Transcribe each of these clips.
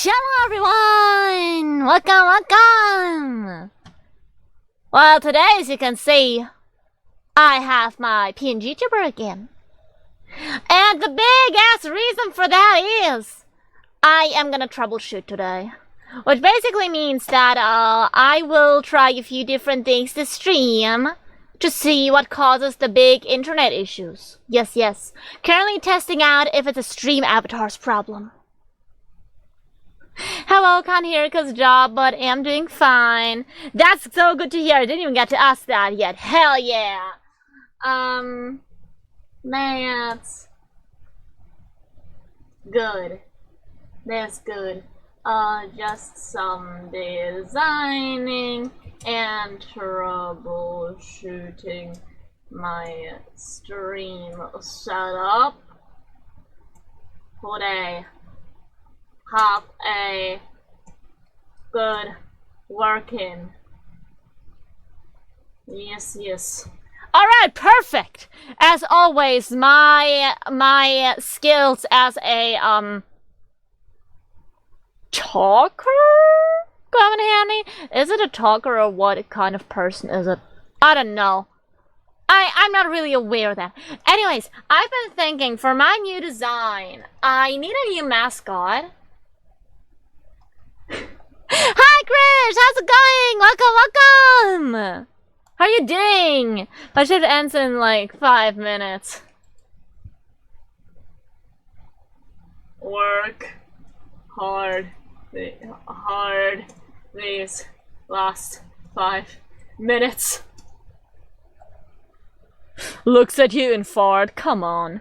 Hello everyone! Welcome! Well, today, as you can see, I have my PNG tuber again. And the big ass reason for that is I am gonna troubleshoot today. Which basically means that I will try a few different things to stream to see what causes the big internet issues. Yes. Currently testing out if it's a stream avatar's problem. Hello, can't hear because job, but am doing fine. That's so good to hear. I didn't even get to ask that yet. Hell yeah. That's good. That's good. Just some designing and troubleshooting my stream setup. Would I have a good working? Yes. Alright, perfect! As always, my skills as a talker come in handy. Is it a talker or what kind of person is it? I don't know. I'm not really aware of that. Anyways, I've been thinking for my new design, I need a new mascot. Hi Krish, how's it going? Welcome! How are you doing? My shift ends in like 5 minutes. Work hard these last 5 minutes. Looks at you and fart, come on.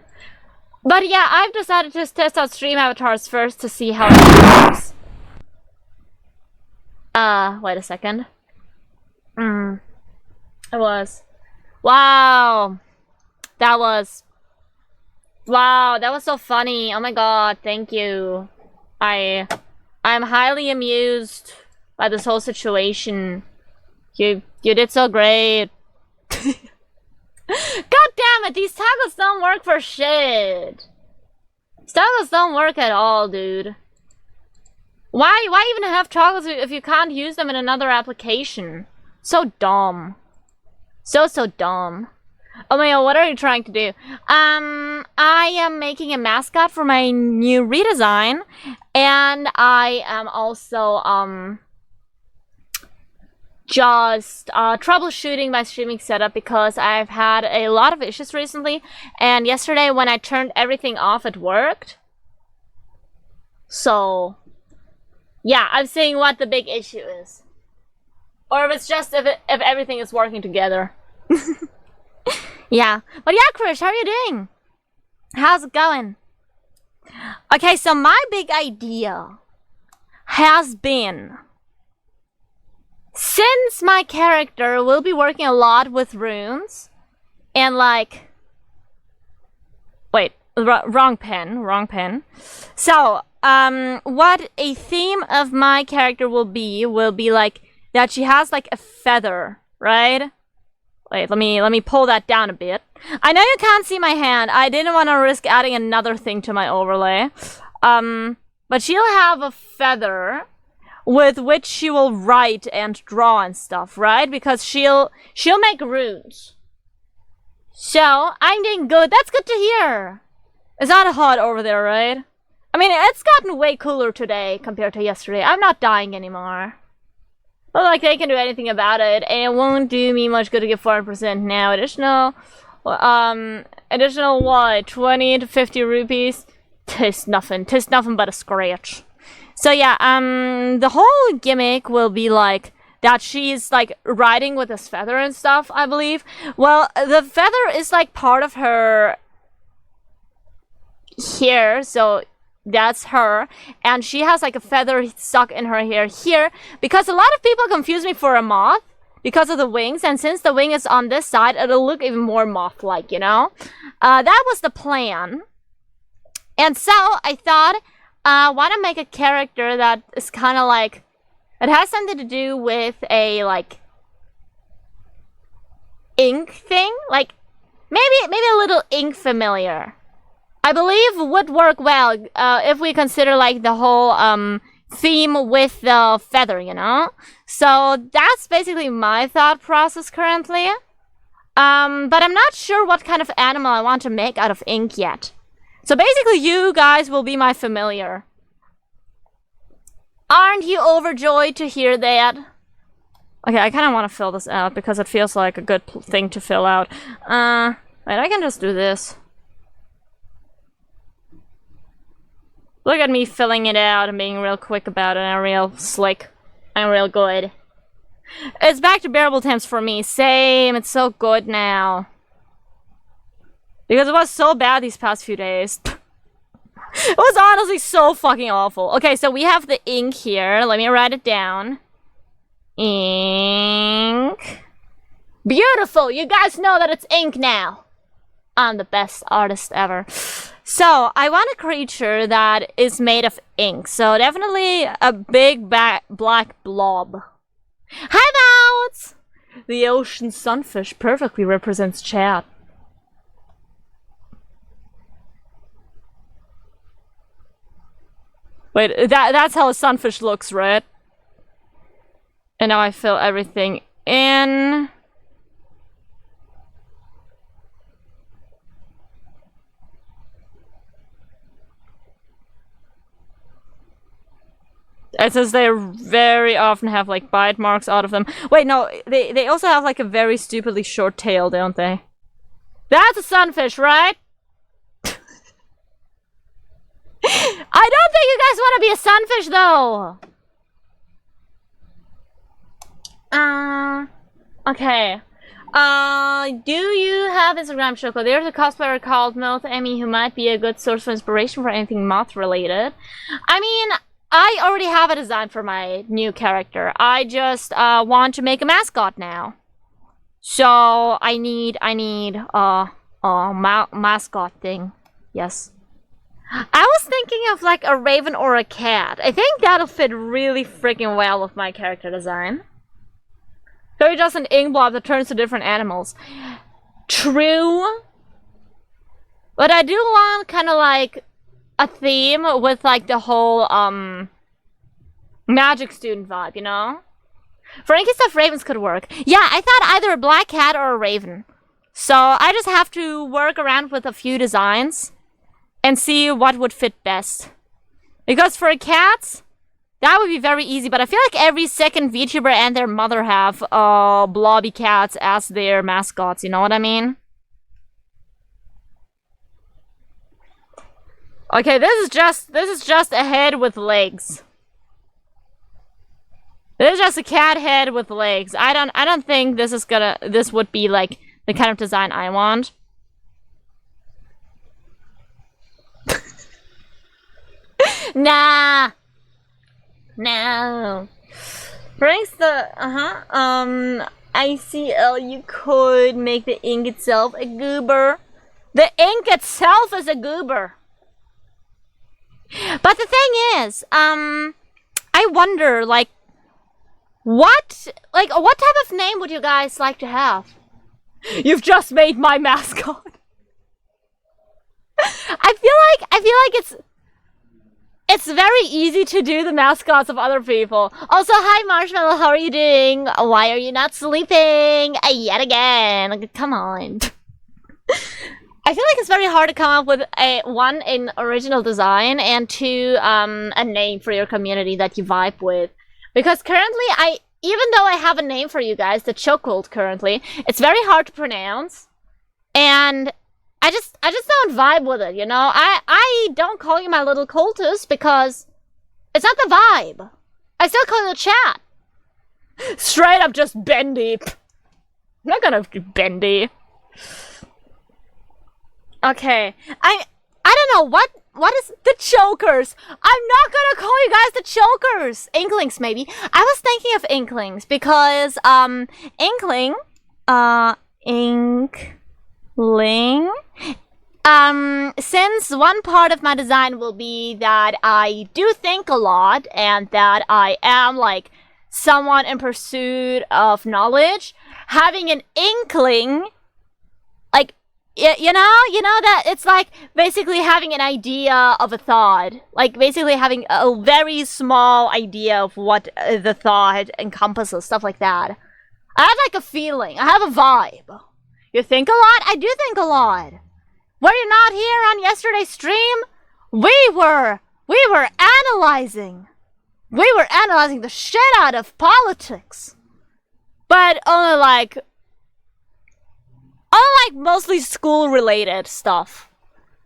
But yeah, I've decided to test out stream avatars first to see how it works. Wait a second. It was... Wow, that was so funny. Oh my god, thank you. I'm highly amused by this whole situation. You did so great. God damn it, these toggles don't work for shit. These toggles don't work at all, dude. Why even have toggles if you can't use them in another application? So dumb. So dumb. Oh my god, what are you trying to do? I am making a mascot for my new redesign, and I am also just troubleshooting my streaming setup because I've had a lot of issues recently, and yesterday when I turned everything off, it worked. So yeah, I'm seeing what the big issue is, or if it's just if everything is working together. Yeah, but yeah, Krish, how are you doing? How's it going? Okay, so my big idea has been, since my character will be working a lot with runes and like, wait, wrong pen. So, what a theme of my character will be like that she has like a feather, right? Wait, let me pull that down a bit. I know you can't see my hand. I didn't want to risk adding another thing to my overlay. But she'll have a feather with which she will write and draw and stuff, right? Because she'll make runes. So, I'm doing good. That's good to hear. It's not hot over there, right? I mean, it's gotten way cooler today compared to yesterday. I'm not dying anymore. But like, they can do anything about it, and it won't do me much good to get 4% now. Additional what? 20 to 50 rupees? Tis nothing but a scratch. So yeah, the whole gimmick will be like that she's like riding with this feather and stuff, I believe. Well, the feather is like part of her hair, so that's her, and she has like a feather stuck in her hair here, because a lot of people confuse me for a moth because of the wings, and since the wing is on this side, it'll look even more moth-like, you know? That was the plan. And so I thought, why not make a character that is kind of like, it has something to do with a like ink thing, like maybe a little ink familiar. I believe would work well if we consider like the whole theme with the feather, you know? So that's basically my thought process currently. But I'm not sure what kind of animal I want to make out of ink yet. So basically you guys will be my familiar. Aren't you overjoyed to hear that? Okay, I kind of want to fill this out because it feels like a good thing to fill out. Wait, I can just do this. Look at me filling it out and being real quick about it and real slick and real good. It's back to bearable temps for me. Same, it's so good now. Because it was so bad these past few days. It was honestly so fucking awful. Okay, so we have the ink here. Let me write it down. Ink. Beautiful! You guys know that it's ink now. I'm the best artist ever. So, I want a creature that is made of ink. So, definitely a big black blob. Hi, Mouths! The ocean sunfish perfectly represents Chad. Wait, that's how a sunfish looks, right? And now I fill everything in. It says they very often have like bite marks out of them. Wait, no, they also have like a very stupidly short tail, don't they? That's a sunfish, right? I don't think you guys want to be a sunfish, though. Okay. Do you have Instagram, Shoko? There's a cosplayer called Moth Emmy who might be a good source of inspiration for anything moth related. I mean, I already have a design for my new character. I just want to make a mascot now. So I need a mascot thing. Yes. I was thinking of like a raven or a cat. I think that'll fit really freaking well with my character design. So just an ink blob that turns to different animals. True. But I do want kind of like a theme with like the whole magic student vibe, you know? Frankie stuff ravens could work. Yeah, I thought either a black cat or a raven. So I just have to work around with a few designs and see what would fit best. Because for cats, that would be very easy, but I feel like every second VTuber and their mother have blobby cats as their mascots, you know what I mean? Okay, this is just a head with legs. This is just a cat head with legs. I don't think this would be like the kind of design I want. Nah. No. Brings the ICL, you could make the ink itself a goober. The ink itself is a goober. But the thing is, I wonder, like what type of name would you guys like to have? You've just made my mascot. I feel like it's very easy to do the mascots of other people. Also, hi Marshmallow, how are you doing? Why are you not sleeping yet again? Like, come on. I feel like it's very hard to come up with one, an original design, and two, a name for your community that you vibe with. Because currently, even though I have a name for you guys, the Chokehold currently, it's very hard to pronounce, and I just don't vibe with it, you know? I don't call you my little cultist because it's not the vibe. I still call you chat. Straight up just Bendy. I'm not gonna do Bendy. Okay. I don't know, what is the chokers? I'm not gonna call you guys the chokers. Inklings, maybe. I was thinking of inklings because, inkling, since one part of my design will be that I do think a lot and that I am like someone in pursuit of knowledge, having an inkling, like you know that it's like basically having an idea of a thought, like basically having a very small idea of what the thought encompasses, stuff like that. I have like a feeling, I have a vibe. You think a lot? I do think a lot. Were you not here on yesterday's stream? We were analyzing. We were analyzing the shit out of politics. But only like mostly school-related stuff.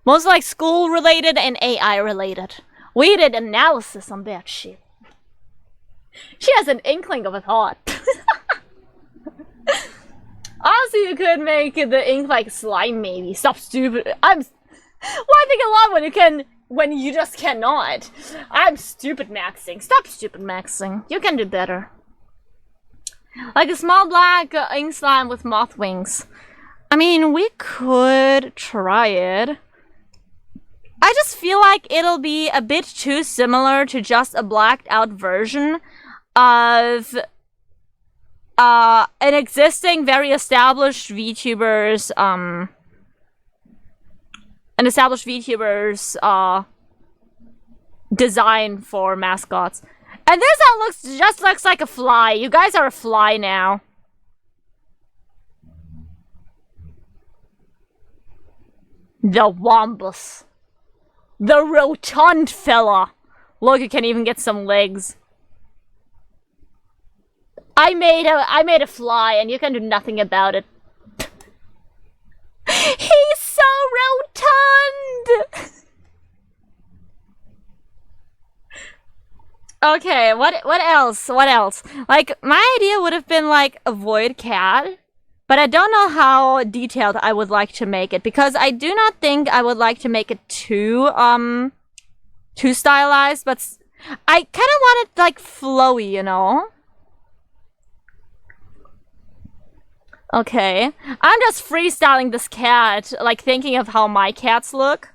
Mostly like school-related and AI-related. We did analysis on that shit. She has an inkling of a thought. Honestly, you could make the ink like slime, maybe. Stop stupid. Well, I think a lot when you just cannot. I'm stupid maxing. Stop stupid maxing. You can do better. Like a small black ink slime with moth wings. I mean, we could try it. I just feel like it'll be a bit too similar to just a blacked out version of an existing, very established VTuber's design for mascots. And this one just looks like a fly. You guys are a fly now. The Wombus. The rotund fella. Look, you can even get some legs. I made a fly and you can do nothing about it. He's so rotund. Okay, what else? What else? Like, my idea would have been like a void cat, but I don't know how detailed I would like to make it, because I do not think I would like to make it too stylized, but I kind of want it like flowy, you know? Okay, I'm just freestyling this cat, like thinking of how my cats look.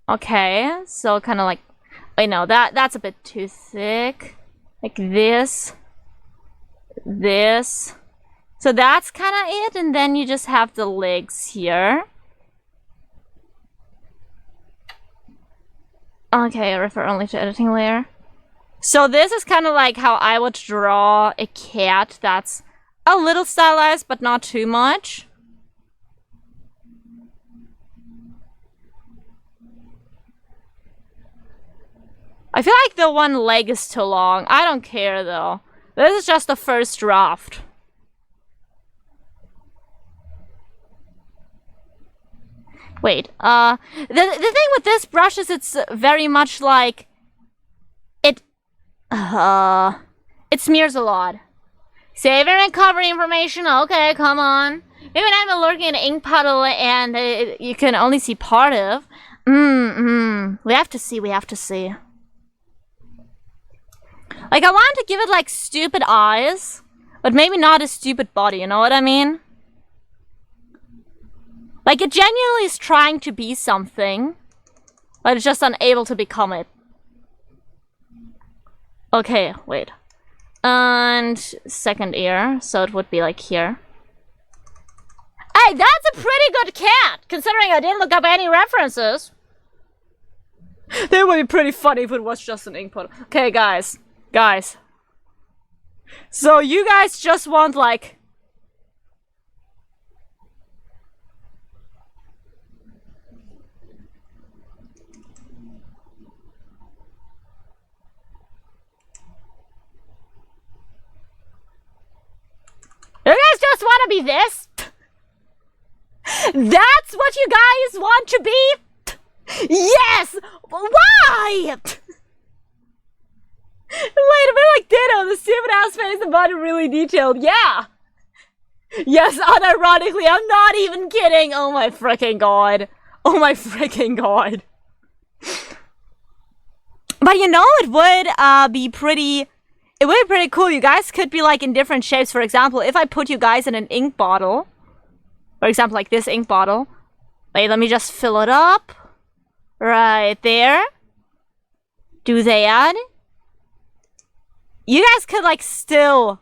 Okay, so kind of like, wait, no, that's a bit too thick. Like this. This. So that's kind of it, and then you just have the legs here. Okay, refer only to editing layer. So this is kind of like how I would draw a cat that's a little stylized, but not too much. I feel like the one leg is too long. I don't care though. This is just the first draft. Wait, the thing with this brush is it's very much like it smears a lot. Save and recover information. Okay, come on. Maybe I'm lurking in an ink puddle and you can only see part of. We have to see. We have to see. Like, I want to give it like stupid eyes, but maybe not a stupid body. You know what I mean? Like, it genuinely is trying to be something, but it's just unable to become it. Okay, wait. And second ear, so it would be like here. Hey, that's a pretty good cat, considering I didn't look up any references. That would be pretty funny if it was just an ink puddle. Okay, guys. Guys. So you guys just want, like... You guys just want to be this? That's what you guys want to be? Yes! Why? Wait, a bit like Ditto, the stupid ass face and body really detailed. Yeah! Yes, unironically, I'm not even kidding. Oh my freaking god. Oh my freaking god. But you know, it would be pretty... It would be pretty cool. You guys could be like in different shapes. For example, if I put you guys in an ink bottle, for example, like this ink bottle. Wait, let me just fill it up. Right there. Do that. You guys could like still...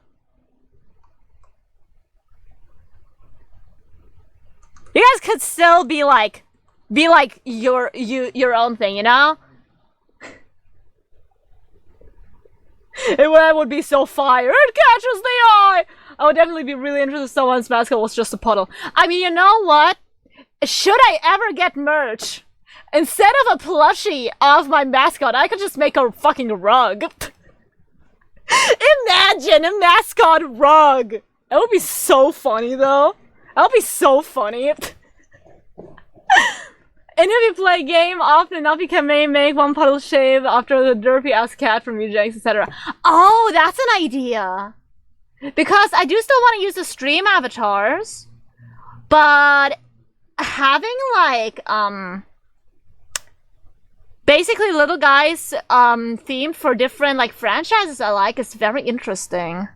You guys could still be like your own thing, you know? It would be so fire. It catches the eye. I would definitely be really interested if someone's mascot was just a puddle. I mean, you know what? Should I ever get merch, instead of a plushie of my mascot, I could just make a fucking rug. Imagine a mascot rug. That would be so funny, though. That would be so funny. And if you play a game often enough, you can maybe make one puddle shave after the derpy-ass cat from Eugenics, etc. Oh, that's an idea! Because I do still want to use the stream avatars, but having, like, basically little guys, themed for different, like, franchises I like is very interesting.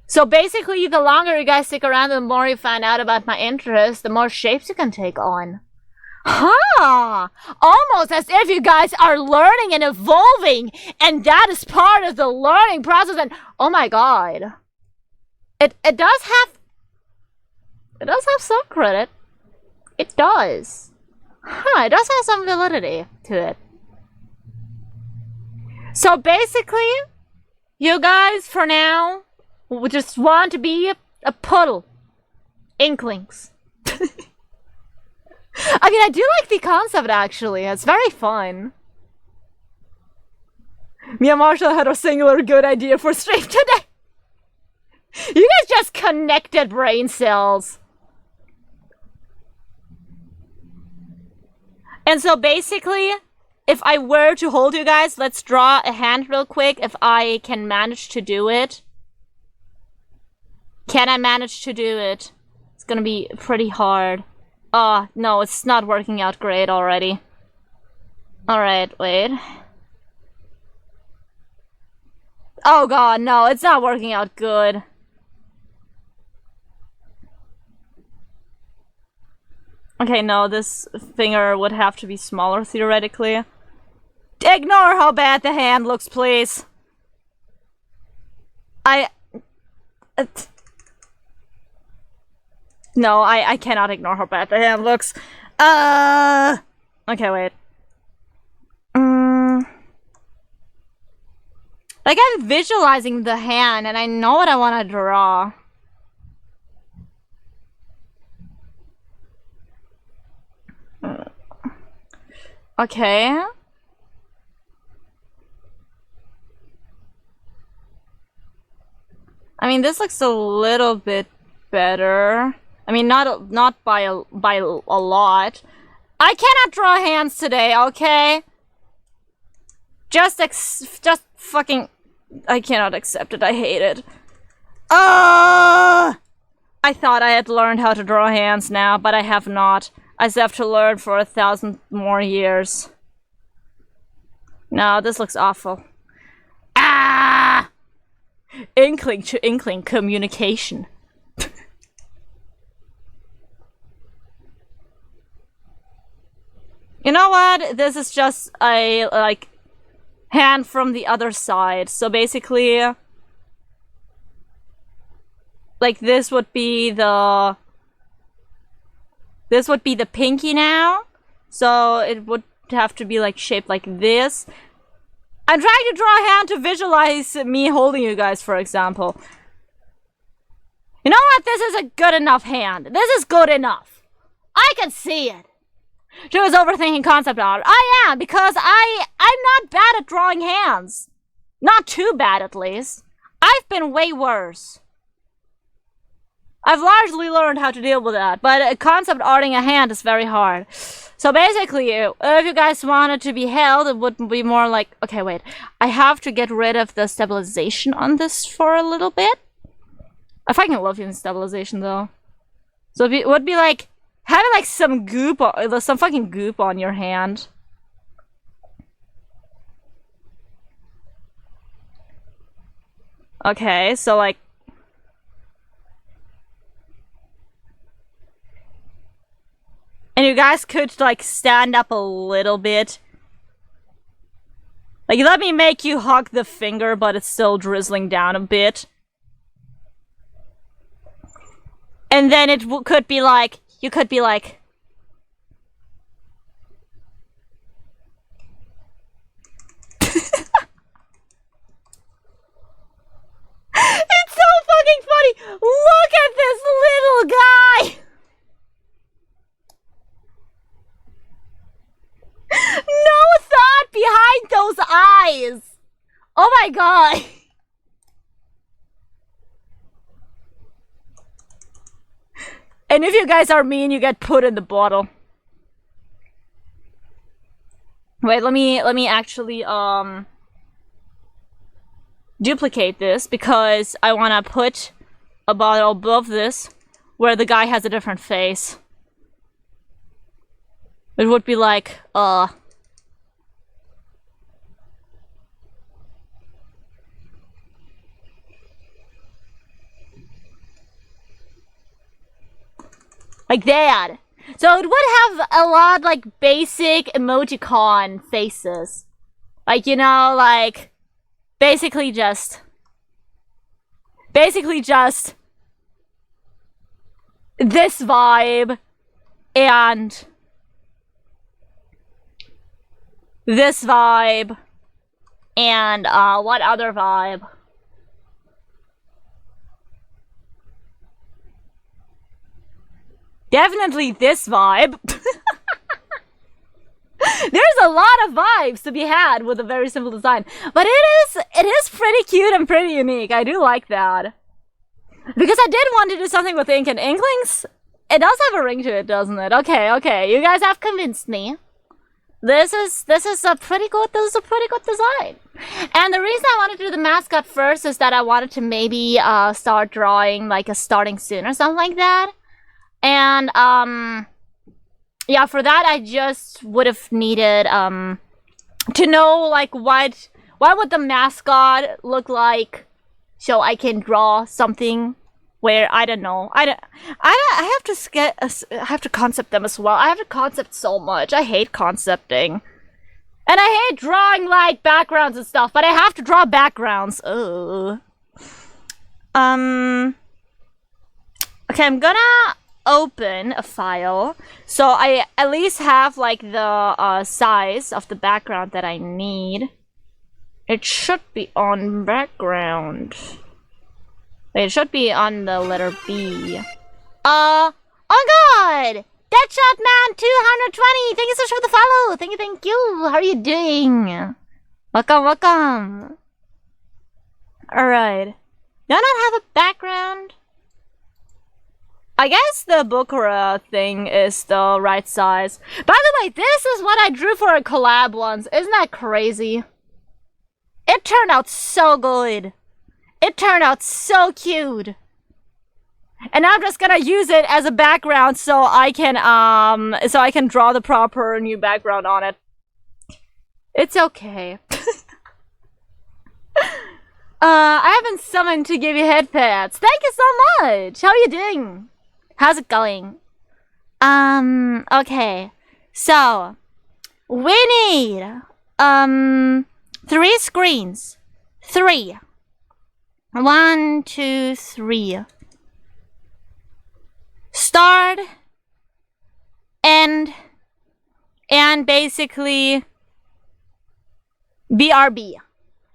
So basically, the longer you guys stick around, the more you find out about my interests, the more shapes you can take on. Huh! Almost as if you guys are learning and evolving, and that is part of the learning process. And oh my god, it does have some credit. It does. Huh? It does have some validity to it. So basically, you guys for now just want to be a puddle. Inklings. I mean, I do like the concept, actually. It's very fun. Me and Marshall had a singular good idea for stream today. You guys just connected brain cells. And so basically, if I were to hold you guys, let's draw a hand real quick if I can manage to do it. Can I manage to do it? It's gonna be pretty hard. Oh, no, it's not working out great already. Alright, wait. Oh god, no, it's not working out good. Okay, no, this finger would have to be smaller, theoretically. Ignore how bad the hand looks, please. No, I cannot ignore how bad the hand looks. Okay, wait. Like, I'm visualizing the hand, and I know what I want to draw. Okay. I mean, this looks a little bit better. I mean, not by a lot. I cannot draw hands today, okay? Just fucking... I cannot accept it, I hate it. I thought I had learned how to draw hands now, but I have not. I still have to learn for 1,000 more years. No, this looks awful. Ah! Inkling to inkling communication. You know what? This is just a, like, hand from the other side. So basically, like, this would be the pinky now. So it would have to be, like, shaped like this. I'm trying to draw a hand to visualize me holding you guys, for example. You know what? This is a good enough hand. This is good enough. I can see it. She was overthinking concept art. I am, because I'm not bad at drawing hands. Not too bad, at least. I've been way worse. I've largely learned how to deal with that, but concept arting a hand is very hard. So basically, if you guys wanted to be held, it would be more like... Okay, wait. I have to get rid of the stabilization on this for a little bit. I fucking love using stabilization, though. So it would be like... having like some goop, some fucking goop on your hand. Okay, so like... and you guys could like stand up a little bit. Like, let me make you hug the finger, but it's still drizzling down a bit. And then it could be like, you could be like... It's so fucking funny! Look at this little guy! No thought behind those eyes! Oh my god! And if you guys are mean, you get put in the bottle. Wait, let me actually duplicate this because I want to put a bottle above this where the guy has a different face. It would be like, like that. So it would have a lot like basic emojicon faces. Like, you know, like basically just this vibe and this vibe and what other vibe? Definitely this vibe. There's a lot of vibes to be had with a very simple design. But it is pretty cute and pretty unique. I do like that. Because I did want to do something with ink and inklings. It does have a ring to it, doesn't it? Okay. You guys have convinced me. This is a pretty good design. And the reason I wanted to do the mascot first is that I wanted to maybe start drawing like a starting soon or something like that. And yeah, for that I just would have needed to know like what would the mascot look like, so I can draw something where I don't know. I have to concept them as well. I have to concept so much. I hate concepting, and I hate drawing like backgrounds and stuff. But I have to draw backgrounds. Ugh. Okay, I'm gonna open a file so I at least have like the size of the background that I need. It should be on background. It should be on the letter B. Oh god! Deadshot Man 220! Thank you so much for the follow! Thank you! How are you doing? Welcome! Alright. Do I not have a background? I guess the Bokura thing is the right size. By the way, this is what I drew for a collab once. Isn't that crazy? It turned out so good. It turned out so cute. And I'm just gonna use it as a background so I can draw the proper new background on it. It's okay. I haven't summoned to give you head pats. Thank you so much. How are you doing? How's it going? Okay. So, we need, 3 screens. 3. 1, 2, 3. Start, end, and basically BRB.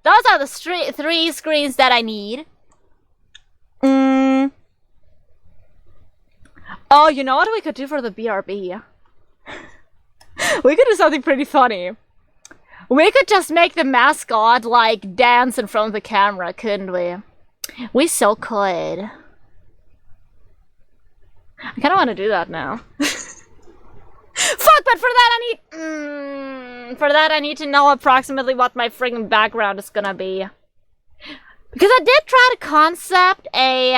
Those are the 3 screens that I need. Oh, you know what we could do for the BRB? We could do something pretty funny. We could just make the mascot, like, dance in front of the camera, couldn't we? We so could. I kinda wanna do that now. Fuck, but for that I need to know approximately what my friggin' background is gonna be. Because I did try to concept a,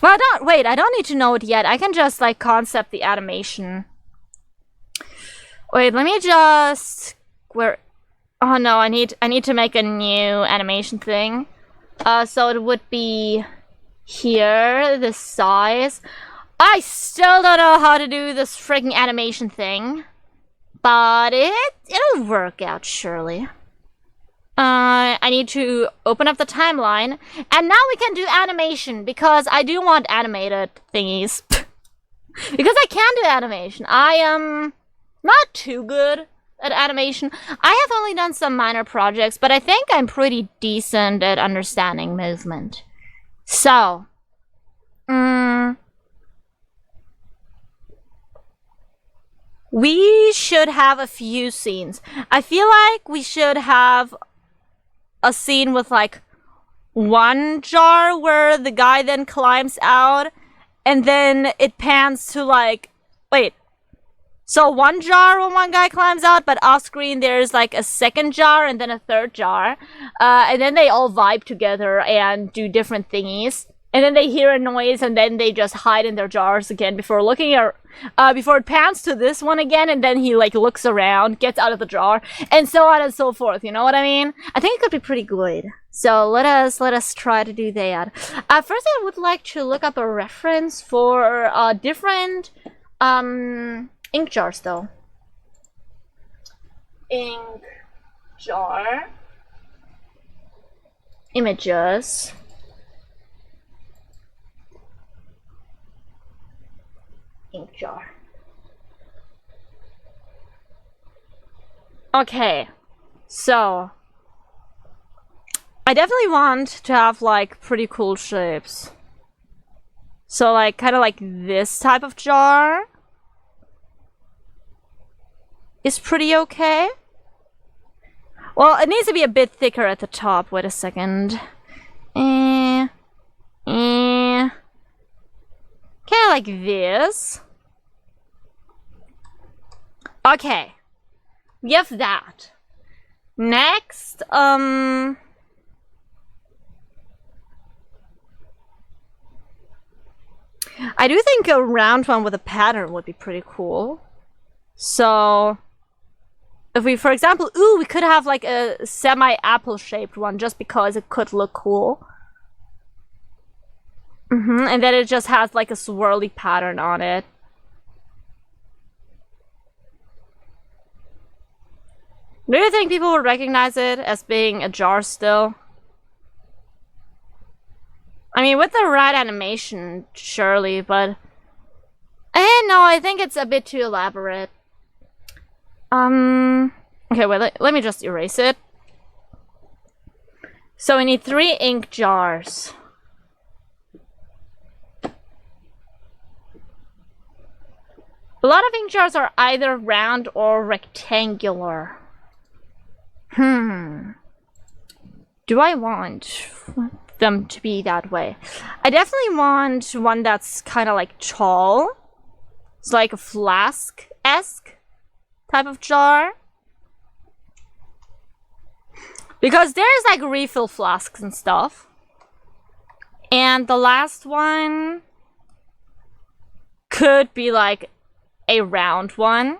well, I don't need to know it yet. I can just, like, concept the animation. Wait, let me just... Oh no, I need to make a new animation thing. So it would be... here, this size. I still don't know how to do this freaking animation thing. But it'll work out, surely. I need to open up the timeline. And now we can do animation, because I do want animated thingies. Because I can do animation. I am not too good at animation. I have only done some minor projects, but I think I'm pretty decent at understanding movement. So, we should have a few scenes. I feel like we should have a scene with like one jar where the guy then climbs out, and then it pans to like, wait. So one jar when one guy climbs out, but off screen there's like a second jar and then a third jar. And then they all vibe together and do different thingies. And then they hear a noise and then they just hide in their jars again before looking at, before it pans to this one again, and then he like looks around, gets out of the jar, and so on and so forth. You know what I mean? I think it could be pretty good. So let us try to do that. First I would like to look up a reference for different ink jars though. Ink jar. Images. Ink jar. Okay. So I definitely want to have like pretty cool shapes. So like kind of like this type of jar is pretty okay. Well, it needs to be a bit thicker at the top. Wait a second. Kind of like this. Okay. We have that. Next, I do think a round one with a pattern would be pretty cool. So if we, for example, we could have like a semi-apple shaped one just because it could look cool. And then it just has like a swirly pattern on it. Do you think people would recognize it as being a jar still? I mean, with the right animation, surely, but no, I think it's a bit too elaborate. Okay, wait, let me just erase it. So we need 3 ink jars. A lot of ink jars are either round or rectangular. Do I want them to be that way? I definitely want one that's kind of like tall. It's like a flask-esque type of jar. Because there's like refill flasks and stuff. And the last one could be like a round one.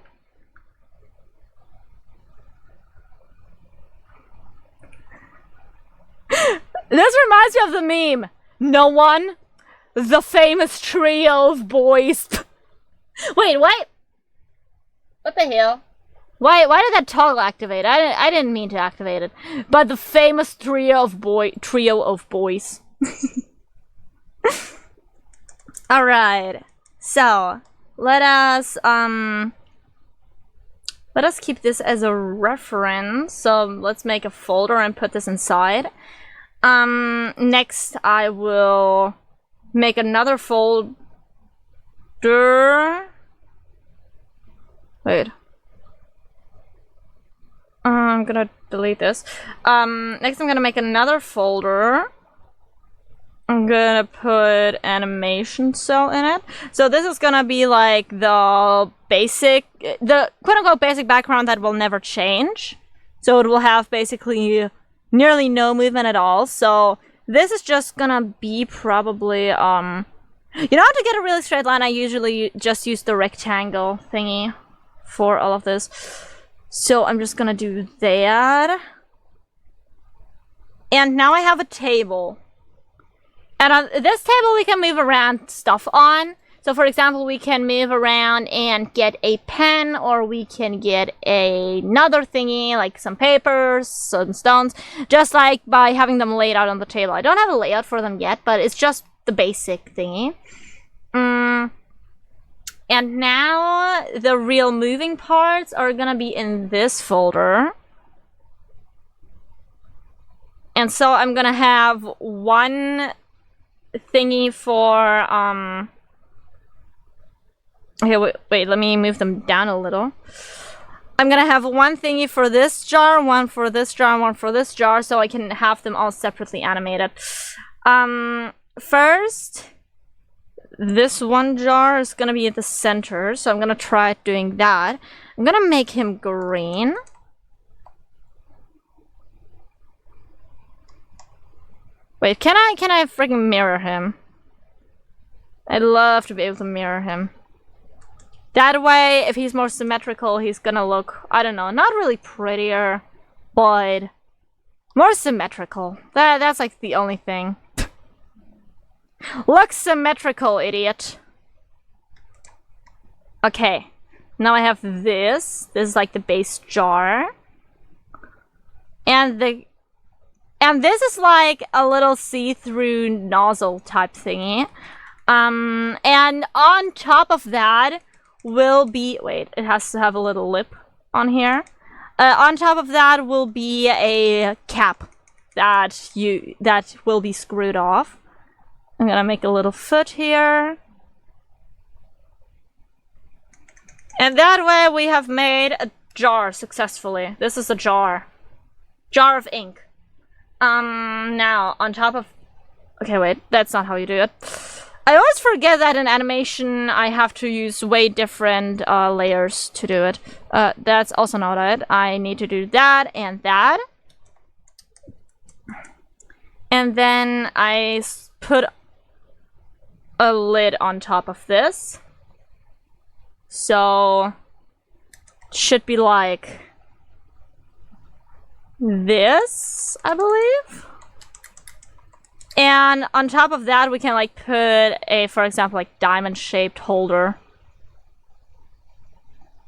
This reminds me of the meme. No one? The famous trio of boys. Wait, what? What the hell? Why did that toggle activate? I didn't mean to activate it. But the famous trio of boys. Alright. So let us keep this as a reference. So let's make a folder and put this inside. Next I will make another folder. Wait. I'm gonna delete this. Next I'm gonna make another folder. I'm gonna put animation cell in it. So this is gonna be like the quote-unquote basic background that will never change. So it will have basically nearly no movement at all. So this is just gonna be probably, you know, to get a really straight line, I usually just use the rectangle thingy for all of this. So I'm just gonna do that. And now I have a table. And on this table we can move around stuff on. So for example, we can move around and get a pen, or we can get another thingy, like some papers, some stones, just like by having them laid out on the table. I don't have a layout for them yet, but it's just the basic thingy. And now the real moving parts are gonna be in this folder. And so I'm gonna have one thingy for, okay, wait, let me move them down a little. I'm gonna have one thingy for this jar, one for this jar, and one for this jar, so I can have them all separately animated. First, this one jar is gonna be at the center, so I'm gonna try doing that. I'm gonna make him green. Wait, can I freaking mirror him? I'd love to be able to mirror him. That way, if he's more symmetrical, he's gonna look, I don't know, not really prettier, but more symmetrical. That's like the only thing. Look symmetrical, idiot. Okay, now I have this. This is like the base jar. And this is like a little see-through nozzle type thingy. And on top of that will be, wait, it has to have a little lip on here. On top of that will be a cap that will be screwed off. I'm gonna make a little foot here. And that way we have made a jar successfully. This is a jar. Jar of ink. Now, on top of... Okay, wait, that's not how you do it. I always forget that in animation I have to use way different layers to do it. That's also not it. I need to do that and that. And then I put a lid on top of this. So, it should be like this, I believe. And on top of that, we can like put a, for example, like diamond-shaped holder.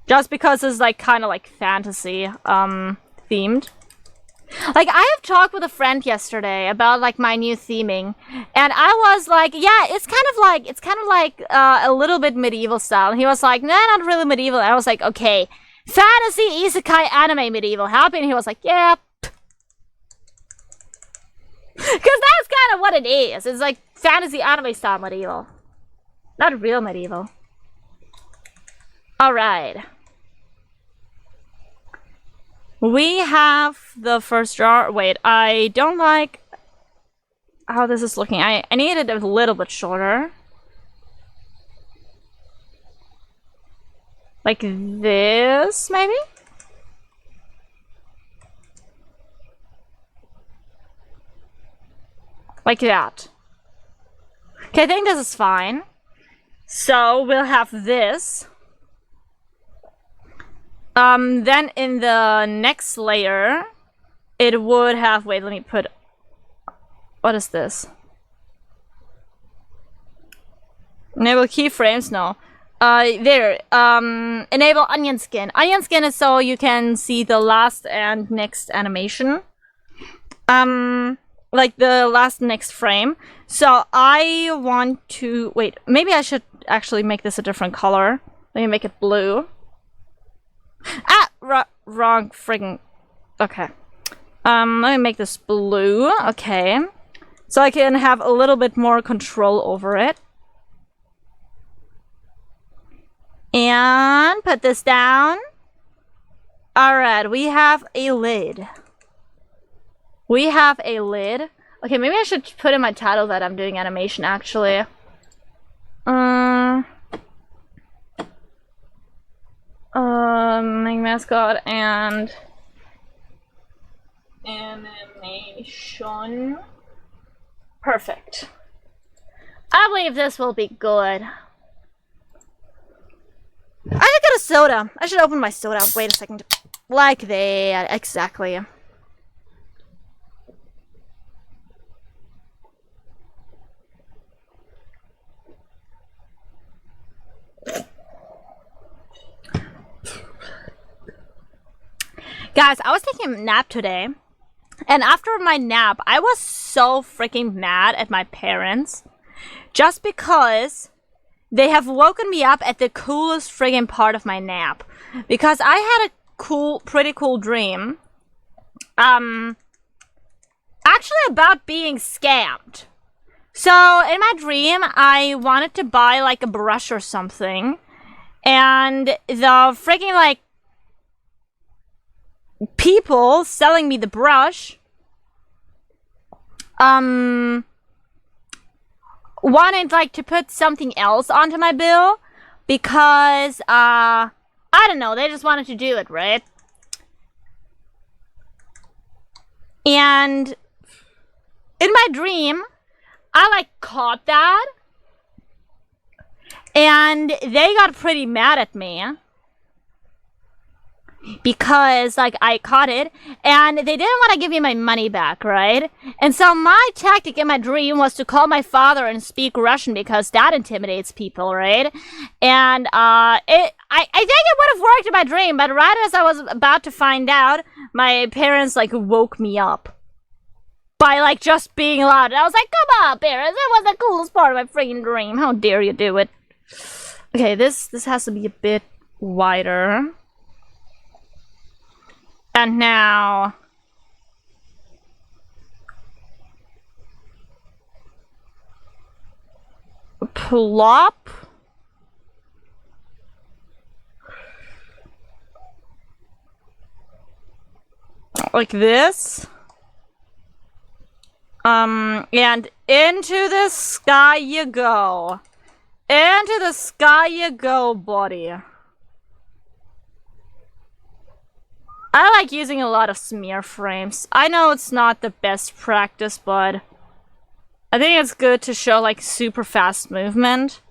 Just because it's like kind of like fantasy themed. Like, I have talked with a friend yesterday about like my new theming, and I was like, yeah, it's kind of like a little bit medieval style. And he was like, nah, not really medieval. And I was like, okay, fantasy, isekai, anime, medieval. Happy? And he was like, yeah. Because that's kind of what it is. It's like fantasy anime style medieval. Not real medieval. Alright. We have the first jar. Wait, I don't like how this is looking. I need it a little bit shorter. Like this, maybe? Like that. Okay, I think this is fine. So, we'll have this. Then in the next layer, it would have... Wait, let me put... What is this? Enable keyframes? No. There. Enable onion skin. Onion skin is so you can see the last and next animation. Like the last next frame. So I want to... Wait, maybe I should actually make this a different color. Let me make it blue. Ah! Wrong friggin'... Okay. Let me make this blue. Okay. So I can have a little bit more control over it. And put this down. Alright, we have a lid. We have a lid. Okay, maybe I should put in my title that I'm doing animation, actually. Mascot and animation. Perfect. I believe this will be good. I should get a soda. I should open my soda. Wait a second. Like that. Exactly. Guys, I was taking a nap today, and after my nap, I was so freaking mad at my parents, just because they have woken me up at the coolest friggin' part of my nap. Because I had a pretty cool dream. Actually about being scammed. So, in my dream, I wanted to buy, like, a brush or something. And the freaking, like, people selling me the brush, wanted, like, to put something else onto my bill. Because, I don't know, they just wanted to do it, right? And in my dream, I, like, caught that. And they got pretty mad at me. Because, like, I caught it. And they didn't want to give me my money back, right? And so my tactic in my dream was to call my father and speak Russian because that intimidates people, right? And, I think it would have worked in my dream, but right as I was about to find out, my parents, like, woke me up. By, like, just being loud. And I was like, come on, parents, that was the coolest part of my freaking dream. How dare you do it? Okay, this has to be a bit wider. And now... plop. Like this. And into the sky you go. Into the sky you go, buddy. I like using a lot of smear frames. I know it's not the best practice, but I think it's good to show, like, super fast movement.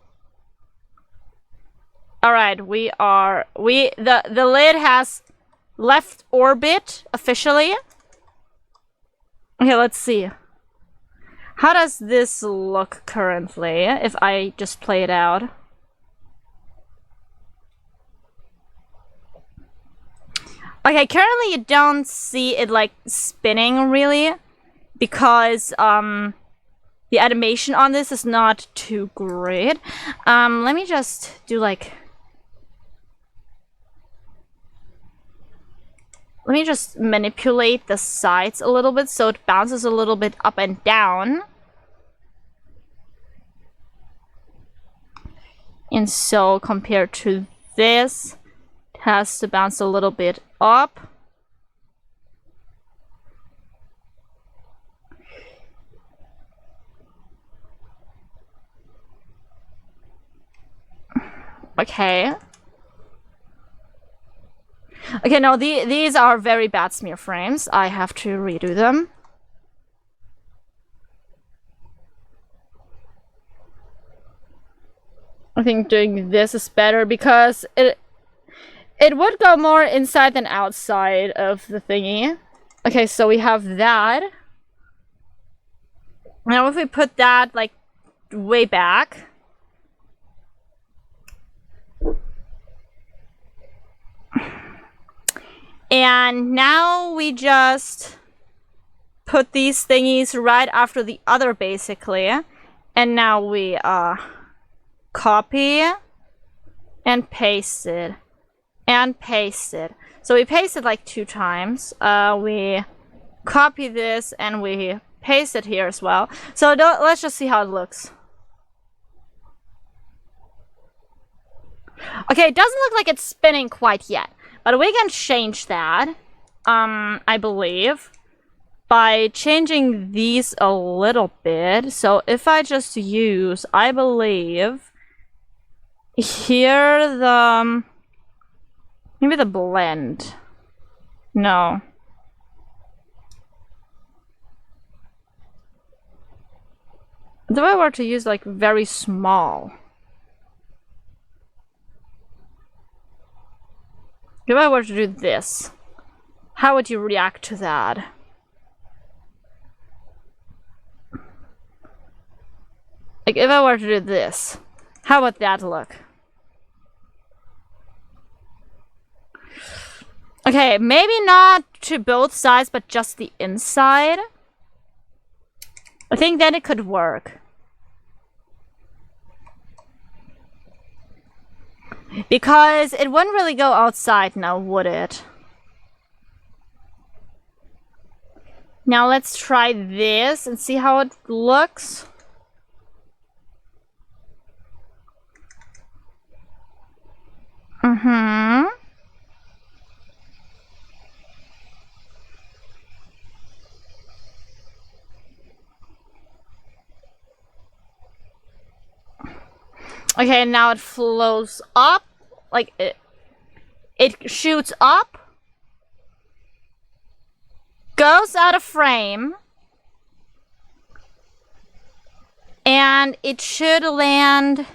Alright, the lid has left orbit, officially. Okay, let's see. How does this look currently, if I just play it out? Okay, currently you don't see it, like, spinning, really. Because, the animation on this is not too great. Let me just do, like... Let me just manipulate the sides a little bit so it bounces a little bit up and down. And so, compared to this, it has to bounce a little bit up. Okay. Okay, no, these are very bad smear frames. I have to redo them. I think doing this is better because it would go more inside than outside of the thingy. Okay, so we have that. Now if we put that, like, way back. And now we just put these thingies right after the other, basically. And now we, copy and paste it. And paste it. So we paste it like 2 times. We copy this and we paste it here as well. So let's just see how it looks. Okay, it doesn't look like it's spinning quite yet. But we can change that, I believe, by changing these a little bit. So if I just use, I believe, here maybe the blend. No. If I were to use, like, very small. If I were to do this, how would you react to that? Like, if I were to do this, how would that look? Okay, maybe not to both sides, but just the inside. I think then it could work. Because it wouldn't really go outside now, would it? Now let's try this and see how it looks. Okay, now it flows up. Like it shoots up. Goes out of frame. And it should land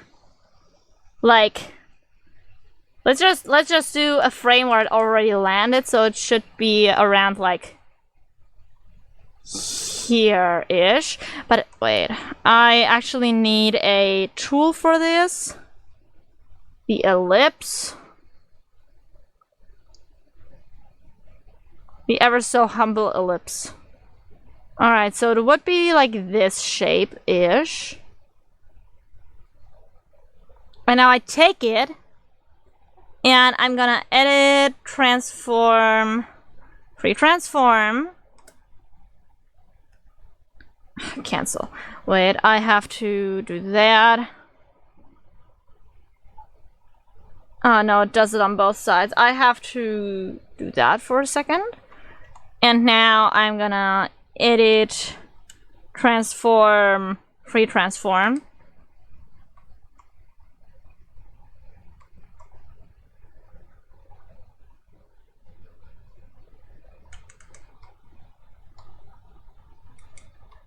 like let's just do a frame where it already landed, so it should be around like here-ish. But wait, I actually need a tool for this. The ellipse. The ever so humble ellipse. Alright, so it would be like this shape-ish. And now I take it, and I'm gonna edit, transform, free transform. Cancel. Wait, I have to do that. Oh no, it does it on both sides. I have to do that for a second. And now I'm gonna edit, transform, free transform.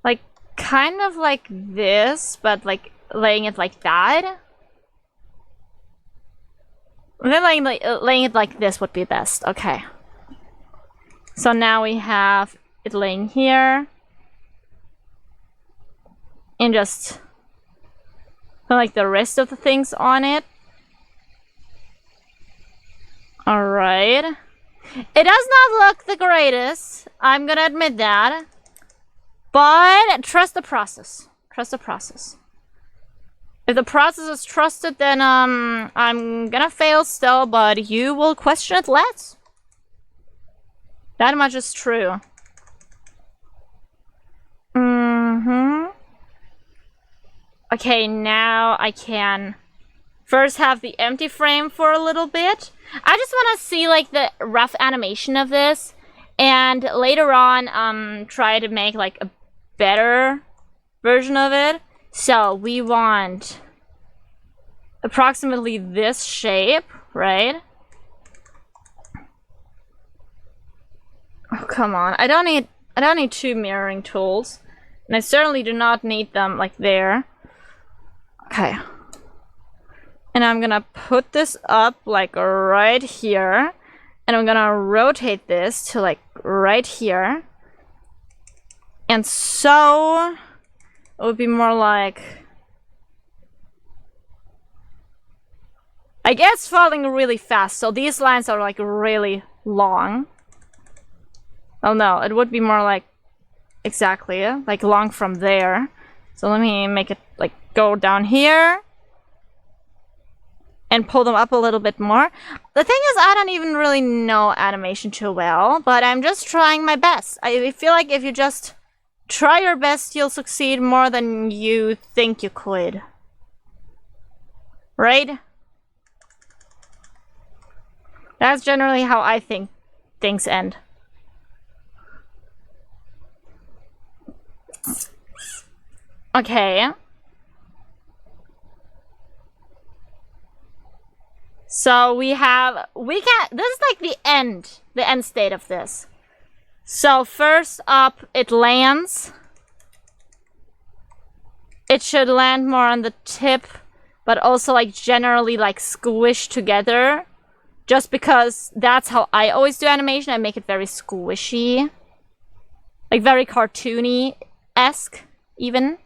Like, kind of like this, but like laying it like that. And then laying it like this would be best. Okay. So now we have it laying here. And just put like the rest of the things on it. Alright. It does not look the greatest. I'm gonna admit that. But trust the process. Trust the process. If the process is trusted, then I'm gonna fail still, but you will question it less. That much is true. Okay, now I can first have the empty frame for a little bit. I just want to see like the rough animation of this, and later on try to make like a better version of it. So we want approximately this shape, right? Oh, come on. I don't need two mirroring tools. And I certainly do not need them like there. Okay. And I'm gonna put this up like right here. And I'm gonna rotate this to like right here. And so it would be more like, I guess, falling really fast. So these lines are like really long. Oh no, it would be more like exactly like long from there. So let me make it like go down here and pull them up a little bit more. The thing is, I don't even really know animation too well, but I'm just trying my best. I feel like if you just try your best, you'll succeed more than you think you could. Right? That's generally how I think things end. Okay. So we can, this is like the end state of this. So first up, it lands. It should land more on the tip, but also like generally like squished together. Just because that's how I always do animation. I make it very squishy. Like very cartoony-esque, even.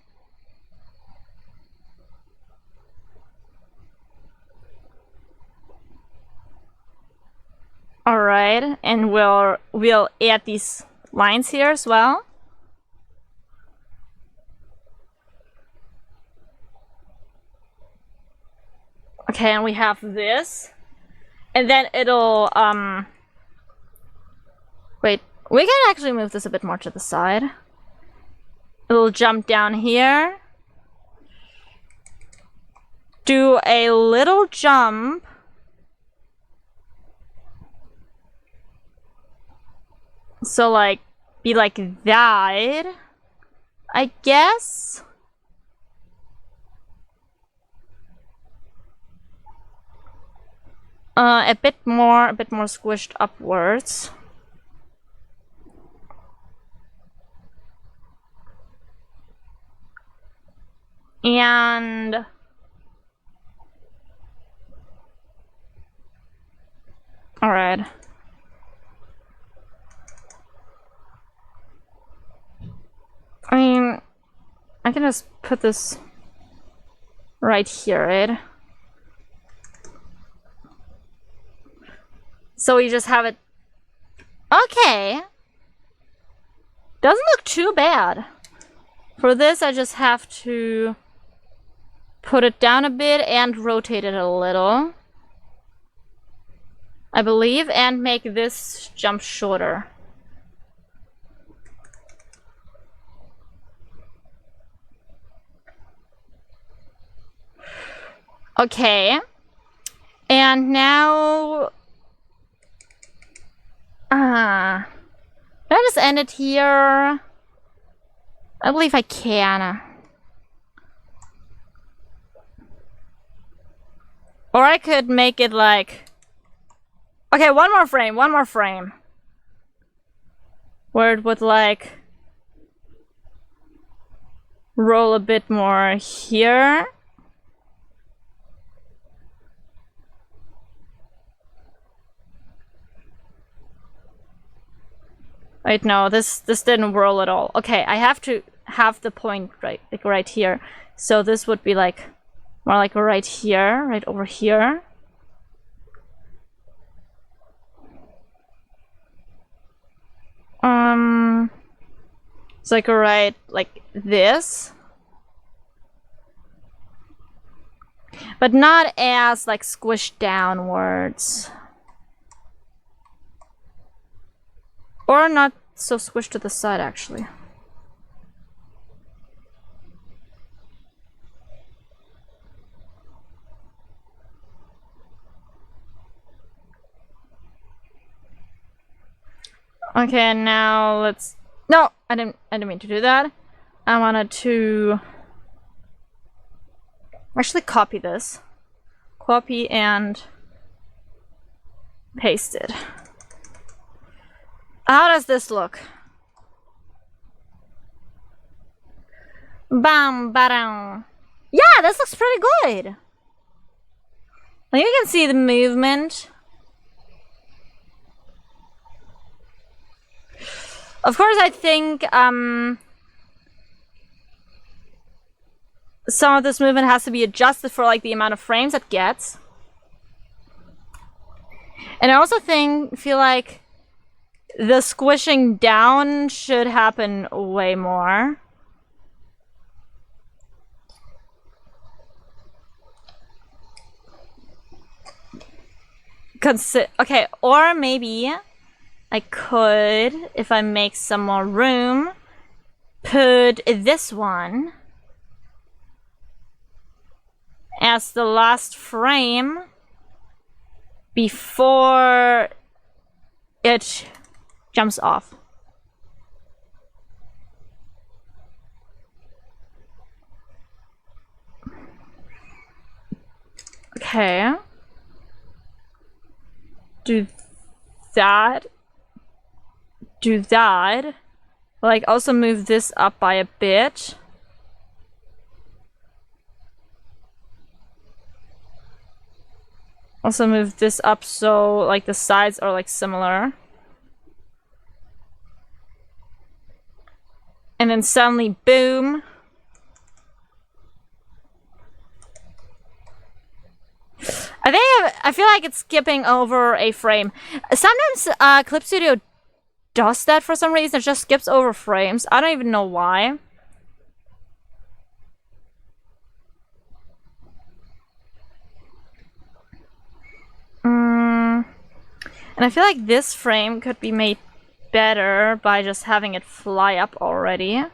Alright, and we'll add these lines here as well. Okay, and we have this. And then it'll, wait, we can actually move this a bit more to the side. It'll jump down here. Do a little jump. So, like, be like that, I guess? A bit more squished upwards. And all right. I mean, I can just put this right here, right? So we just have it. Okay. Doesn't look too bad. For this, I just have to put it down a bit and rotate it a little, I believe, and make this jump shorter. Okay. And now... can I just end it here? I believe I can. Or I could make it like... Okay, one more frame. Where it would like... roll a bit more here. Wait, no, this didn't roll at all. Okay, I have to have the point right here. So this would be like more like right here, right over here. It's like right like this. But not as like squished downwards. Or not so squished to the side, actually. Okay, now let's... No! I didn't mean to do that. I wanted to... actually copy this. Copy and... paste it. How does this look? Bam, ba-dum. Yeah, this looks pretty good. Like, you can see the movement. Of course, I think some of this movement has to be adjusted for like the amount of frames it gets. And I also feel like the squishing down should happen way more. Okay, or maybe I could, if I make some more room, put this one as the last frame before it jumps off. Okay. Do that. Like, also move this up by a bit. Also move this up so, like, the sides are, like, similar. And then suddenly, boom. I feel like it's skipping over a frame. Sometimes Clip Studio does that for some reason. It just skips over frames. I don't even know why. And I feel like this frame could be made better by just having it fly up already.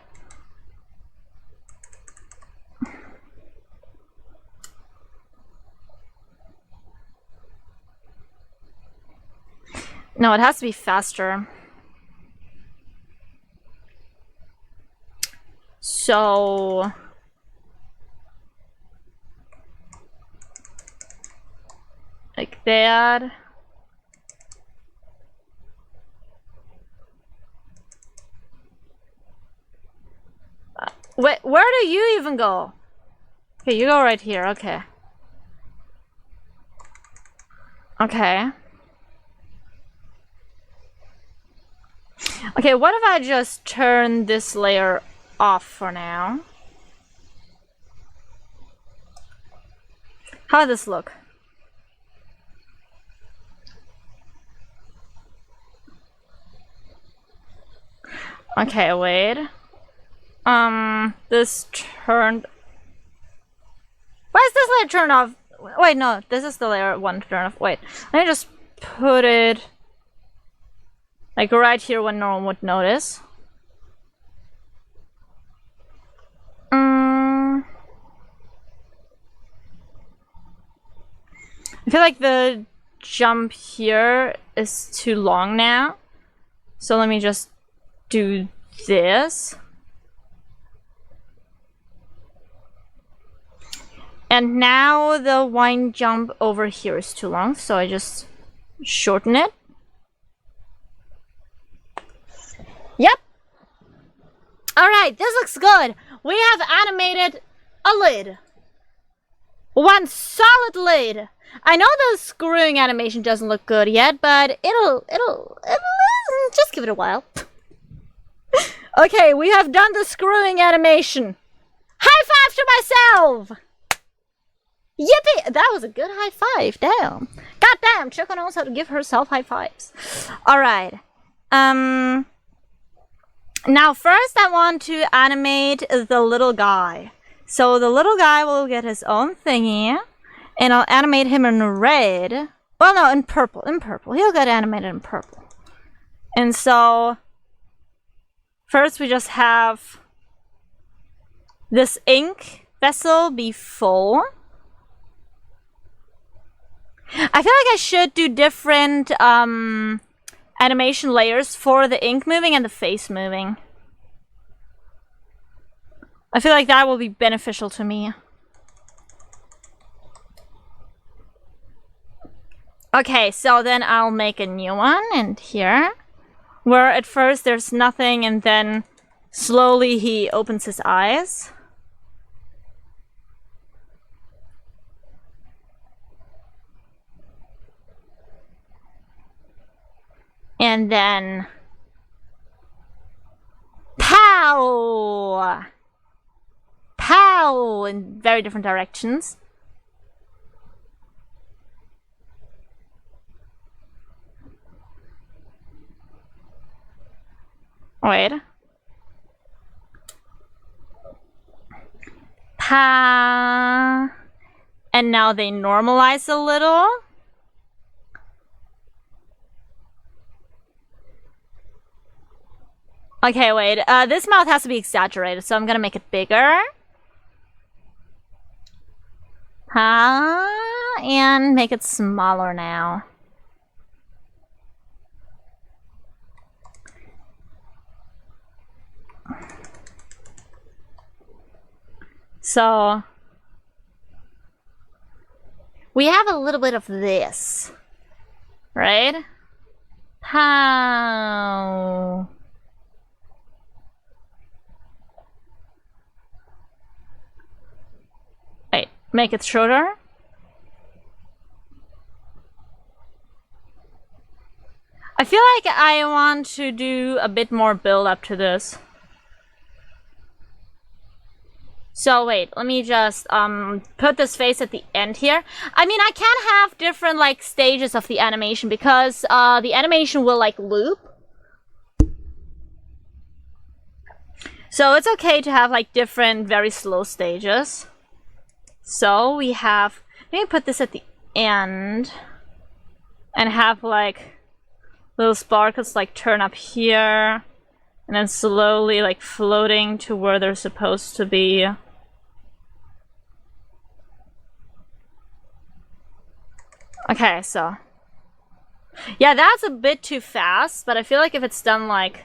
No, it has to be faster. So... like that. Wait, where do you even go? Okay, you go right here, okay. Okay. Okay, what if I just turn this layer off for now? How does this look? Okay, wait. This turned... Why is this layer turned off? Wait, no, this is the layer 1 turn off. Wait, let me just put it... like right here when no one would notice. I feel like the jump here is too long now. So let me just do this. And now the wine jump over here is too long, so I just shorten it. Yep. Alright, this looks good. We have animated a lid. One solid lid. I know the screwing animation doesn't look good yet, but it'll just give it a while. Okay, we have done the screwing animation. High five to myself! Yippee! That was a good high five, damn. God damn, Choco knows how to give herself high fives. Alright. Now first I want to animate the little guy. So the little guy will get his own thingy. And I'll animate him in red. Well, no, in purple. In purple. He'll get animated in purple. And so... first we just have... this ink vessel be full. I feel like I should do different animation layers for the ink moving and the face moving. I feel like that will be beneficial to me. Okay, so then I'll make a new one, and here, where at first there's nothing, and then slowly he opens his eyes. And then... pow! Pow! In very different directions. Wait. Pa. And now they normalize a little. Okay, wait. This mouth has to be exaggerated, so I'm gonna make it bigger. And make it smaller now. So we have a little bit of this, right? How? Wait, make it shorter. I feel like I want to do a bit more build up to this. So wait, let me just put this face at the end here. I mean, I can have different like stages of the animation because the animation will like loop. So it's okay to have like different very slow stages. So we have, let me put this at the end and have like little sparkles like turn up here, and then slowly like floating to where they're supposed to be. Okay, so yeah, that's a bit too fast, but I feel like if it's done like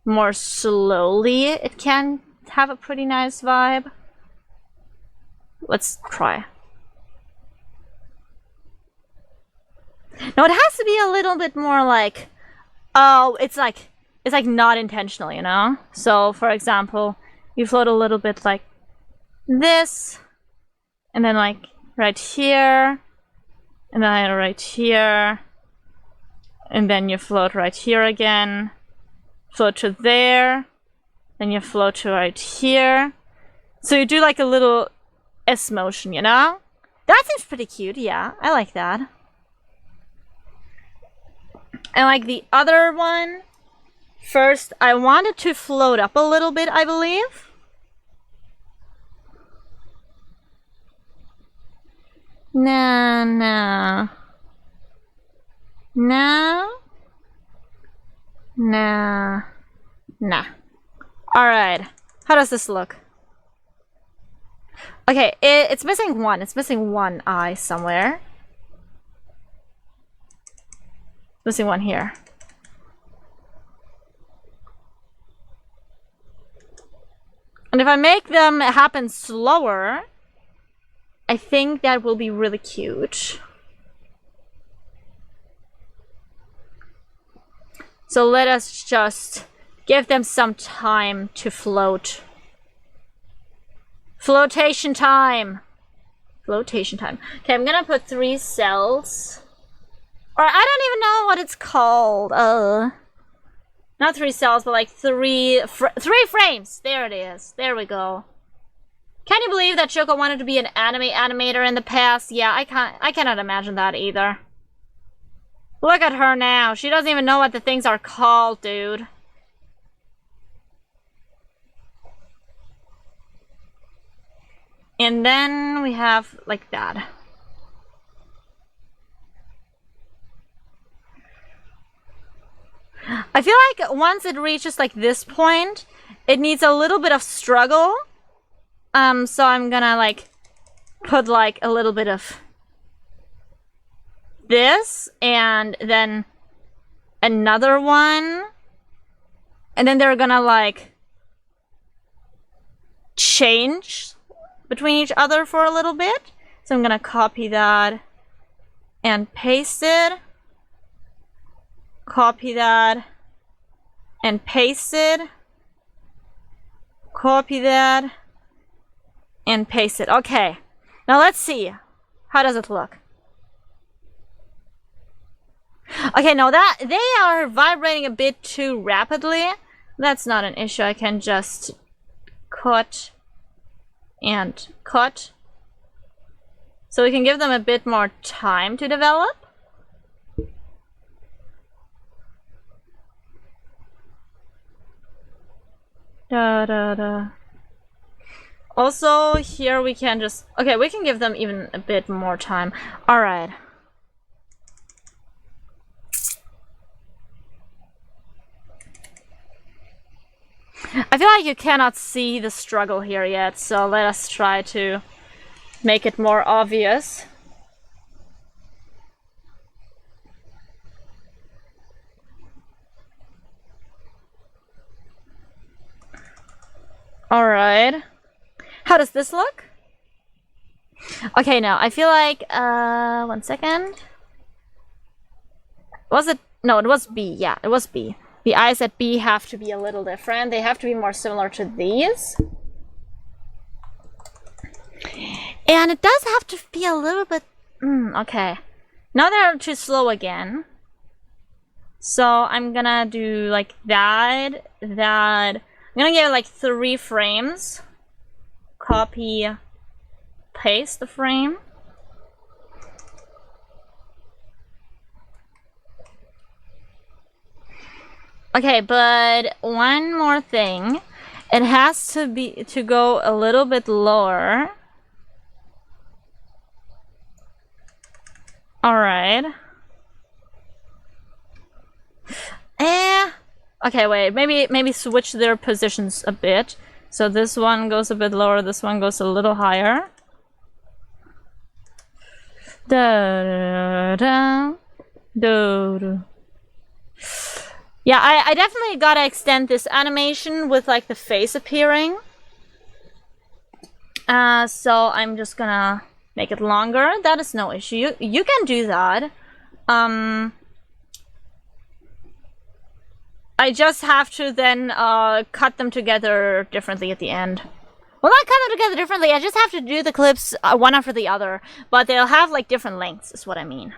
more slowly, it can have a pretty nice vibe. Let's try. No, it has to be a little bit more like, oh, it's like not intentional, you know? So, for example, you float a little bit like this, and then like right here, and then right here, and then you float right here again, float to there, then you float to right here. So you do like a little S motion, you know? That seems pretty cute, yeah. I like that. And like the other one, first I wanted to float up a little bit, I believe. Nah. Alright. How does this look? Okay, it's missing one. It's missing one eye somewhere. Missing one here. And if I make them happen slower, I think that will be really cute. So let us just give them some time to float. Flotation time! Flotation time. Okay, I'm gonna put 3 cells. Or I don't even know what it's called. Not 3 cells, but like 3 frames. There it is. There we go. Can you believe that Shoko wanted to be an anime animator in the past? Yeah, I cannot imagine that either. Look at her now. She doesn't even know what the things are called, dude. And then we have like that. I feel like once it reaches like this point, it needs a little bit of struggle. So I'm gonna like put like a little bit of this and then another one. And then they're gonna like change between each other for a little bit. So I'm gonna copy that and paste it. Copy that and paste it. Copy that and paste it. Okay, now let's see. How does it look? Okay, no, that they are vibrating a bit too rapidly. That's not an issue. I can just cut and cut. So we can give them a bit more time to develop. Also, here we can just... Okay, we can give them even a bit more time. Alright. I feel like you cannot see the struggle here yet, so let us try to make it more obvious. Alright. How does this look? Okay, now, I feel like, 1 second. Was it? No, it was B. Yeah, it was B. The eyes at B have to be a little different. They have to be more similar to these. And it does have to be a little bit... okay. Now they're too slow again. So I'm gonna do like that. I'm gonna give it like 3 frames. Copy, paste the frame. Okay, but one more thing. It has to go a little bit lower. Alright. Okay, wait, maybe switch their positions a bit. So this one goes a bit lower, this one goes a little higher. Da da da da. Yeah, I definitely gotta extend this animation with like the face appearing. So I'm just gonna make it longer. That is no issue. You can do that. I just have to then cut them together differently at the end. Well, not cut them together differently. I just have to do the clips one after the other, but they'll have like different lengths. Is what I mean.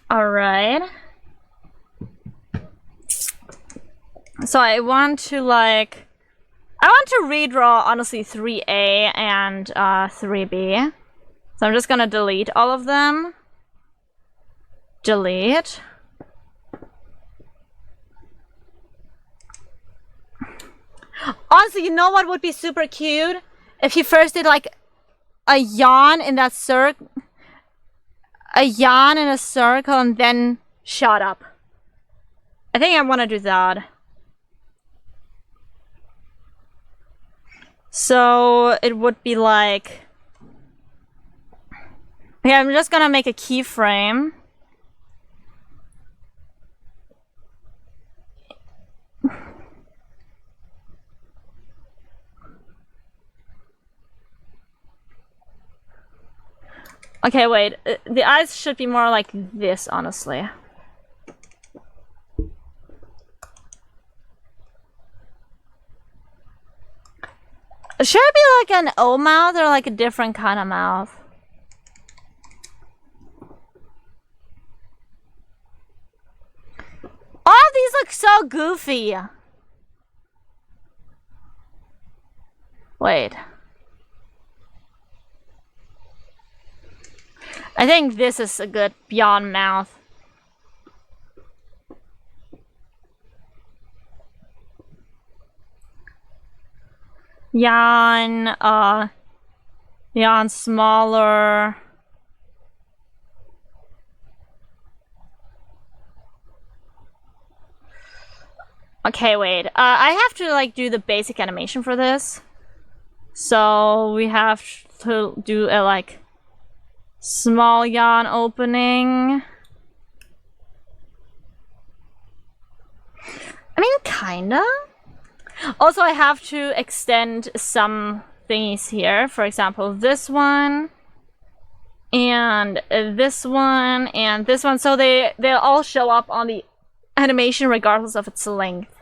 All right. So I want to redraw honestly 3A and 3B. So I'm just gonna delete all of them. Delete. Honestly, you know what would be super cute? If you first did like a yawn in that circle, a yawn in a circle, and then shut up. I think I want to do that. So it would be like, okay, I'm just gonna make a keyframe. Okay, wait. The eyes should be more like this, honestly. Should it be like an O mouth or like a different kind of mouth? All of these look so goofy. Wait. I think this is a good beyond mouth. Yawn, yawn smaller. Okay, wait. I have to like do the basic animation for this. So we have to do a like small yawn opening. I mean, kinda. Also, I have to extend some thingies here. For example, this one, and this one, and this one. So they'll all show up on the animation regardless of its length.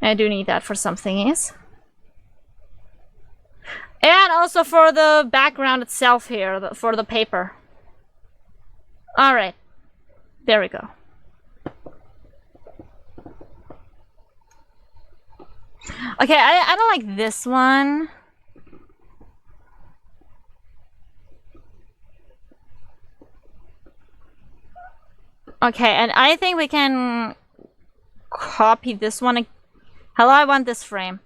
I do need that for some thingies. And also for the background itself here, for the paper. Alright. There we go. Okay, I don't like this one. Okay, and I think we can copy this one. Hello, I want this frame.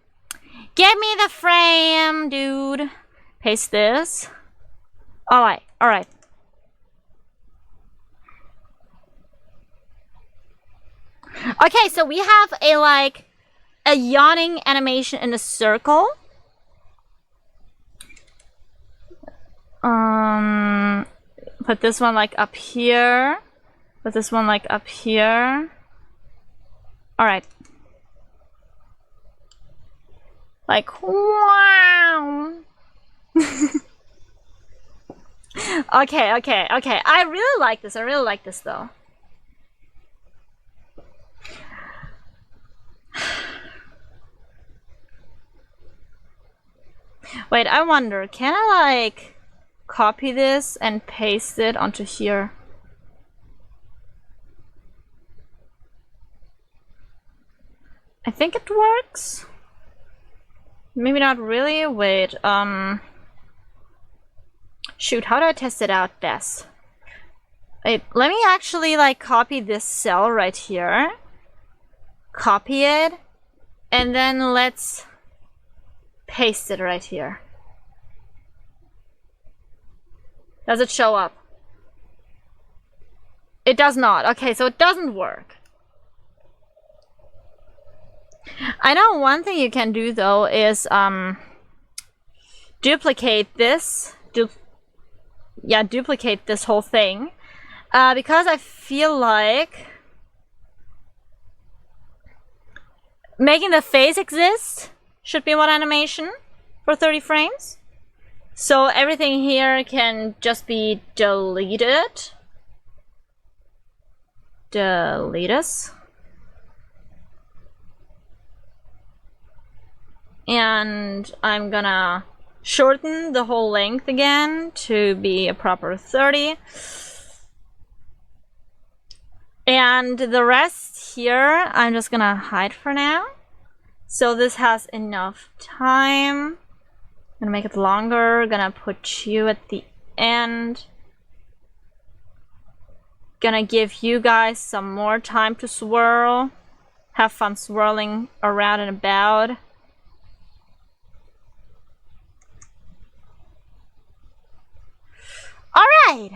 Give me the frame, dude. Paste this. Alright, alright. Okay, so we have a yawning animation in a circle. Put this one like up here. Put this one like up here. Alright. Like, wow. Okay. I really like this. I really like this though. Wait, I wonder, can I like copy this and paste it onto here? I think it works. Maybe not really. Wait, shoot, how do I test it out best? Wait, let me actually like copy this cell right here. Copy it, and then let's paste it right here. Does it show up? It does not. Okay, so it doesn't work. I know one thing you can do though is duplicate this. Duplicate this whole thing. Because I feel like making the face exist should be one animation for 30 frames. So everything here can just be deleted. Delete us. And I'm gonna shorten the whole length again to be a proper 30. And the rest here, I'm just gonna hide for now. So this has enough time. I'm gonna make it longer, gonna put you at the end. Gonna give you guys some more time to swirl. Have fun swirling around and about. Alright!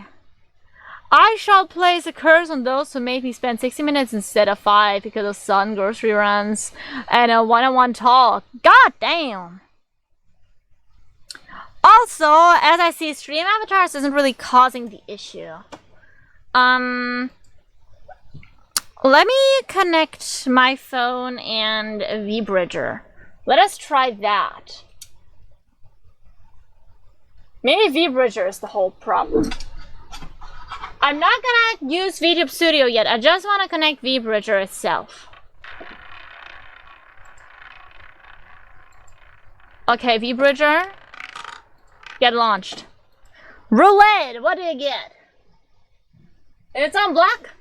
I shall place a curse on those who made me spend 60 minutes instead of 5 because of sun, grocery runs, and a one-on-one talk. God damn! Also, as I see, stream avatars isn't really causing the issue. Let me connect my phone and VBridger. Let us try that. Maybe VBridger is the whole problem. I'm not gonna use VTube Studio yet. I just want to connect VBridger itself. Okay, VBridger. Get launched. Roulette! What do you get? It's on black?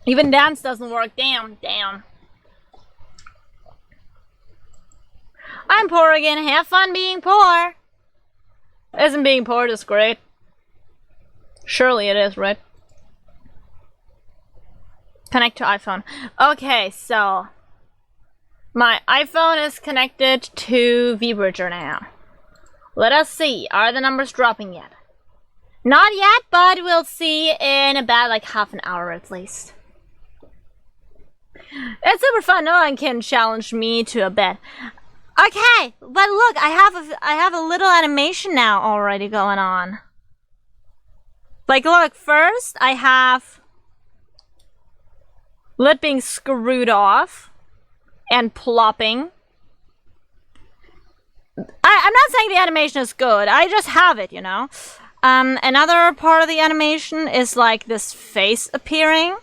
Even dance doesn't work. Damn. I'm poor again. Have fun being poor. Isn't being poor just great? Surely it is, right? Connect to iPhone. Okay, so my iPhone is connected to VBridger now. Let us see. Are the numbers dropping yet? Not yet, but we'll see in about like half an hour at least. It's super fun. No one can challenge me to a bet. Okay, but look, I have a little animation now already going on. Like, look, first I have lid being screwed off and plopping. I'm not saying the animation is good. I just have it, you know. Another part of the animation is like this face appearing.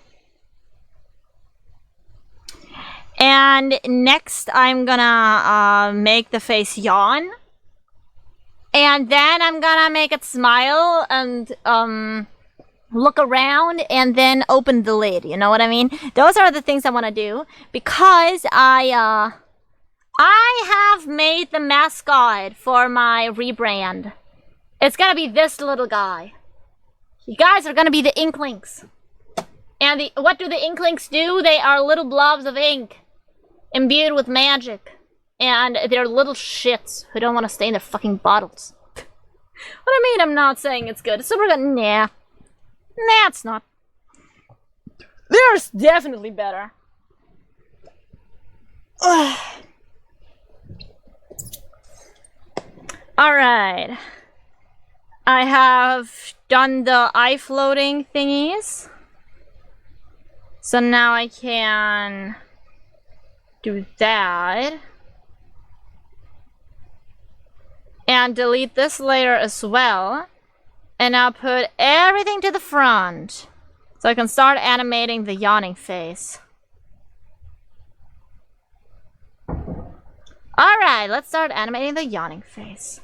And next I'm gonna make the face yawn. And then I'm gonna make it smile and look around and then open the lid, you know what I mean? Those are the things I want to do because I have made the mascot for my rebrand. It's gonna be this little guy. You guys are gonna be the Inklings. And what do the Inklings do? They are little blobs of ink imbued with magic. And they're little shits who don't want to stay in their fucking bottles. What I mean, I'm not saying it's good. It's super good. Nah. Nah, it's not. There's definitely better. Alright. I have done the eye floating thingies. So now I can do that. And delete this layer as well. And now put everything to the front. So I can start animating the yawning face. Alright, let's start animating the yawning face.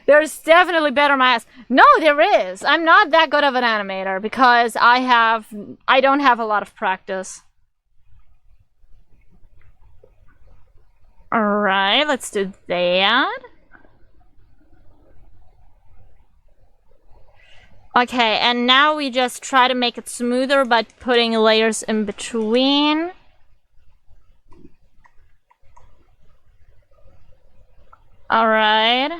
There's definitely better masks. No, there is. I'm not that good of an animator because I don't have a lot of practice. Alright, let's do that. Okay, and now we just try to make it smoother by putting layers in between. Alright.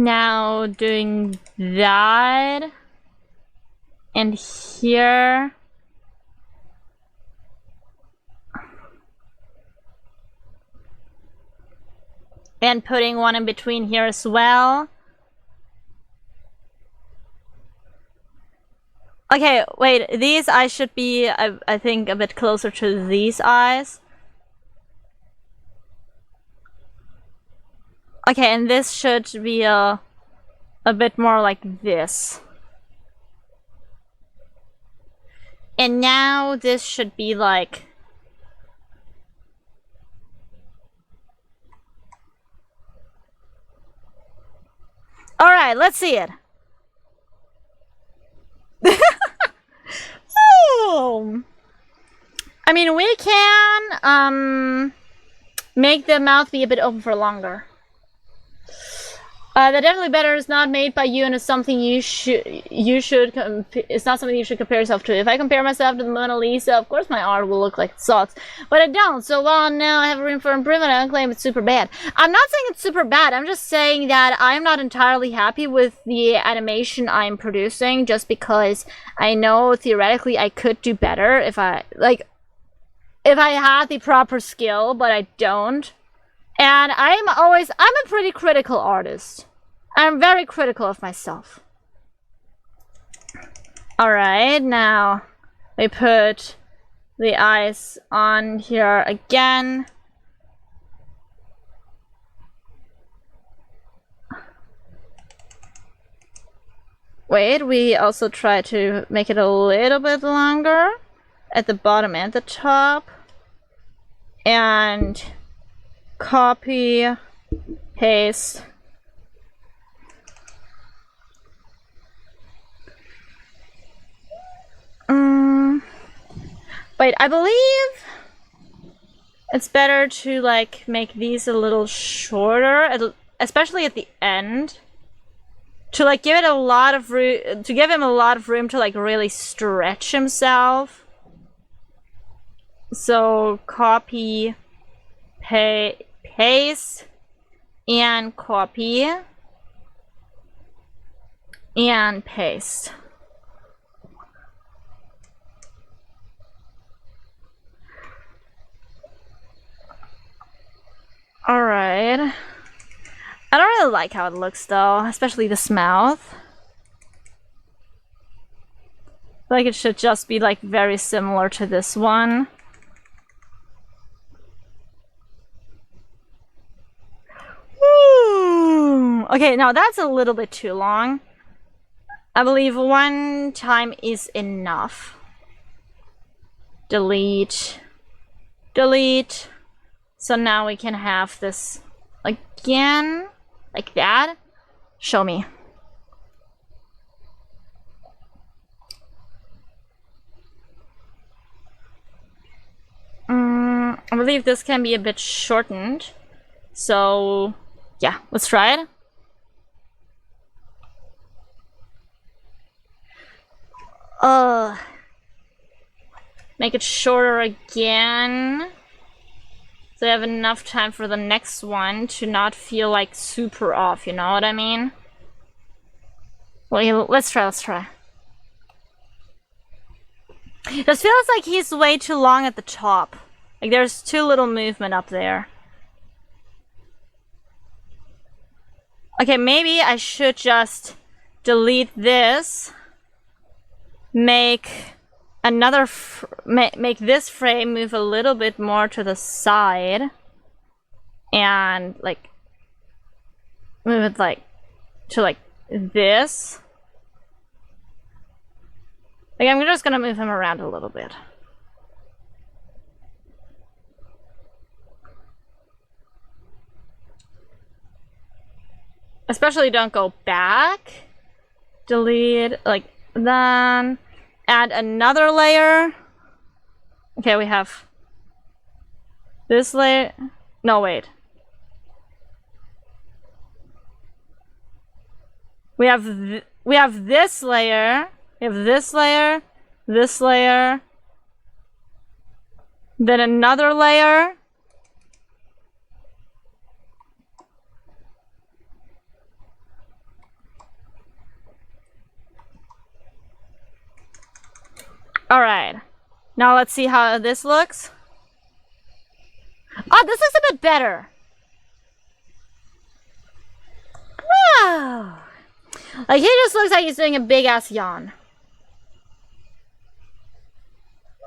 now doing that. And here. And putting one in between here as well. Okay, wait, these eyes should be, I think, a bit closer to these eyes. Okay, and this should be a bit more like this. And now this should be like... Alright, let's see it. Oh. I mean, we can make the mouth be a bit open for longer. The definitely better is not made by you and is something it's not something you should compare yourself to. If I compare myself to the Mona Lisa, of course my art will look like it sucks. But I don't, so while now I have room for improvement, I don't claim it's super bad. I'm not saying it's super bad, I'm just saying that I'm not entirely happy with the animation I'm producing, just because I know theoretically I could do better if I had the proper skill, but I don't. And I'm a pretty critical artist. I'm very critical of myself. Alright, now we put the eyes on here again. Wait, we also try to make it a little bit longer at the bottom and the top. And copy, paste. Wait, I believe it's better to like make these a little shorter, especially at the end, to like give it a lot of room, to give him a lot of room to like really stretch himself. So copy, paste, and copy, and paste. Alright. I don't really like how it looks though, especially this mouth. I feel like it should just be like very similar to this one. Okay, now that's a little bit too long. I believe one time is enough. Delete. Delete. So now we can have this again, like that. Show me. I believe this can be a bit shortened. So, yeah, let's try it. Make it shorter again. So I have enough time for the next one to not feel like super off, you know what I mean? Well, let's try. This feels like he's way too long at the top. Like there's too little movement up there. Okay, maybe I should just delete this. Make another make this frame move a little bit more to the side and like move it like to like this. Like I'm just gonna move him around a little bit. Especially don't go back. Delete, like then add another layer. Okay, we have this layer. No, wait. We have this layer. We have this layer, this layer, then another layer. Alright. Now let's see how this looks. Oh, this looks a bit better. Wow. Like, he just looks like he's doing a big-ass yawn.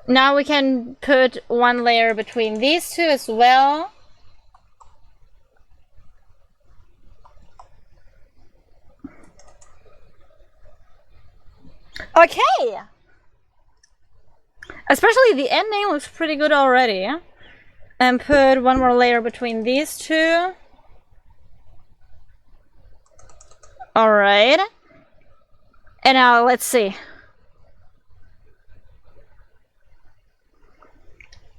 Now we can put one layer between these two as well. Okay! Especially the ending looks pretty good already. And put one more layer between these two. Alright. And now let's see.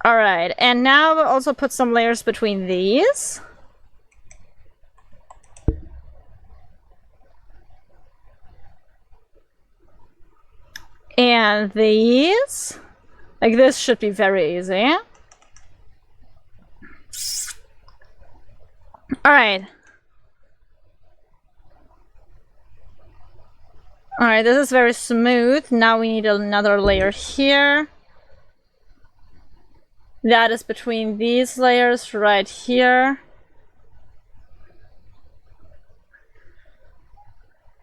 Alright, and now we'll also put some layers between these. And these. Like, this should be very easy. Alright. Alright, this is very smooth. Now we need another layer here. That is between these layers right here.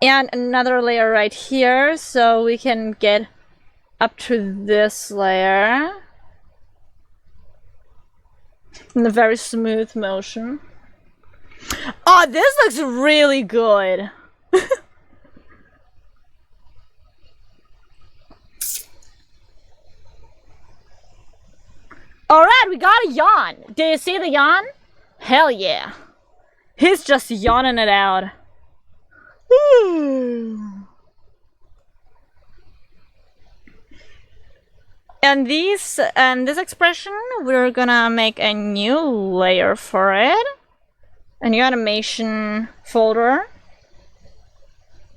And another layer right here, so we can get up to this layer. In a very smooth motion. Oh, this looks really good! Alright, we got a yawn. Do you see the yawn? Hell yeah. He's just yawning it out. And this expression, we're gonna make a new layer for it. A new animation folder.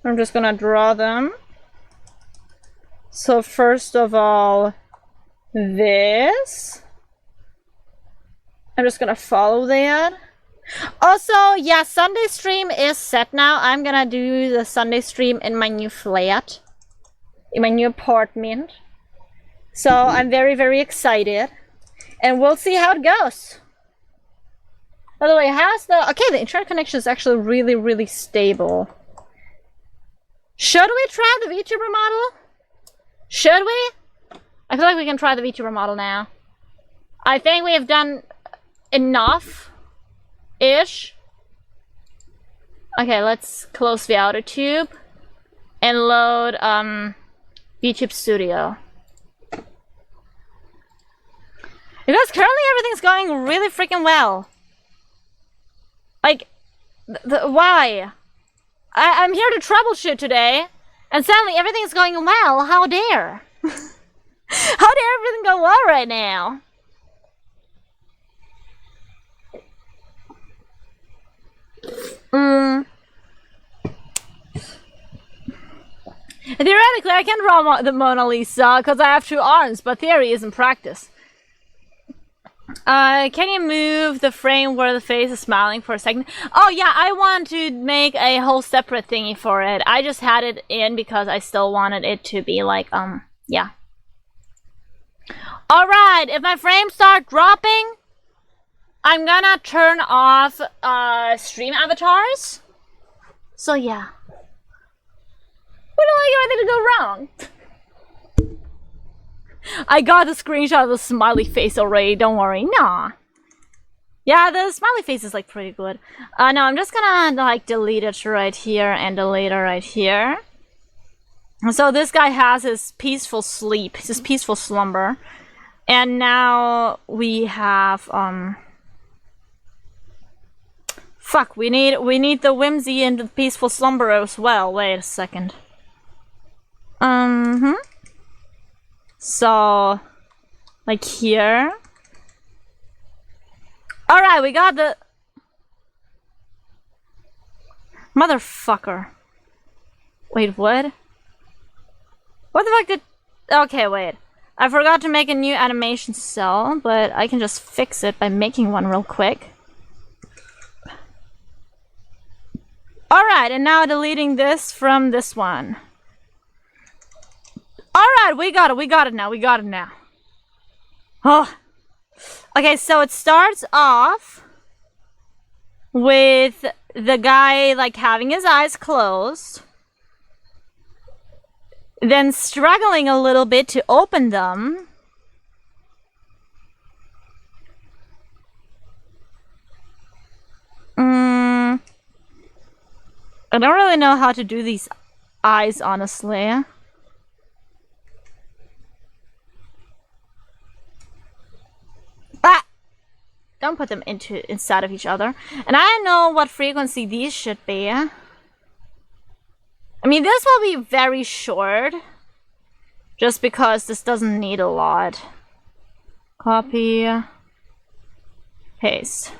I'm just gonna draw them. So first of all, this. I'm just gonna follow that. Also, yeah, Sunday stream is set now. I'm gonna do the Sunday stream in my new flat. In my new apartment. So I'm very, very excited. And we'll see how it goes. By the way, how's the... Okay, the internet connection is actually really, really stable. Should we try the VTuber model? Should we? I feel like we can try the VTuber model now. I think we have done enough-ish. Okay, let's close the outer tube and load VTube Studio. Because currently everything's going really freaking well. Like, why? I'm here to troubleshoot today, and suddenly everything's going well. How dare? How dare everything go well right now? Theoretically, I can draw the Mona Lisa because I have 2 arms, but theory isn't practice. Can you move the frame where the face is smiling for a second? Oh yeah, I want to make a whole separate thingy for it. I just had it in because I still wanted it to be like, yeah. Alright, if my frames start dropping, I'm gonna turn off stream avatars. So yeah. We don't like everything to go wrong. I got the screenshot of the smiley face already, don't worry. Nah. Yeah, the smiley face is like pretty good. No, I'm just gonna like delete it right here and delete it right here. So this guy has his peaceful sleep, his peaceful slumber. And now we have fuck, we need the whimsy and the peaceful slumber as well. Wait a second. So, like here. Alright, we got the... Motherfucker. Wait, what? What the fuck did... Okay, wait. I forgot to make a new animation cell, but I can just fix it by making one real quick. Alright, and now deleting this from this one. Alright, we got it now. Oh. Okay, so it starts off with the guy, like, having his eyes closed. Then struggling a little bit to open them. I don't really know how to do these eyes, honestly. Ah! Don't put them inside of each other. And I know what frequency these should be. I mean, this will be very short. Just because this doesn't need a lot. Copy. Paste.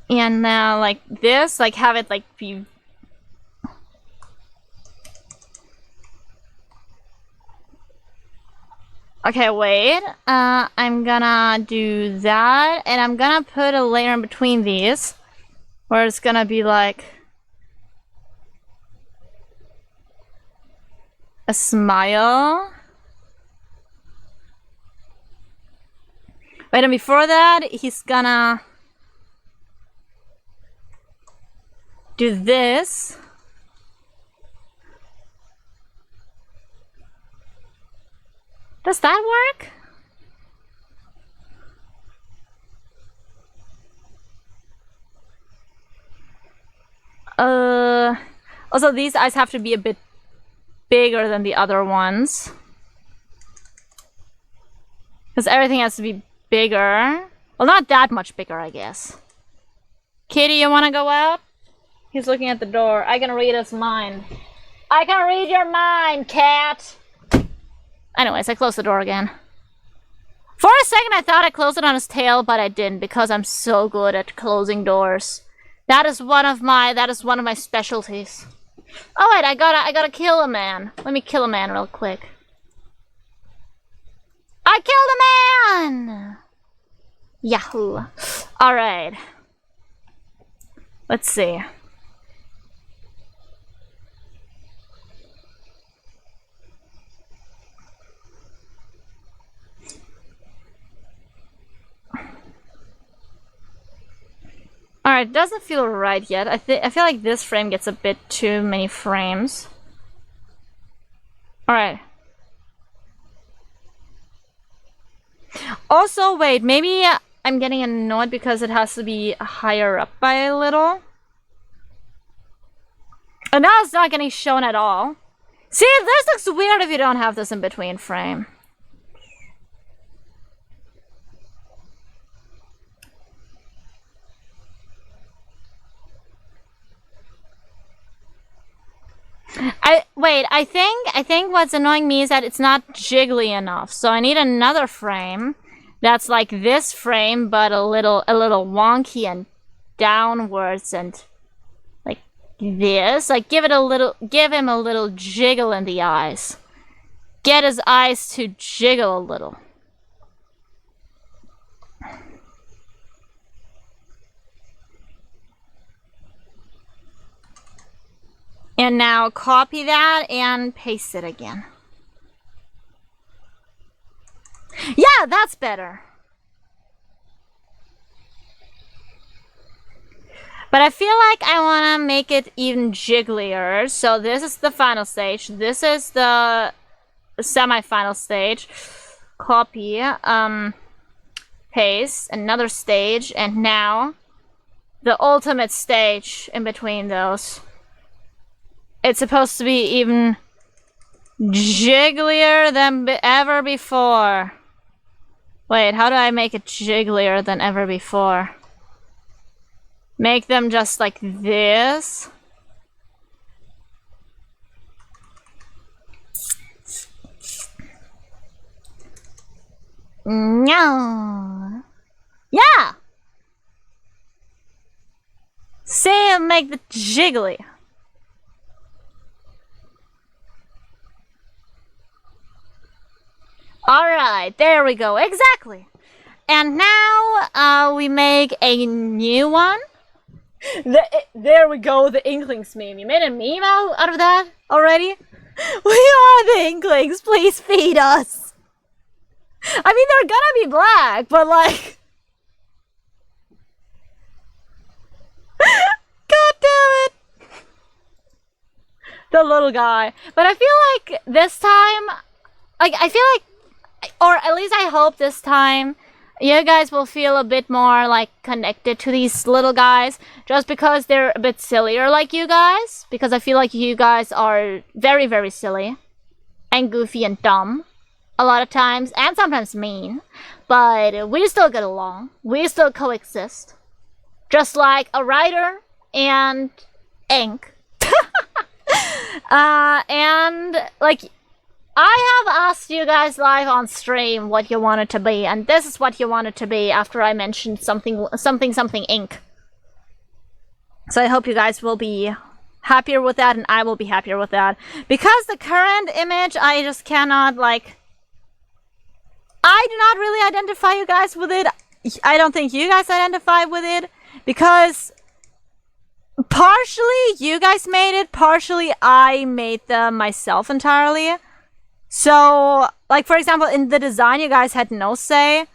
And now, like this, like have it like be. Okay, wait. I'm gonna do that, and I'm gonna put a layer in between these, where it's gonna be like a smile. Wait, and before that, he's gonna do this. Does that work? Also these eyes have to be a bit bigger than the other ones. Because everything has to be bigger. Well, not that much bigger, I guess. Kitty, you wanna go out? He's looking at the door. I can read his mind. I can read your mind, cat! Anyways, I closed the door again. For a second, I thought I closed it on his tail, but I didn't because I'm so good at closing doors. That is one of my specialties. Oh wait, I gotta kill a man. Let me kill a man real quick. I killed a man! Yahoo! Alright. Let's see. Alright, doesn't feel right yet. I feel like this frame gets a bit too many frames. Alright. Also, wait, maybe I'm getting annoyed because it has to be higher up by a little. And now it's not getting shown at all. See, this looks weird if you don't have this in between frame. I think what's annoying me is that it's not jiggly enough. So I need another frame that's like this frame, but a little wonky and downwards and like this. Like give him a little jiggle in the eyes. Get his eyes to jiggle a little. And now copy that and paste it again. Yeah, that's better. But I feel like I want to make it even jigglier. So this is the final stage. This is the semi-final stage. Copy, paste, another stage, and now the ultimate stage in between those. It's supposed to be even jigglier than ever before. Wait, how do I make it jigglier than ever before? Make them just like this. No. Yeah. Say make the jiggly. Alright, there we go, exactly. And now we make a new one. There we go, the Inklings meme. You made a meme out of that already? We are the Inklings, please feed us. I mean, they're gonna be black, but like... God damn it! The little guy. But I feel like this time... Like, I feel like... Or at least I hope this time... You guys will feel a bit more, like, connected to these little guys. Just because they're a bit sillier like you guys. Because I feel like you guys are very, very silly. And goofy and dumb. A lot of times. And sometimes mean. But we still get along. We still coexist. Just like a writer and ink. And, like... I have asked you guys live on stream what you want it to be, and this is what you want it to be after I mentioned something ink. So I hope you guys will be happier with that, and I will be happier with that. Because the current image, I just cannot, like... I do not really identify you guys with it. I don't think you guys identify with it, because... Partially, you guys made it, partially I made them myself entirely. So, like, for example, in the design, you guys had no say.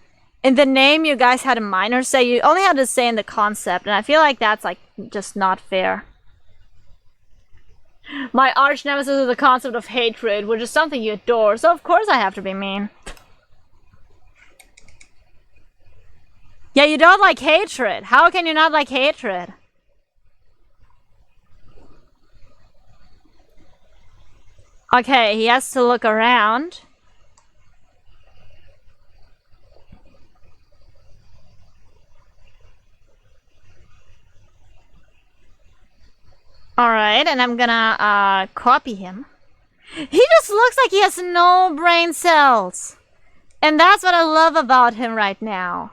In the name, you guys had a minor say. You only had to say in the concept. And I feel like that's, like, just not fair. My arch nemesis is the concept of hatred, which is something you adore. So, of course, I have to be mean. Yeah, you don't like hatred. How can you not like hatred? Okay, he has to look around. Alright, and I'm gonna, copy him. He just looks like he has no brain cells. And that's what I love about him right now.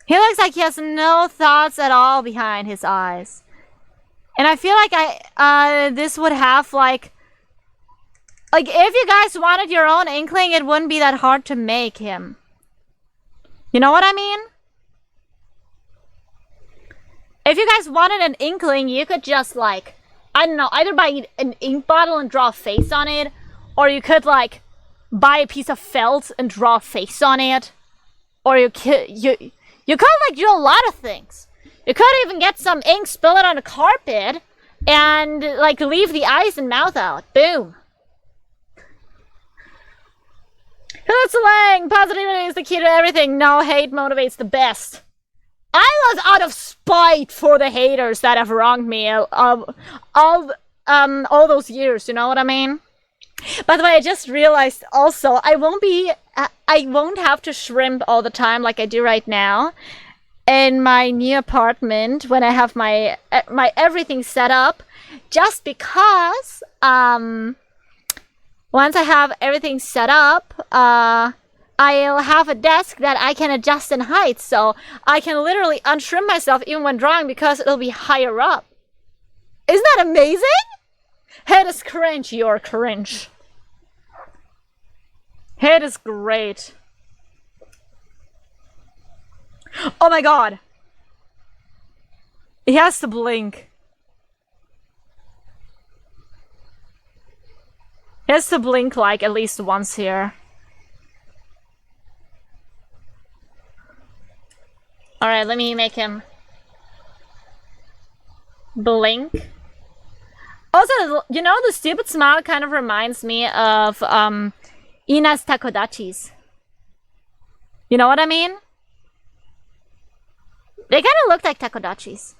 He looks like he has no thoughts at all behind his eyes. And I feel like this would have, like... Like, if you guys wanted your own Inkling, it wouldn't be that hard to make him. You know what I mean? If you guys wanted an Inkling, you could just, like... I don't know, either buy an ink bottle and draw a face on it, or you could, like, buy a piece of felt and draw a face on it. Or you could, like, do a lot of things. You could even get some ink, spill it on a carpet, and, like, leave the eyes and mouth out. Boom. Hello, Lang! Positivity is the key to everything. No, hate motivates the best. I was out of spite for the haters that have wronged me all those years, you know what I mean? By the way, I just realized also, I won't have to shrimp all the time like I do right now in my new apartment when I have my everything set up, just because, once I have everything set up, I'll have a desk that I can adjust in height, so I can literally untrim myself even when drawing because it'll be higher up. Isn't that amazing? Head is cringe, you're cringe. Head is great. Oh my god. He has to blink. He has to blink like at least once here. Alright, let me make him blink. Also, you know, the stupid smile kind of reminds me of Ina's takodachis. You know what I mean? They kind of look like takodachis.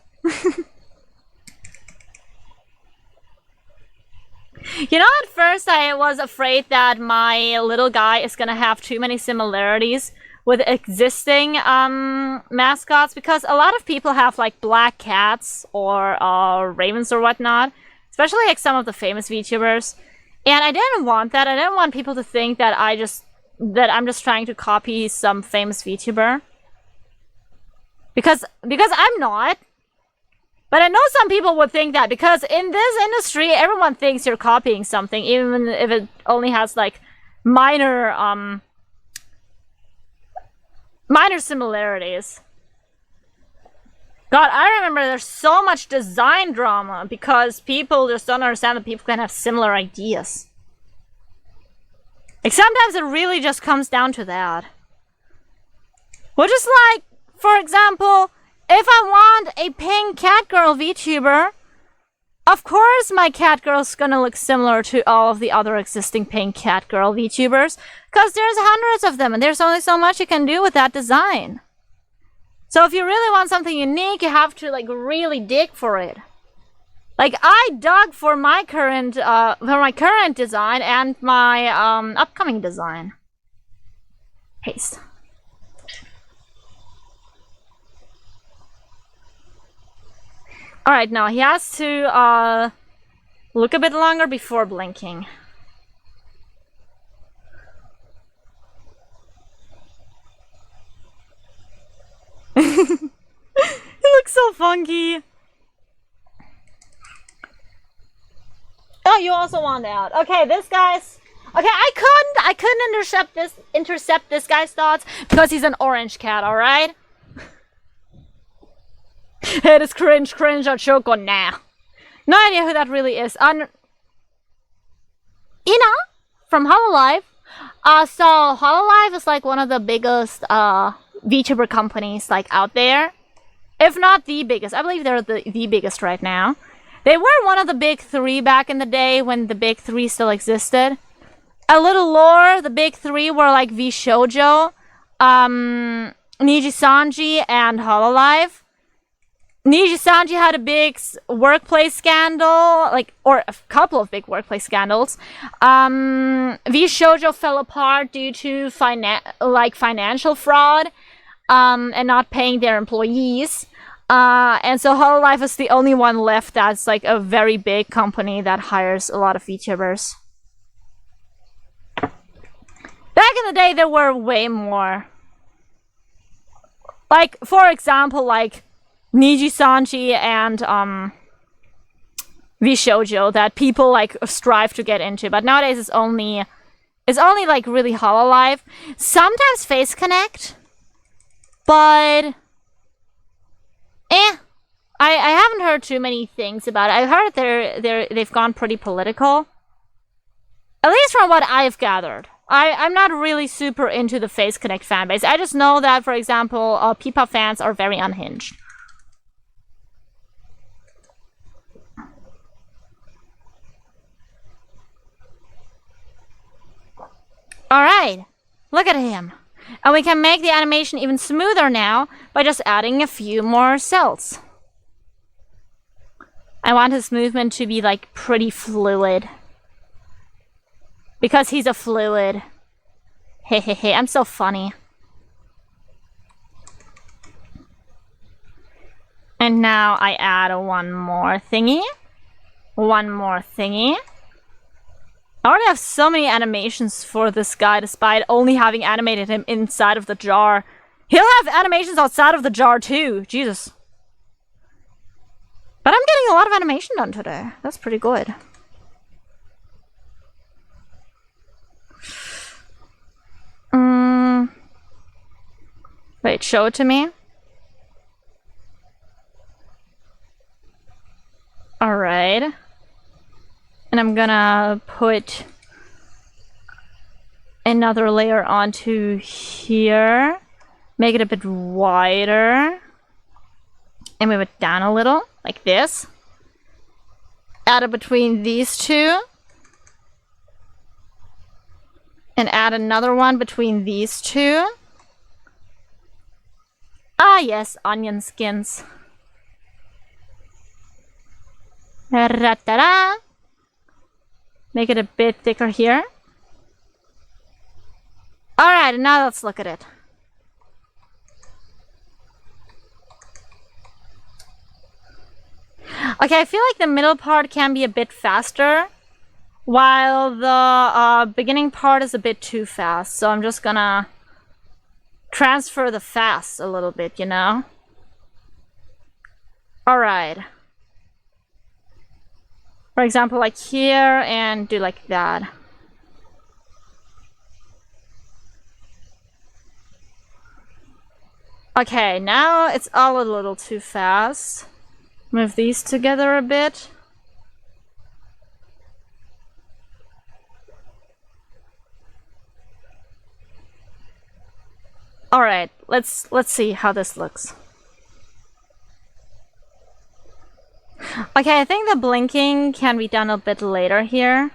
You know, at first I was afraid that my little guy is gonna have too many similarities with existing mascots, because a lot of people have like black cats or ravens or whatnot, especially like some of the famous VTubers. And I didn't want that. I didn't want people to think that I'm just trying to copy some famous VTuber. Because I'm not. But I know some people would think that, because in this industry, everyone thinks you're copying something, even if it only has like minor similarities. God, I remember there's so much design drama because people just don't understand that people can have similar ideas. Like, sometimes it really just comes down to that. Well, just like, for example, if I want a pink cat girl VTuber, of course my cat girl's gonna look similar to all of the other existing pink cat girl VTubers, because there's hundreds of them and there's only so much you can do with that design. So if you really want something unique, you have to like really dig for it. Like I dug for my current design and my upcoming design. Paste. Alright, now he has to look a bit longer before blinking. He looks so funky. Oh, you also want out. Okay, this guy's... Okay, I couldn't intercept this guy's thoughts because he's an orange cat, alright? It is cringe, or Choco, nah. No idea who that really is. Ina from Hololive. So Hololive is like one of the biggest VTuber companies like out there. If not the biggest. I believe they're the biggest right now. They were one of the big three back in the day when the big three still existed. A little lore, the big three were like VShojo, Nijisanji, and Hololive. Nijisanji had a big workplace scandal, or a couple of big workplace scandals. VShojo fell apart due to financial fraud, and not paying their employees. And so Hololive is the only one left that's like a very big company that hires a lot of VTubers. Back in the day, there were way more. Like, for example, like Nijisanji and VShojo that people like strive to get into, but nowadays it's only like really Hololive. Sometimes Face Connect, but I haven't heard too many things about it. I've heard they've gone pretty political, at least from what I've gathered. I'm not really super into the Face Connect fanbase. I just know that, for example, Peepa fans are very unhinged. Alright, look at him. And we can make the animation even smoother now by just adding a few more cells. I want his movement to be like pretty fluid. Because he's a fluid. Hehehe, I'm so funny. And now I add one more thingy. One more thingy. I already have so many animations for this guy despite only having animated him inside of the jar. He'll have animations outside of the jar too. Jesus. But I'm getting a lot of animation done today. That's pretty good. Wait, show it to me. Alright. And I'm gonna put another layer onto here. Make it a bit wider. And move it down a little, like this. Add it between these two. And add another one between these two. Ah yes, onion skins. Ra-ta-da. Make it a bit thicker here. Alright, now let's look at it. Okay, I feel like the middle part can be a bit faster, while the beginning part is a bit too fast. So I'm just gonna transfer the fast a little bit, you know? Alright. For example, like here, and do like that. Okay, now it's all a little too fast. Move these together a bit. All right, let's see how this looks. Okay, I think the blinking can be done a bit later here.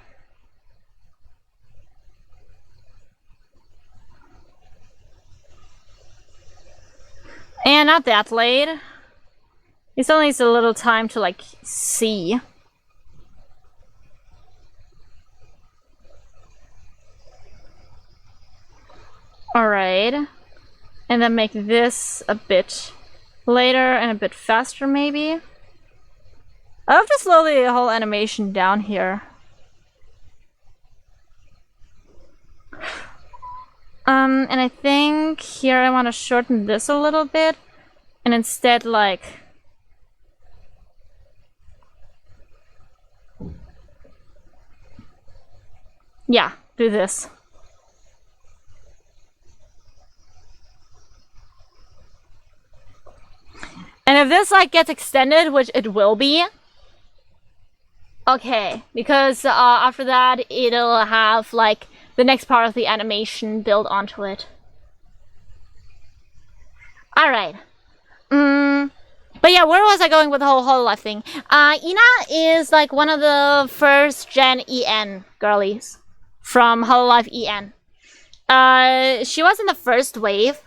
And not that late. It still needs a little time to like see. Alright. And then make this a bit later and a bit faster maybe. I'll have to slow the whole animation down here. And I think here I want to shorten this a little bit and instead like yeah, do this. And if this like gets extended, which it will be, okay, because after that it'll have like the next part of the animation built onto it. Alright. But yeah, where was I going with the whole Hololive thing? Ina is like one of the first gen EN girlies from Hololive EN. She was in the first wave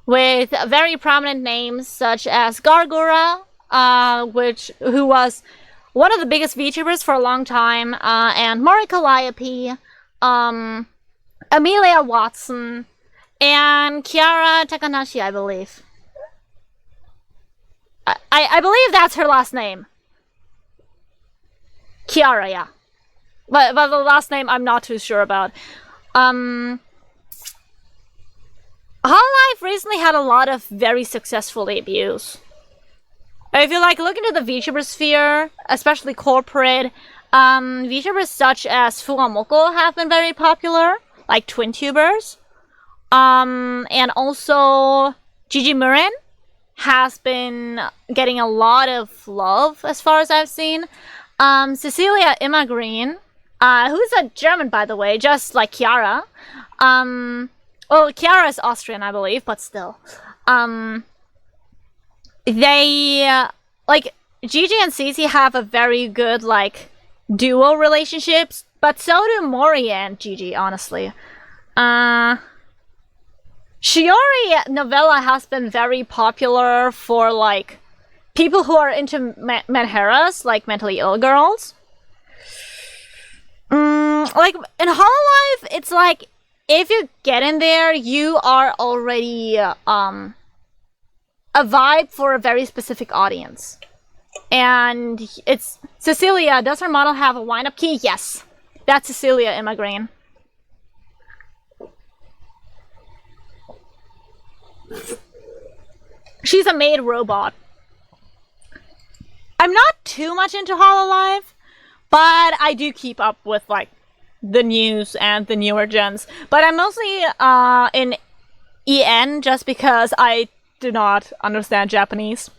with very prominent names such as Gargura, who was one of the biggest VTubers for a long time, and Mori Calliope, Amelia Watson, and Kiara Takanashi, I believe. I believe that's her last name. Kiara, yeah. But the last name I'm not too sure about. Hololive recently had a lot of very successful debuts. If you like look into the VTuber sphere, especially corporate, VTubers such as Fugamoko have been very popular, like twin-tubers. And also Gigi Murin has been getting a lot of love as far as I've seen. Cecilia Immergreen, who's a German by the way, just like Chiara. Well, Chiara is Austrian, I believe, but still. They, like, Gigi and Cici have a very good, like, duo relationships, but so do Mori and Gigi, honestly. Shiori novella has been very popular for, like, people who are into manheras, like mentally ill girls. Like, in Hololive, it's like, if you get in there, you are already, a vibe for a very specific audience. And it's... Cecilia, does her model have a wind-up key? Yes. That's Cecilia Immergreen. She's a maid robot. I'm not too much into Hololive, but I do keep up with, like, the news and the newer gens. But I'm mostly in EN just because I do not understand Japanese.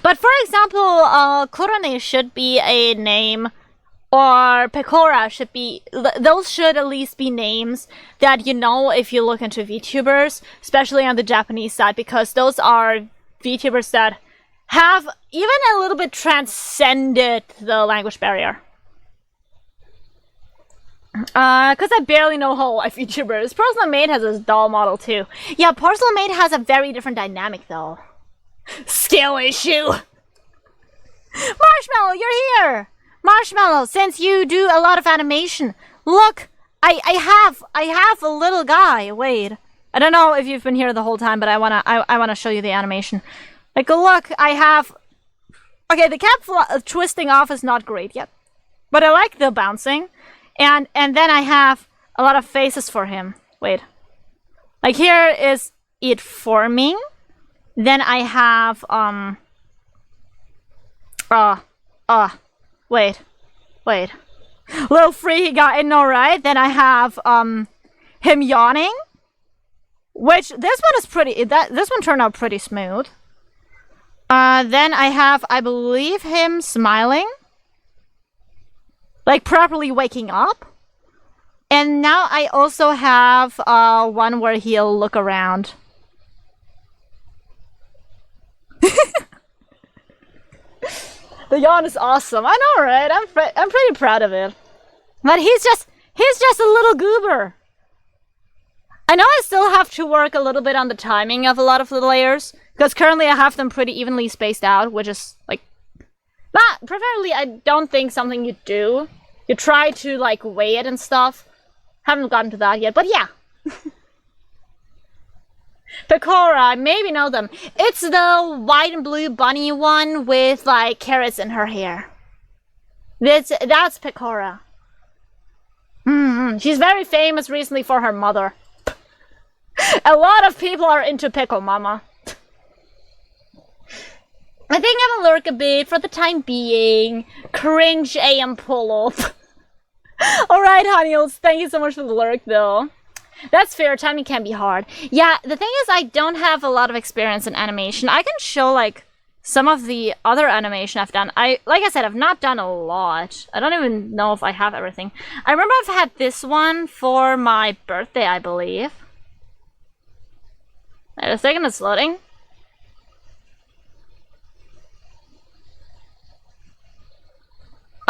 But for example, Kurone should be a name, or Pecora should be... Those should at least be names that you know if you look into VTubers, especially on the Japanese side, because those are VTubers that have even a little bit transcended the language barrier. Because I barely know Hololive VTubers. Porcelain Maid has a doll model too. Yeah, Porcelain Maid has a very different dynamic though. Scale issue! Marshmallow, you're here! Marshmallow, since you do a lot of animation, look! I have a little guy. Wait. I don't know if you've been here the whole time, but I wanna show you the animation. Like, look, I have... Okay, the cap twisting off is not great yet. But I like the bouncing. And then I have a lot of faces for him. Wait. Like, here is it forming. Then I have, wait. Little freaky guy, I know, right? Then I have, him yawning. Which, this one is pretty, this one turned out pretty smooth. Then I have, I believe, him smiling. Like, properly waking up. And now I also have, one where he'll look around. The yawn is awesome. I know, right? I'm pretty proud of it. But he's just a little goober. I know I still have to work a little bit on the timing of a lot of the layers, because currently I have them pretty evenly spaced out, which is, like, not, preferably I don't think something you do. You try to, like, weigh it and stuff. Haven't gotten to that yet, but yeah. Pecora, maybe know them. It's the white and blue bunny one with, like, carrots in her hair. That's Pecora. She's very famous recently for her mother. A lot of people are into Pickle Mama. I think I'm gonna lurk a bit for the time being. Cringe AM pull-up. Alright, honeyals, thank you so much for the lurk, though. That's fair, timing can be hard. Yeah, the thing is, I don't have a lot of experience in animation. I can show, like, some of the other animation I've done. Like I said, I've not done a lot. I don't even know if I have everything. I remember I've had this one for my birthday, I believe. Wait a second, it's loading.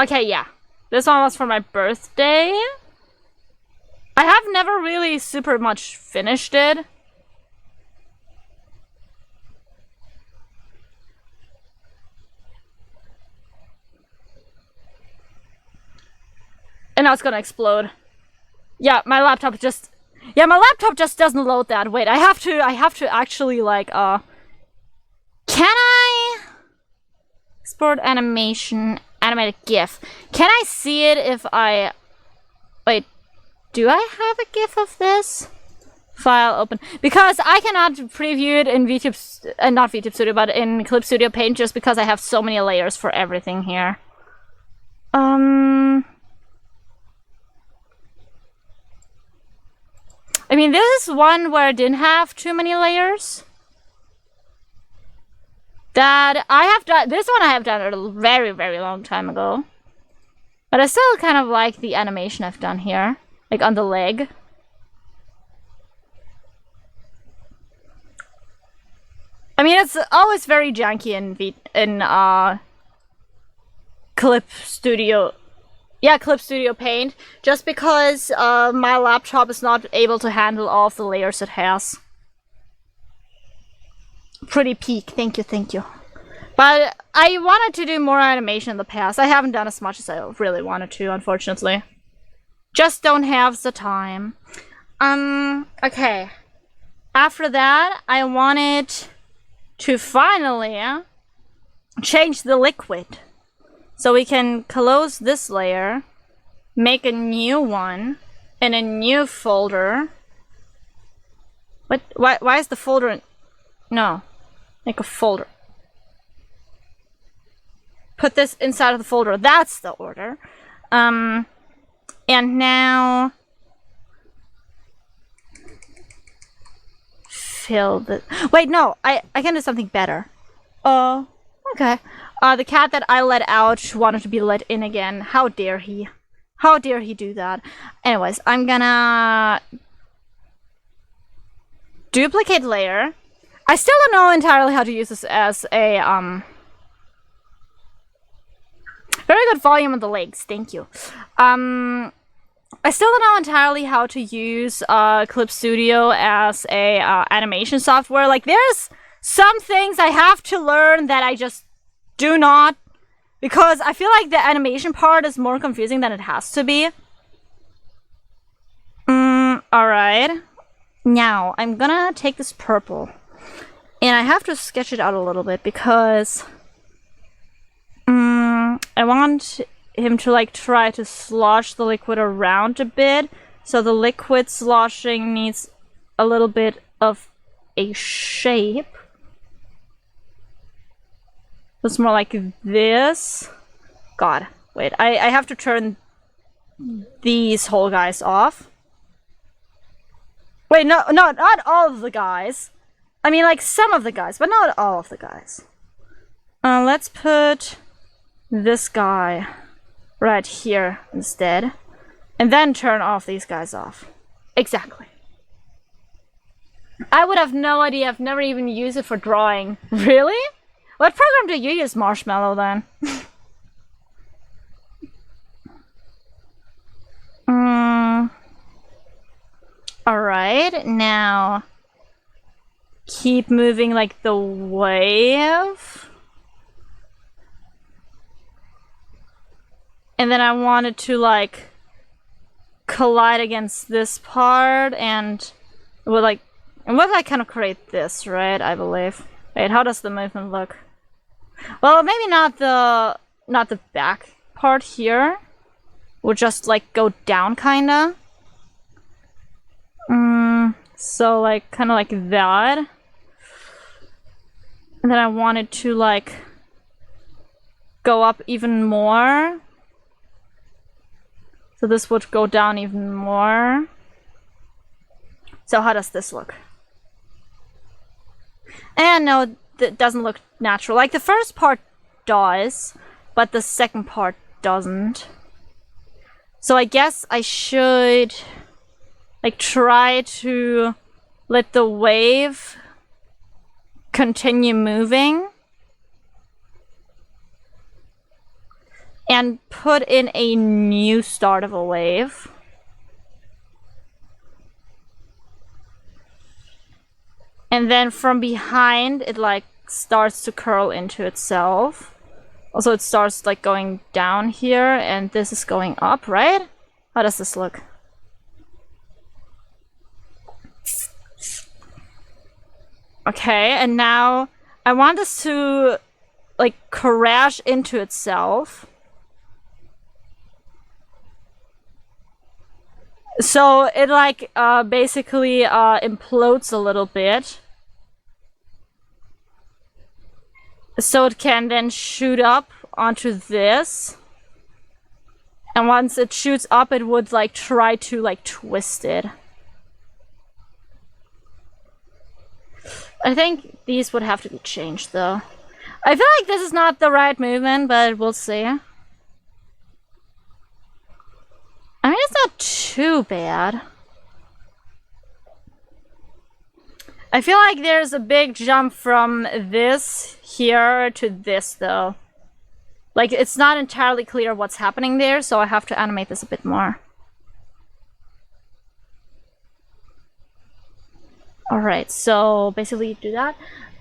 Okay, yeah. This one was for my birthday. I have never really super much finished it. And now it's gonna explode. Yeah, my laptop just... Yeah, my laptop just doesn't load that. Wait, I have to actually, like, Can I... Export animation, animated GIF. Can I see it if I... Wait, do I have a GIF of this? File open. Because I cannot preview it in VTube... not VTube Studio, but in Clip Studio Paint, just because I have so many layers for everything here. I mean, this is one where I didn't have too many layers. That I have done, this one I have done a very, very long time ago. But I still kind of like the animation I've done here. Like on the leg. I mean, it's always very janky in Clip Studio. Yeah, Clip Studio Paint, just because my laptop is not able to handle all of the layers it has. Pretty peak, thank you, thank you. But I wanted to do more animation in the past. I haven't done as much as I really wanted to, unfortunately. Just don't have the time. Okay. After that, I wanted to finally change the liquid. So we can close this layer, make a new one, in a new folder. What? Why is the folder... No. Make a folder. Put this inside of the folder. That's the order. And now... Fill the... Wait, no. I can do something better. Okay. The cat that I let out wanted to be let in again. How dare he? How dare he do that? Anyways, I'm gonna... duplicate layer. I still don't know entirely how to use this as a, very good volume of the legs, thank you. I still don't know entirely how to use, Clip Studio as a, animation software. Like, there's some things I have to learn that I just do not, because I feel like the animation part is more confusing than it has to be. Alright. Now, I'm gonna take this purple. And I have to sketch it out a little bit because I want him to like try to slosh the liquid around a bit. So the liquid sloshing needs a little bit of a shape. It's more like this. God, wait, I have to turn these whole guys off. Wait, no, not all of the guys. I mean, like, some of the guys, but not all of the guys. Let's put this guy right here instead. And then turn off these guys off. Exactly. I would have no idea. I've never even used it for drawing. Really? What program do you use, Marshmallow, then? Alright, now keep moving like the wave. And then I wanted to like collide against this part and would like kind of create this, right? I believe. Wait, how does the movement look? Well, maybe not the back part here. Would just like go down kinda. So like kinda like that. And then I wanted to like go up even more. So this would go down even more. So how does this look? And no, it doesn't look natural. Like the first part does, but the second part doesn't. So I guess I should like try to let the wave continue moving and put in a new start of a wave. And then from behind it like starts to curl into itself. Also it starts like going down here and this is going up, right? How does this look? Okay, and now I want this to like crash into itself. So it like basically implodes a little bit. So it can then shoot up onto this. And once it shoots up, it would like try to like twist it. I think these would have to be changed though. I feel like this is not the right movement, but we'll see. I mean, it's not too bad. I feel like there's a big jump from this here to this though. Like, it's not entirely clear what's happening there, so I have to animate this a bit more. Alright, so basically do that.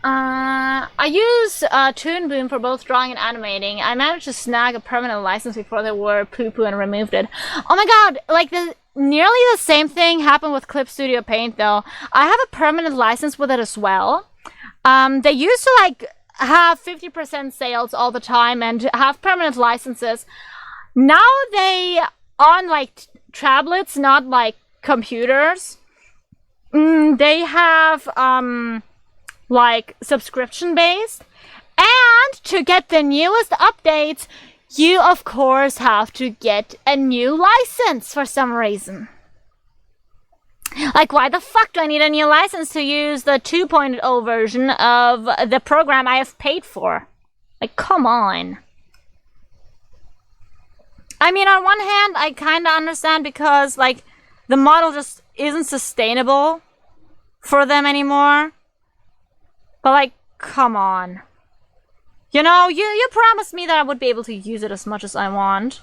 I use Toon Boom for both drawing and animating. I managed to snag a permanent license before they were poo-poo and removed it. Oh my god, like nearly the same thing happened with Clip Studio Paint though. I have a permanent license with it as well. They used to like have 50% sales all the time and have permanent licenses. Now they, on like tablets, not like computers, they have like subscription based, and to get the newest updates you of course have to get a new license for some reason. Like, why the fuck do I need a new license to use the 2.0 version of the program I have paid for? Like, come on. I mean, on one hand I kinda understand because like the model just isn't sustainable for them anymore. But like, come on. You know, you promised me that I would be able to use it as much as I want.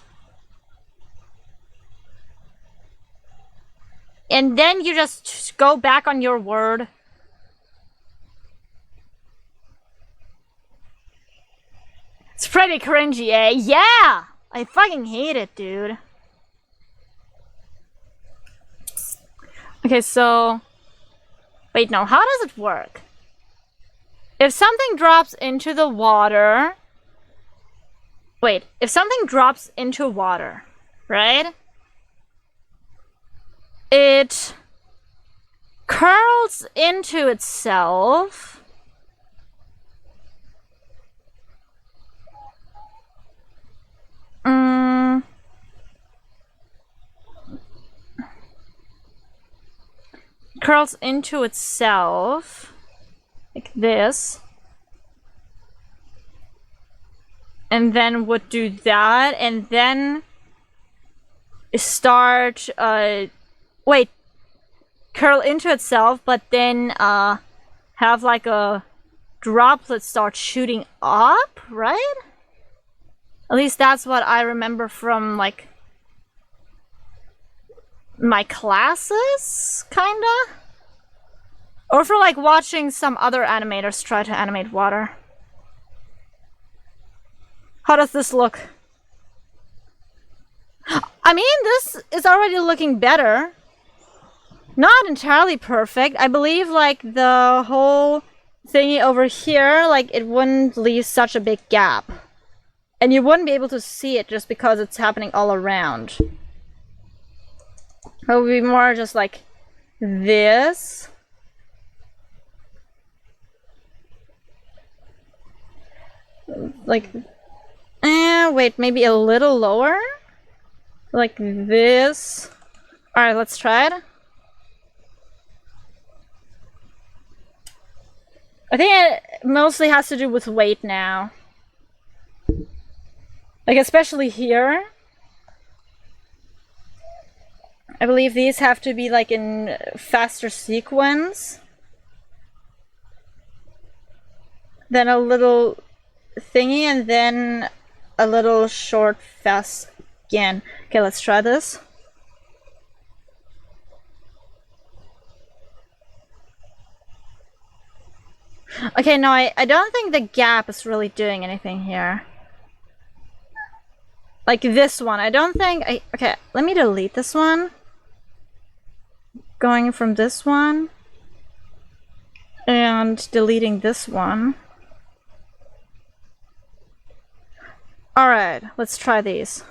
And then you just go back on your word. It's pretty cringy, eh? Yeah! I fucking hate it, dude. Okay, so... Wait, no, how does it work? If something drops into the water... Wait, if something drops into water, right? It curls into itself. curls into itself like this, and then would do that, and then start wait, curl into itself, but then have like a droplet start shooting up, right? At least that's what I remember from like my classes, kinda, or for like watching some other animators try to animate water. How does this look? I mean, this is already looking better. Not entirely perfect. I believe like the whole thingy over here, like it wouldn't leave such a big gap. And you wouldn't be able to see it just because it's happening all around. It would be more just like this. Like, wait, maybe a little lower? Like this. Alright, let's try it. I think it mostly has to do with weight now. Like, especially here. I believe these have to be like in faster sequence. Then a little thingy, and then a little short fast again. Okay, let's try this. Okay, no, I don't think the gap is really doing anything here. Like this one, I don't think okay, let me delete this one. Going from this one and deleting this one. Alright, let's try these.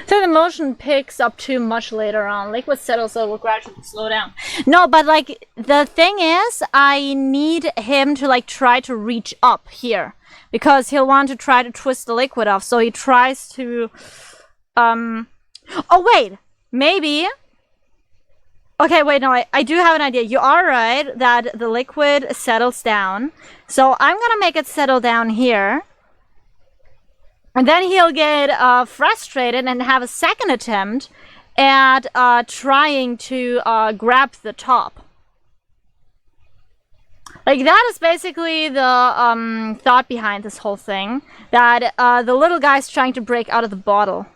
So the motion picks up too much later on. Liquid settles, so it will gradually slow down. No, but like the thing is, I need him to like try to reach up here, because he'll want to try to twist the liquid off. So he tries to oh wait, maybe. Okay, wait, no, I do have an idea. You are right that the liquid settles down. So I'm gonna make it settle down here. And then he'll get frustrated and have a second attempt at trying to grab the top. Like, that is basically the thought behind this whole thing. That the little guy's trying to break out of the bottle.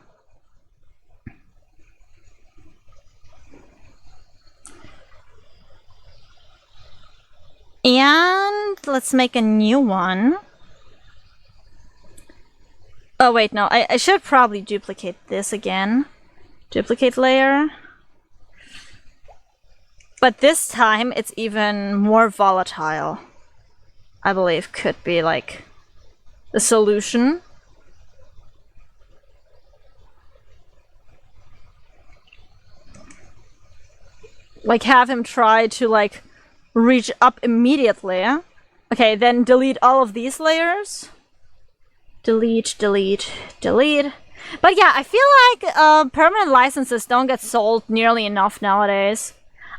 And let's make a new one. Oh wait, no, I should probably duplicate this again. Duplicate layer. But this time it's even more volatile. I believe could be like the solution. Like have him try to like reach up immediately. Okay, then delete all of these layers. Delete, delete, delete. But yeah, I feel like permanent licenses don't get sold nearly enough nowadays.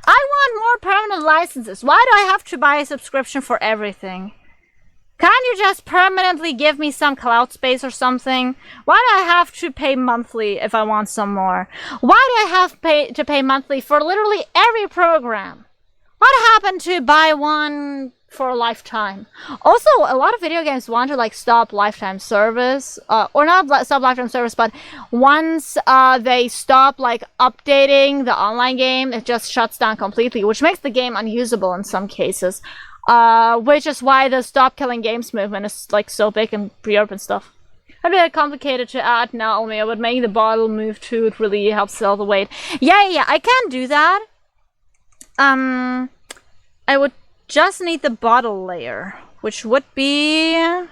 I want more permanent licenses. Why do I have to buy a subscription for everything? Can't you just permanently give me some cloud space or something? Why do I have to pay monthly if I want some more? Why do I have to pay monthly for literally every program? What happened to buy one for a lifetime? Also, a lot of video games want to like stop lifetime service, or not stop lifetime service, but once they stop like updating the online game, it just shuts down completely, which makes the game unusable in some cases. Which is why the stop killing games movement is like so big in pre-order and stuff. A bit complicated to add now, Omeo, but making the bottle move too, it really helps sell the weight. Yeah, I can do that. I would just need the bottle layer, which would be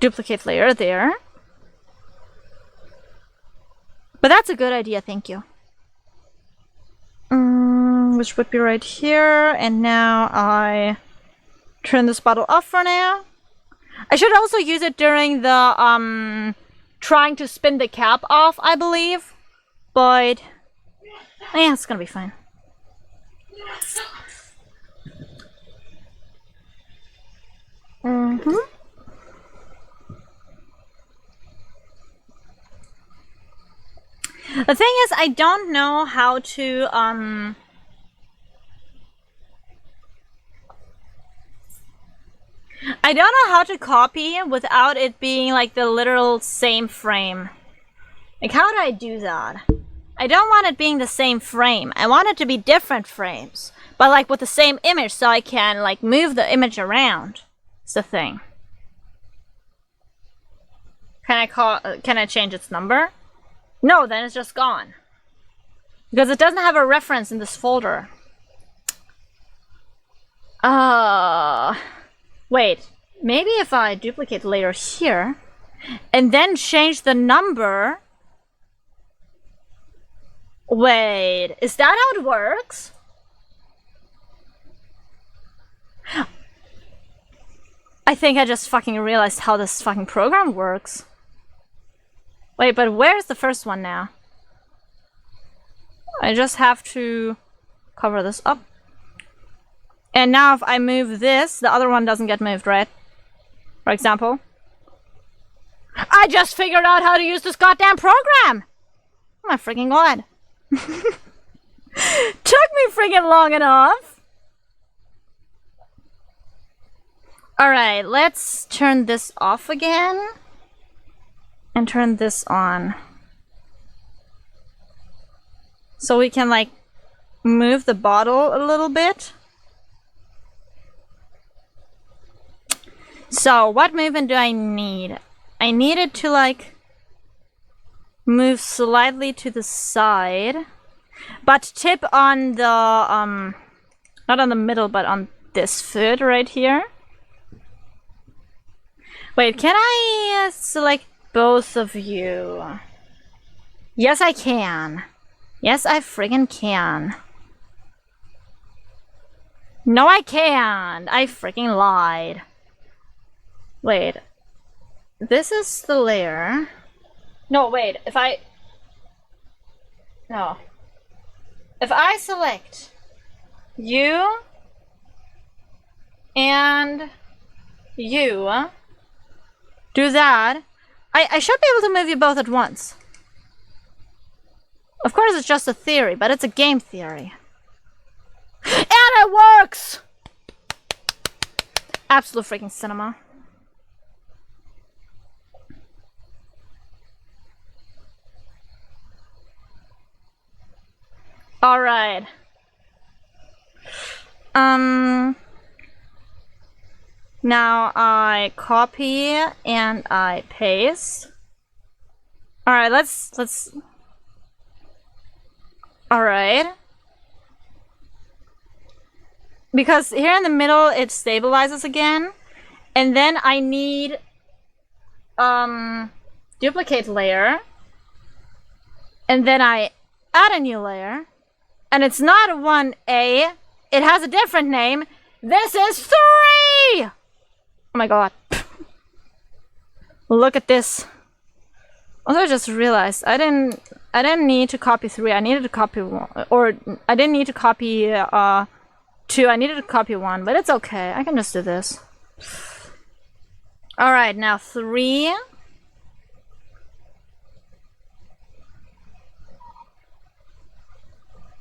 duplicate layer there. But that's a good idea, thank you. Which would be right here, and now I turn this bottle off for now. I should also use it during the trying to spin the cap off, I believe. But yeah, it's gonna be fine. Mm-hmm. The thing is, I don't know how to I don't know how to copy without it being like the literal same frame. Like, how do I do that? I don't want it being the same frame. I want it to be different frames, but like with the same image, so I can like move the image around. It's the thing. Can I change its number? No, then it's just gone. Because it doesn't have a reference in this folder. Wait, maybe if I duplicate layer here, and then change the number... Wait, is that how it works? I think I just fucking realized how this fucking program works. Wait, but where's the first one now? I just have to cover this up. And now if I move this, the other one doesn't get moved, right? For example. I just figured out how to use this goddamn program! Oh my freaking god. Took me freaking long enough! Alright, let's turn this off again. And turn this on. So we can like move the bottle a little bit. So what movement do I need? I need it to like move slightly to the side, but tip on the not on the middle, but on this foot right here. Wait, can I select both of you? Yes, I can. Yes, I friggin' can. No, I can't. I freaking lied. Wait. This is the layer. No, wait. If I select you and you, do that, I should be able to move you both at once. Of course, it's just a theory, but it's a game theory. And it works! Absolute freaking cinema. Alright. Now I copy and I paste. Alright, let's Alright. Because here in the middle it stabilizes again. And then I need duplicate layer. And then I add a new layer. And it's not 1A. It has a different name. This is 3! Oh my god. Look at this. Also, I just realized I didn't need to copy 3. I needed to copy 1, or I didn't need to copy 2. I needed to copy 1, but it's okay. I can just do this. All right, now 3.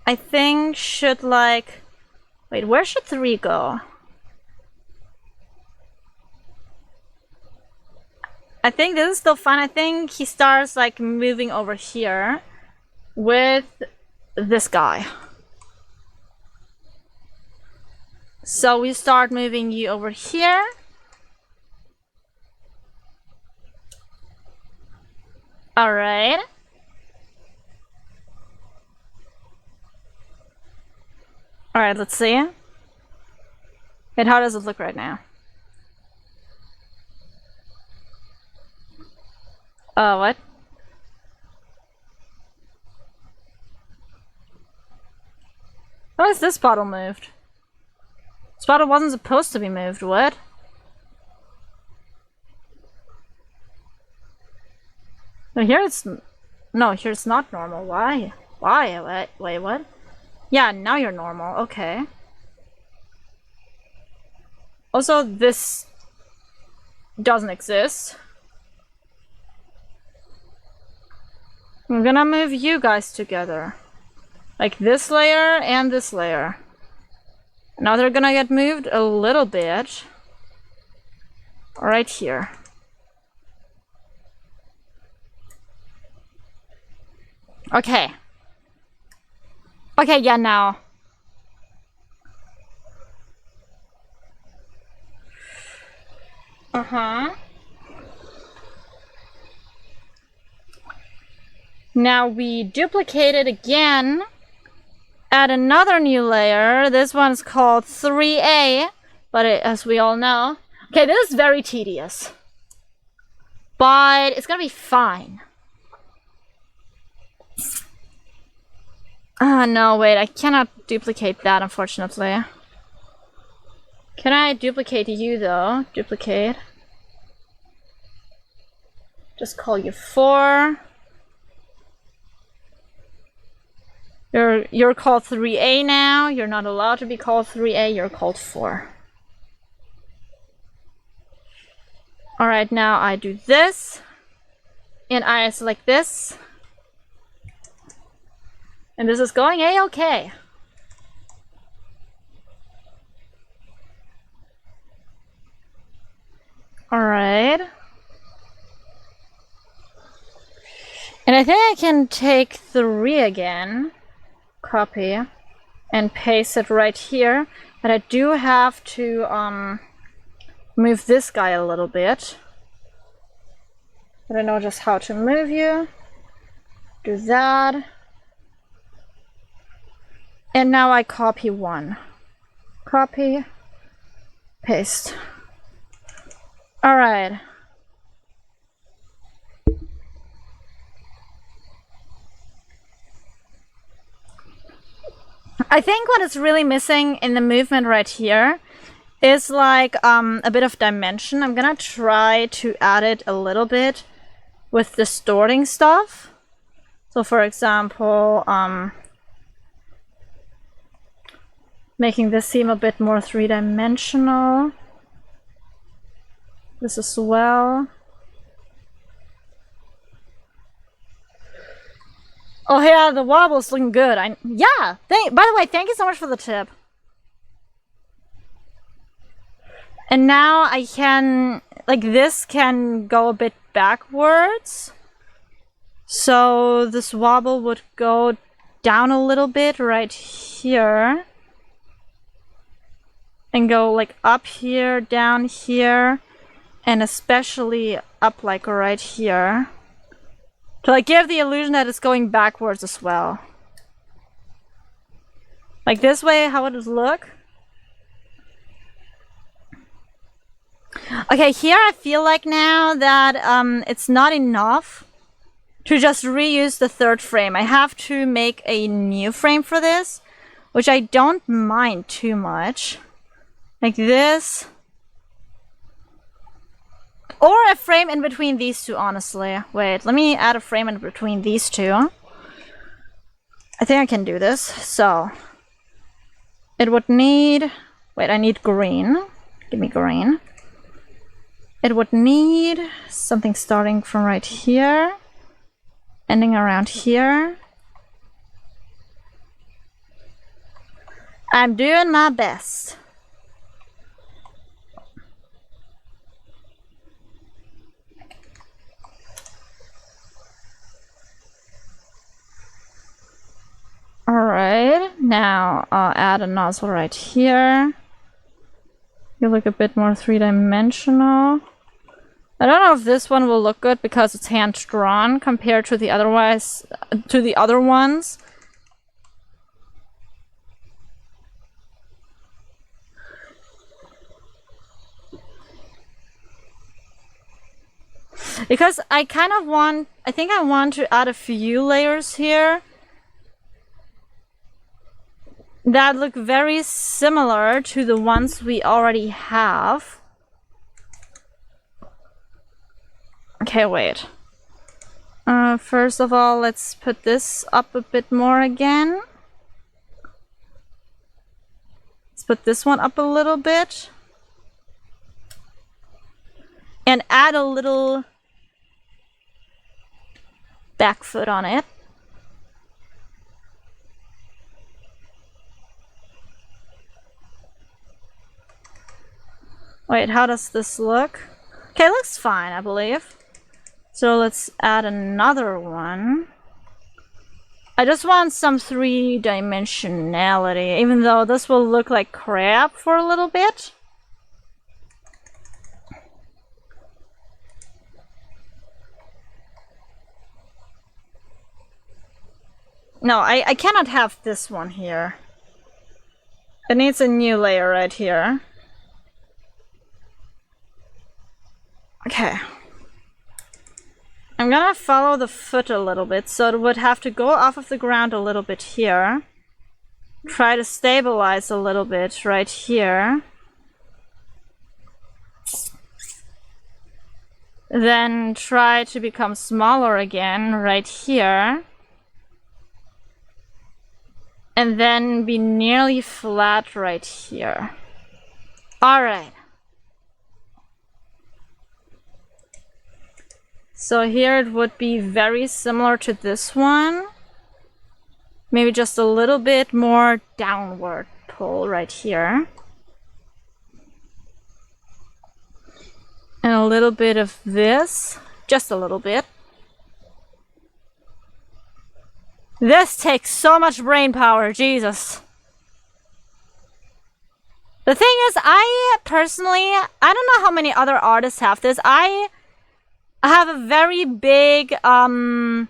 I think should like... Wait, where should 3 go? I think this is still fun. I think he starts like moving over here with this guy. So we start moving you over here. All right. All right, let's see. And how does it look right now? What? How is this bottle moved? This bottle wasn't supposed to be moved, what? No, here it's... No, here it's not normal. Why? Why? Wait, what? Yeah, now you're normal. Okay. Also, this doesn't exist. I'm gonna move you guys together. Like this layer and this layer. Now they're gonna get moved a little bit. Right here. Okay. Okay, yeah, now. Uh-huh. Now we duplicate it again. Add another new layer. This one's called 3A, but as we all know... Okay, this is very tedious. But it's gonna be fine. Ah, no, wait, I cannot duplicate that, unfortunately. Can I duplicate you, though? Duplicate. Just call you 4. You're called 3A now. You're not allowed to be called 3A, you're called 4. Alright, now I do this. And I select this. And this is going A-okay. Alright. And I think I can take 3 again. Copy. And paste it right here. But I do have to move this guy a little bit. I don't know just how to move you. Do that. And now I copy 1. Copy. Paste. Alright. I think what is really missing in the movement right here is like a bit of dimension. I'm gonna try to add it a little bit with distorting stuff. So for example, making this seem a bit more three-dimensional. This as well. Oh yeah, the wobble's looking good. Yeah. By the way, thank you so much for the tip. And now I can, like, this can go a bit backwards. So this wobble would go down a little bit right here. And go like up here, down here, and especially up like right here. To like give the illusion that it's going backwards as well. Like this way, how would it look? Okay, here I feel like now that it's not enough to just reuse the third frame. I have to make a new frame for this, which I don't mind too much. Like this. Or a frame in between these two, honestly. Wait, let me add a frame in between these two. I think I can do this. So, it would need... Wait, I need green. Give me green. It would need something starting from right here. Ending around here. I'm doing my best. Alright, now I'll add a nozzle right here. You look a bit more three-dimensional. I don't know if this one will look good because it's hand-drawn compared to the other ones. Because I think I want to add a few layers here that look very similar to the ones we already have. Okay, wait. First of all, let's put this up a bit more again. Let's put this one up a little bit. And add a little back foot on it. Wait, how does this look? Okay, it looks fine, I believe. So let's add another one. I just want some three-dimensionality, even though this will look like crap for a little bit. No, I cannot have this one here. It needs a new layer right here. Okay. I'm gonna follow the foot a little bit, so it would have to go off of the ground a little bit here. Try to stabilize a little bit right here. Then try to become smaller again right here. And then be nearly flat right here. Alright. So here it would be very similar to this one. Maybe just a little bit more downward pull right here. And a little bit of this. Just a little bit. This takes so much brain power, Jesus. The thing is, I personally, I don't know how many other artists have this. I have a very big, God,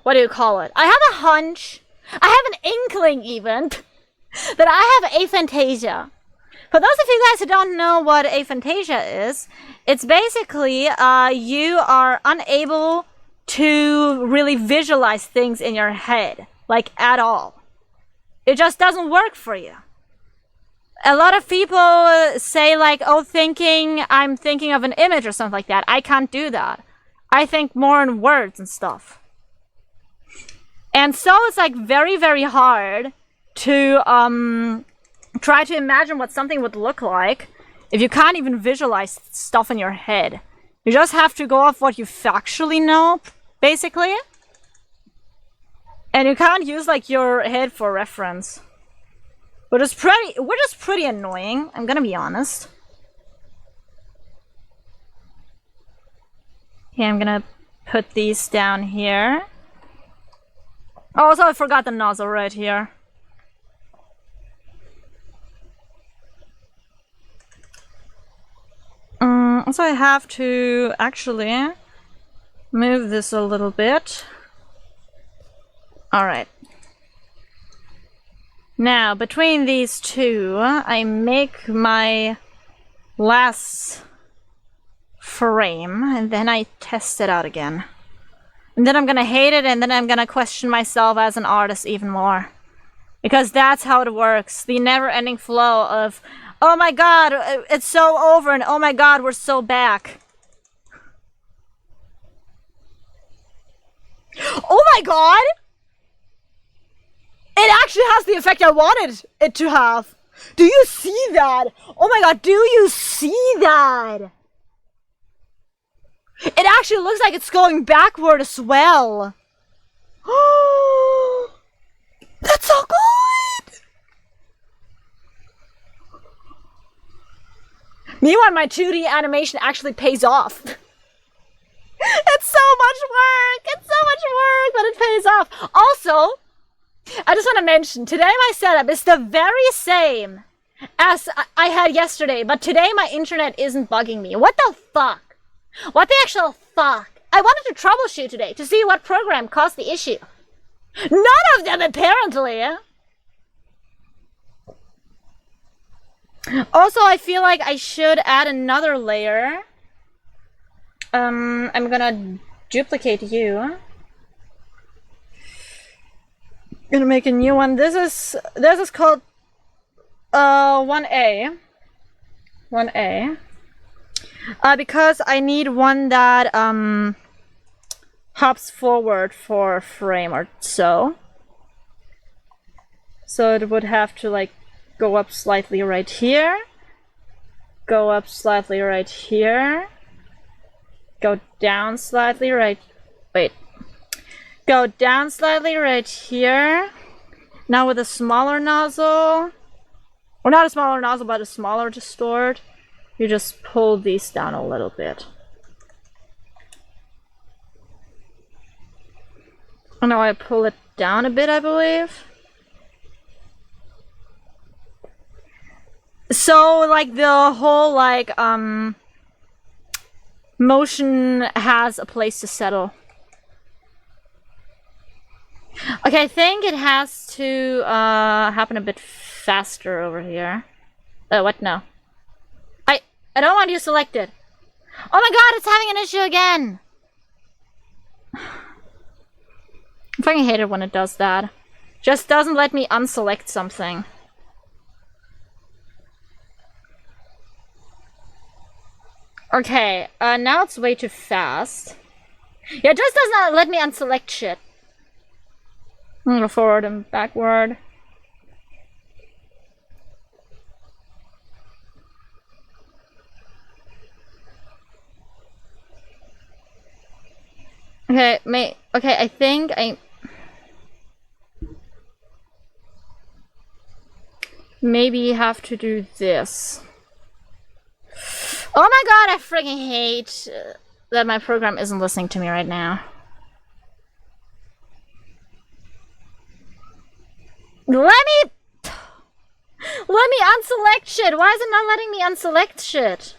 what do you call it? I have a hunch, I have an inkling even, that I have aphantasia. For those of you guys who don't know what aphantasia is, it's basically, you are unable to really visualize things in your head, like at all. It just doesn't work for you. A lot of people say like, oh, I'm thinking of an image or something like that. I can't do that. I think more in words and stuff. And so it's like very, very hard to try to imagine what something would look like if you can't even visualize stuff in your head. You just have to go off what you factually know, basically. And you can't use like your head for reference. We're just pretty annoying, I'm gonna be honest. Okay, I'm gonna put these down here. Oh, also I forgot the nozzle right here. Also I have to actually move this a little bit. Alright. Now, between these two, I make my last frame, and then I test it out again. And then I'm gonna hate it, and then I'm gonna question myself as an artist even more. Because that's how it works. The never-ending flow of, oh my god, it's so over, and oh my god, we're so back. Oh my god! It actually has the effect I wanted it to have. Do you see that? Oh my god, do you see that? It actually looks like it's going backward as well. That's so good! Meanwhile, my 2D animation actually pays off. It's so much work! It's so much work, but it pays off. Also, I just want to mention, today my setup is the very same as I had yesterday, but today my internet isn't bugging me. What the fuck? What the actual fuck? I wanted to troubleshoot today to see what program caused the issue. None of them, apparently. Also, I feel like I should add another layer. I'm gonna duplicate you. Gonna make a new one. This is called 1A. 1A. Because I need one that hops forward for a frame or so. So it would have to like go up slightly right here. Go up slightly right here. Go down slightly right... Wait. Go down slightly right here. Now with a smaller nozzle... Or not a smaller nozzle, but a smaller distort. You just pull these down a little bit. And now I pull it down a bit, I believe. So, like, the whole, like, motion has a place to settle. Okay, I think it has to, happen a bit faster over here. What? No. I don't want you selected. Oh my god, it's having an issue again! I fucking hate it when it does that. Just doesn't let me unselect something. Okay, now it's way too fast. Yeah, it just does not let me unselect shit. I'm gonna go forward and backward. Okay, okay, I think I maybe have to do this. Oh my god, I freaking hate that my program isn't listening to me right now. Let me unselect shit. Why is it not letting me unselect shit?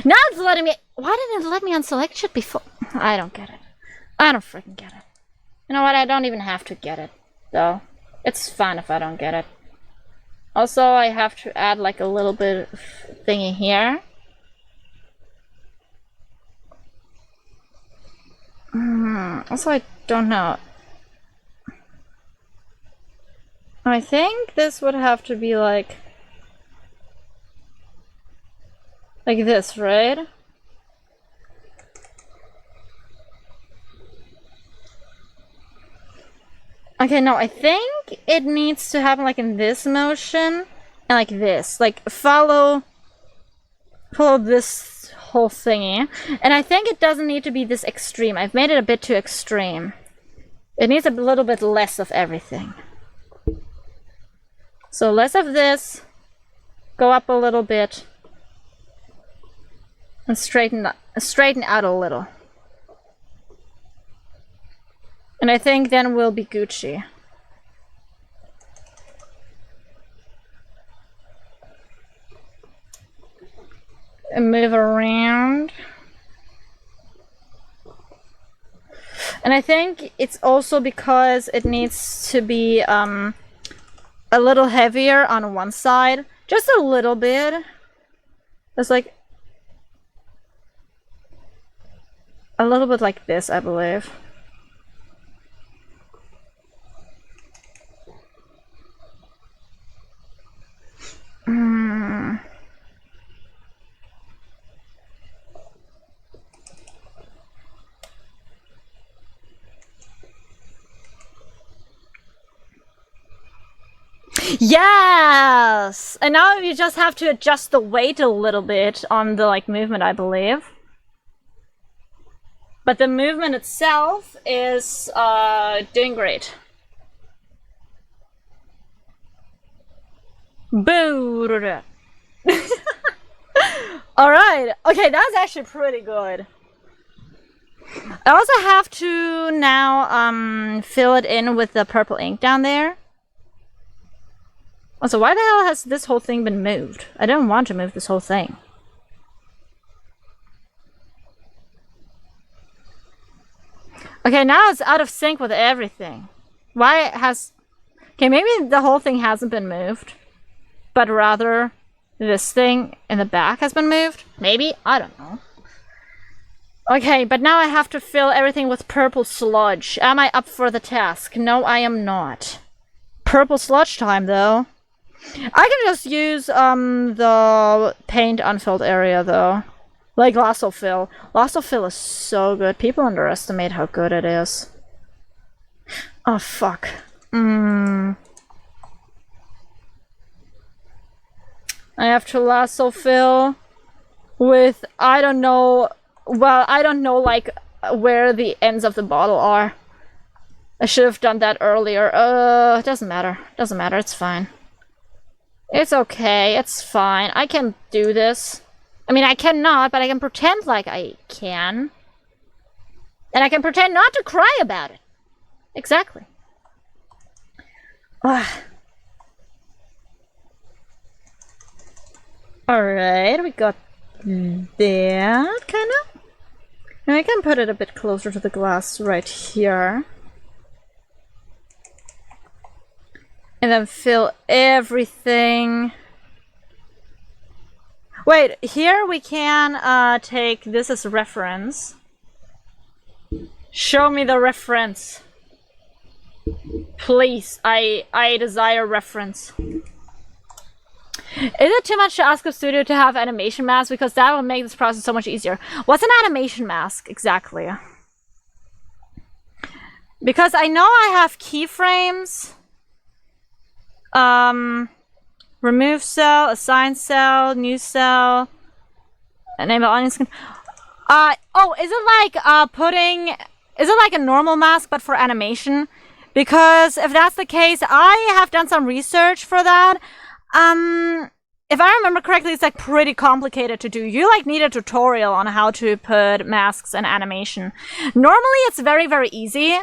Now it's letting me... Why didn't it let me unselect shit before? I don't get it. I don't freaking get it. You know what? I don't even have to get it, though. It's fine if I don't get it. Also, I have to add like a little bit of thingy here. Also, I don't know. I think this would have to be like this, right? Okay, no, I think it needs to happen like in this motion and like this. Like follow this whole thingy. And I think it doesn't need to be this extreme. I've made it a bit too extreme. It needs a little bit less of everything. So less of this, go up a little bit, and straighten out a little. And I think then we'll be Gucci. And move around. And I think it's also because it needs to be a little heavier on one side. Just a little bit. It's like a little bit like this, I believe. Yes! And now you just have to adjust the weight a little bit on the like movement, I believe. But the movement itself is doing great. Boo! Alright, okay, that's actually pretty good. I also have to now fill it in with the purple ink down there. Also, why the hell has this whole thing been moved? I don't want to move this whole thing. Okay, now it's out of sync with everything. Why it has... Okay, maybe the whole thing hasn't been moved. But rather, this thing in the back has been moved? Maybe? I don't know. Okay, but now I have to fill everything with purple sludge. Am I up for the task? No, I am not. Purple sludge time, though. I can just use the paint unfilled area though. Like lasso fill. Lasso fill is so good. People underestimate how good it is. Oh fuck. I have to lasso fill with I don't know like where the ends of the bottle are. I should have done that earlier. Doesn't matter. Doesn't matter, it's fine. It's okay, it's fine. I can do this. I mean, I cannot, but I can pretend like I can. And I can pretend not to cry about it. Exactly. Alright, we got that, kind of. And I can put it a bit closer to the glass right here. And then fill everything. Wait, here we can take this as a reference. Show me the reference. Please, I desire reference. Is it too much to ask a studio to have animation masks? Because that will make this process so much easier. What's an animation mask, exactly? Because I know I have keyframes. Remove cell, assign cell, new cell, enable onion skin. Oh, is it like is it like a normal mask but for animation? Because if that's the case, I have done some research for that. If I remember correctly, it's like pretty complicated to do. You like need a tutorial on how to put masks and animation. Normally it's very, very easy.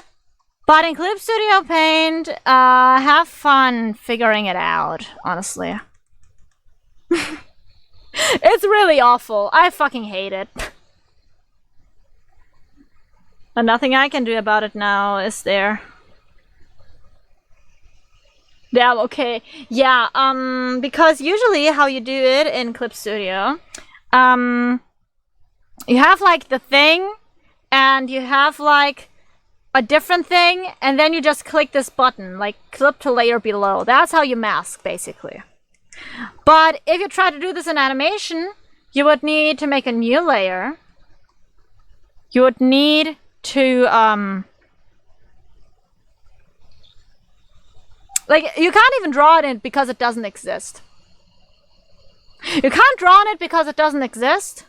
But in Clip Studio Paint, have fun figuring it out, honestly. It's really awful. I fucking hate it. And nothing I can do about it now, is there? Yeah, okay. Yeah, because usually how you do it in Clip Studio, you have like the thing, and you have like a different thing, and then you just click this button, like clip to layer below. That's how you mask, basically. But if you try to do this in animation, you would need to make a new layer. You would need to, like, you can't even draw it in because it doesn't exist. You can't draw on it because it doesn't exist.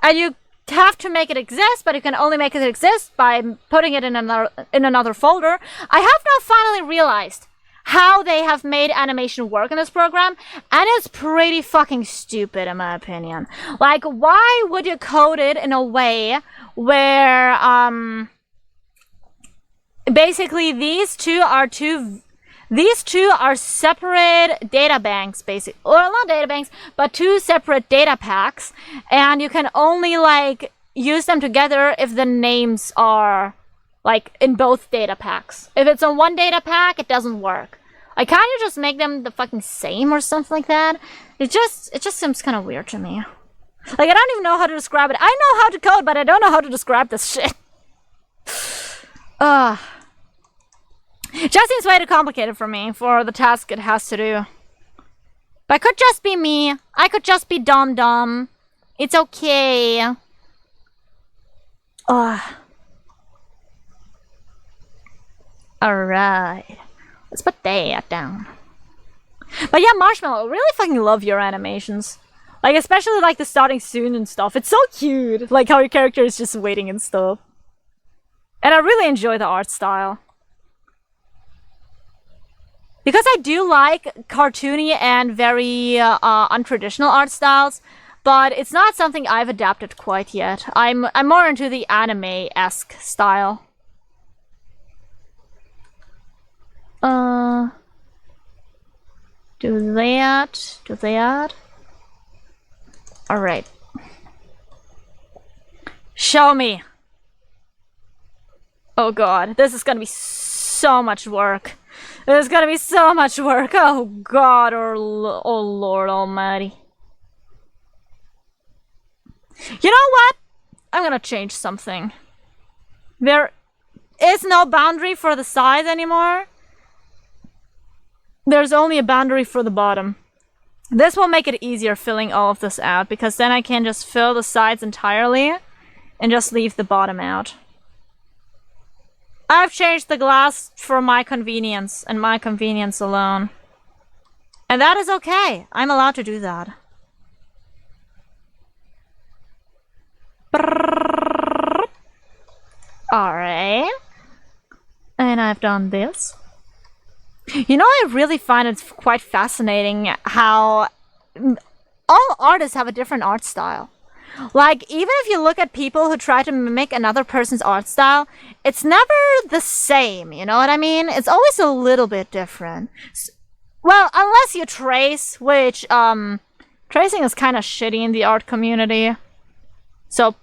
And you have to make it exist, but you can only make it exist by putting it in another folder. I have now finally realized how they have made animation work in this program, and it's pretty fucking stupid in my opinion. Like, why would you code it in a way where basically these two are separate data banks, basically, or not data banks, but two separate data packs, and you can only like use them together if the names are like in both data packs. If it's on one data pack, it doesn't work. Like, can't you just make them the fucking same or something like that? It just seems kind of weird to me. Like, I don't even know how to describe it. I know how to code, but I don't know how to describe this shit. It just seems way too complicated for me, for the task it has to do. But it could just be me. I could just be dumb. It's okay. Alright. Let's put that down. But yeah, Marshmallow, I really fucking love your animations. Like, especially like the starting soon and stuff. It's so cute. Like how your character is just waiting and stuff. And I really enjoy the art style. Because I do like cartoony and very untraditional art styles, but it's not something I've adapted quite yet. I'm more into the anime-esque style. Do that. Alright. Show me. Oh god, this is gonna be so much work. There's gonna be so much work. Oh god, oh Lord almighty. You know what? I'm gonna change something. There is no boundary for the size anymore. there's only a boundary for the bottom. This will make it easier filling all of this out, because then I can just fill the sides entirely and just leave the bottom out. I've changed the glass for my convenience and my convenience alone. And that is okay. I'm allowed to do that. Alright. And I've done this. You know, I really find it quite fascinating how all artists have a different art style. Like, even if you look at people who try to mimic another person's art style, it's never the same, you know what I mean? It's always a little bit different. Well, unless you trace, which, tracing is kind of shitty in the art community. So,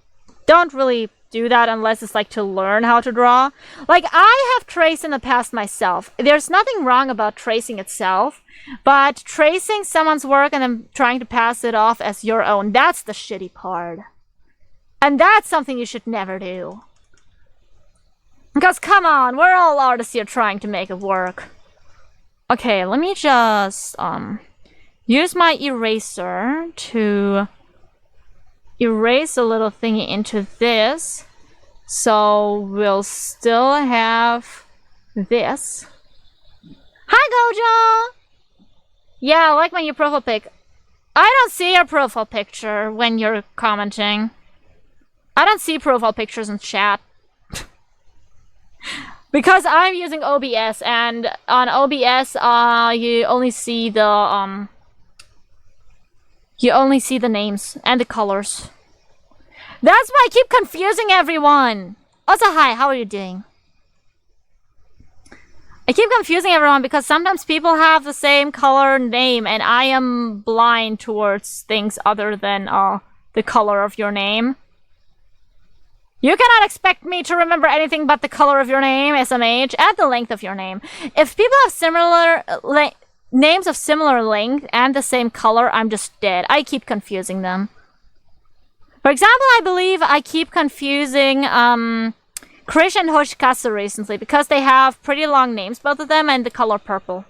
don't really do that unless it's like to learn how to draw. Like, I have traced in the past myself. There's nothing wrong about tracing itself, but tracing someone's work and then trying to pass it off as your own, that's the shitty part. And that's something you should never do. Because come on, we're all artists here trying to make it work. Okay, let me just use my eraser to erase a little thingy into this, so we'll still have this. Hi, Gojo! Yeah, I like my new profile pic. I don't see your profile picture when you're commenting. I don't see profile pictures in chat. Because I'm using OBS, and on OBS, you only see the, names and the colors. That's why I keep confusing everyone! Also, hi, how are you doing? I keep confusing everyone because sometimes people have the same color name, and I am blind towards things other than, the color of your name. You cannot expect me to remember anything but the color of your name, SMH, and the length of your name. If people have similar names of similar length and the same color, I'm just dead. I keep confusing them. For example, I believe I keep confusing Krish and Hoshikasu recently because they have pretty long names, both of them, and the color purple.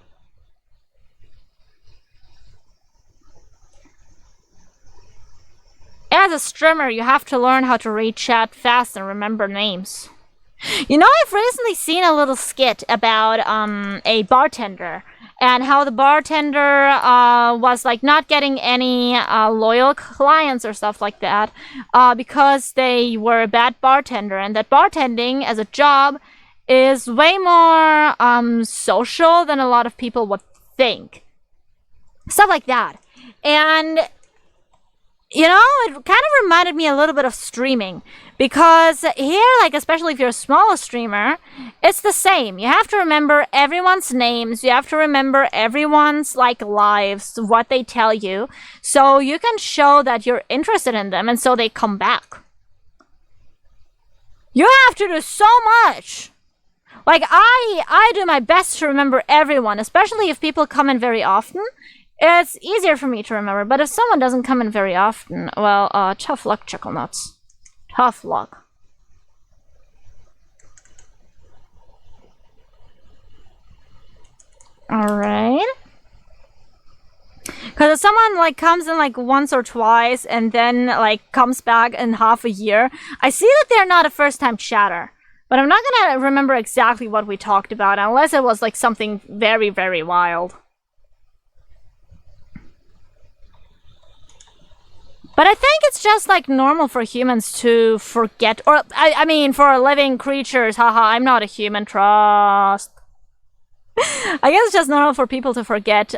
As a streamer, you have to learn how to read chat fast and remember names. You know, I've recently seen a little skit about a bartender and how the bartender was like not getting any loyal clients or stuff like that because they were a bad bartender, and that bartending as a job is way more social than a lot of people would think. Stuff like that. And you know, it kind of reminded me a little bit of streaming. Because here, like, especially if you're a smaller streamer, it's the same. You have to remember everyone's names. You have to remember everyone's, like, lives, what they tell you. So you can show that you're interested in them, and so they come back. You have to do so much. Like, I do my best to remember everyone, especially if people come in very often. It's easier for me to remember, but if someone doesn't come in very often, well, tough luck, Chuckle Nuts. Tough luck. Alright. Because if someone, like, comes in, like, once or twice, and then, like, comes back in half a year, I see that they're not a first-time chatter. But I'm not gonna remember exactly what we talked about, unless it was, like, something very, very wild. But I think it's just, like, normal for humans to forget, or, I mean, for living creatures, haha, I'm not a human, trust. I guess it's just normal for people to forget,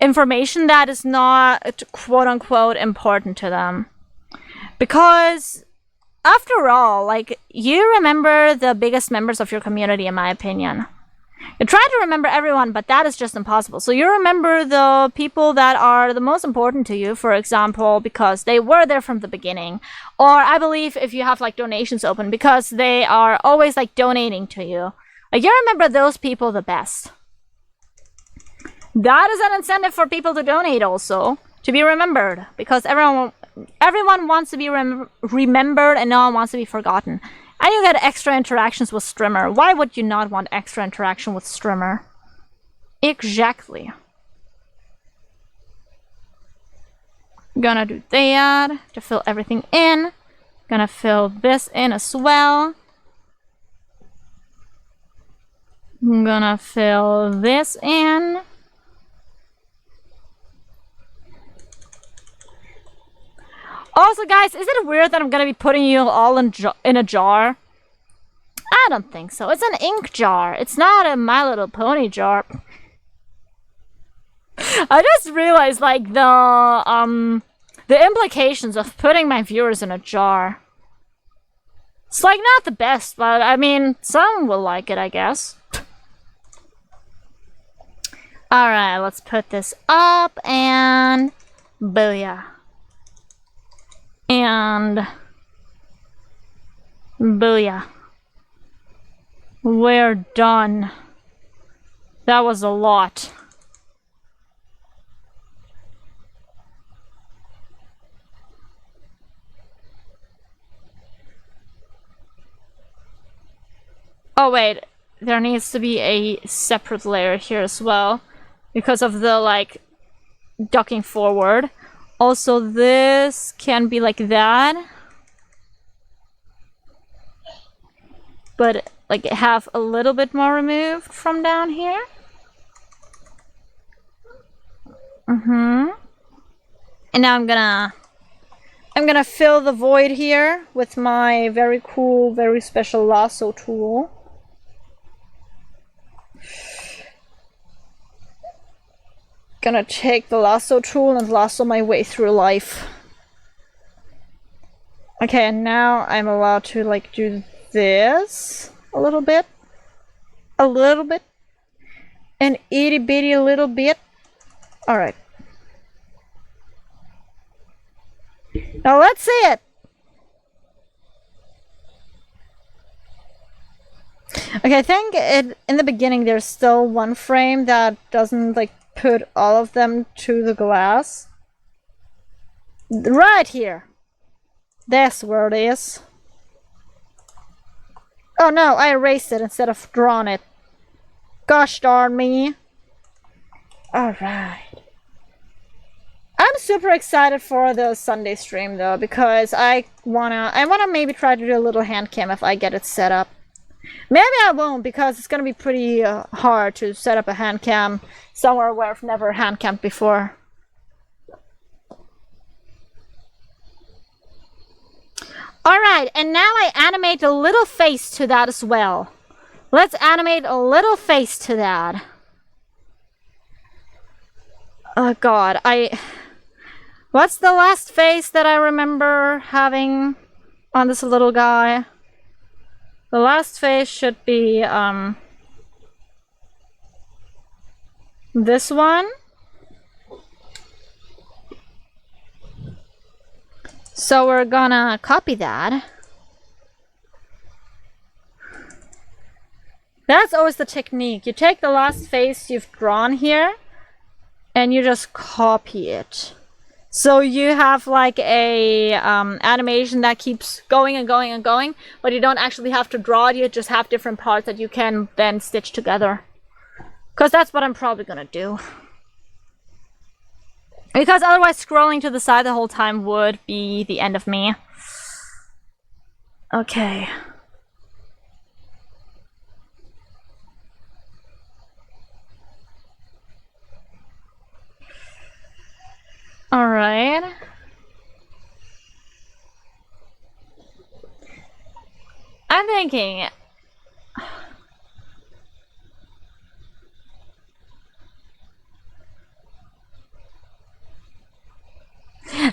information that is not, quote-unquote, important to them. Because, after all, like, you remember the biggest members of your community, in my opinion. You try to remember everyone, but that is just impossible. So you remember the people that are the most important to you, for example, because they were there from the beginning. Or I believe if you have, like, donations open, because they are always, like, donating to you. Like, you remember those people the best. That is an incentive for people to donate also, to be remembered. Because everyone wants to be remembered and no one wants to be forgotten. And you get extra interactions with Streamer. Why would you not want extra interaction with Streamer? Exactly. Gonna do that to fill everything in. Gonna fill this in as well. I'm gonna fill this in. Also, guys, is it weird that I'm gonna be putting you all in a jar? I don't think so. It's an ink jar. It's not a My Little Pony jar. I just realized, like, the implications of putting my viewers in a jar. It's, like, not the best, but, I mean, some will like it, I guess. Alright, let's put this up, and... booyah. And... booyah. We're done. That was a lot. Oh wait, there needs to be a separate layer here as well, because of the, like, ducking forward. Also, this can be like that, but, like, have a little bit more removed from down here. And now I'm gonna fill the void here with my very cool, very special lasso tool. Gonna take the lasso tool and lasso my way through life. Okay, and now I'm allowed to, like, do this a little bit. A little bit. An itty bitty little bit. Alright. Now let's see it! Okay, I think in the beginning there's still one frame that doesn't, like, put all of them to the glass. Right here. That's where it is. Oh no, I erased it instead of drawn it. Gosh darn me. Alright. I'm super excited for the Sunday stream though, because I wanna maybe try to do a little hand cam if I get it set up. Maybe I won't, because it's gonna be pretty hard to set up a hand cam somewhere where I've never hand cammed before. Alright, and now I animate a little face to that as well. Let's animate a little face to that. Oh god, what's the last face that I remember having on this little guy? The last face should be, this one. So we're gonna copy that. That's always the technique. You take the last face you've drawn here, and you just copy it. So you have, like, a animation that keeps going and going and going, but you don't actually have to draw it, you just have different parts that you can then stitch together. Because that's what I'm probably gonna do. Because otherwise scrolling to the side the whole time would be the end of me. Okay. Alright. I'm thinking...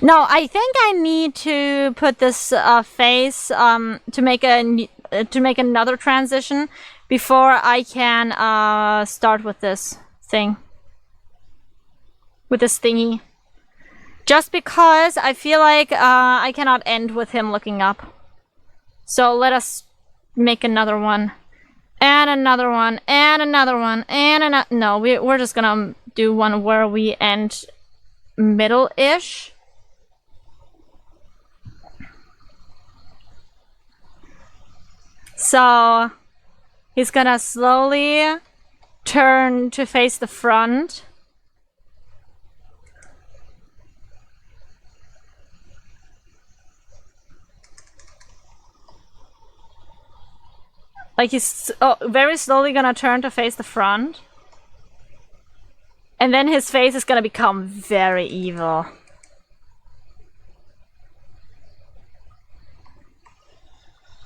No, I think I need to put this face to make another transition before I can start with this thing. With this thingy. Just because I feel like I cannot end with him looking up. So let us make another one. And another one. And another one. And another... No, we're just gonna do one where we end middle-ish. So he's gonna slowly turn to face the front. Like he's very slowly gonna turn to face the front. And then his face is gonna become very evil.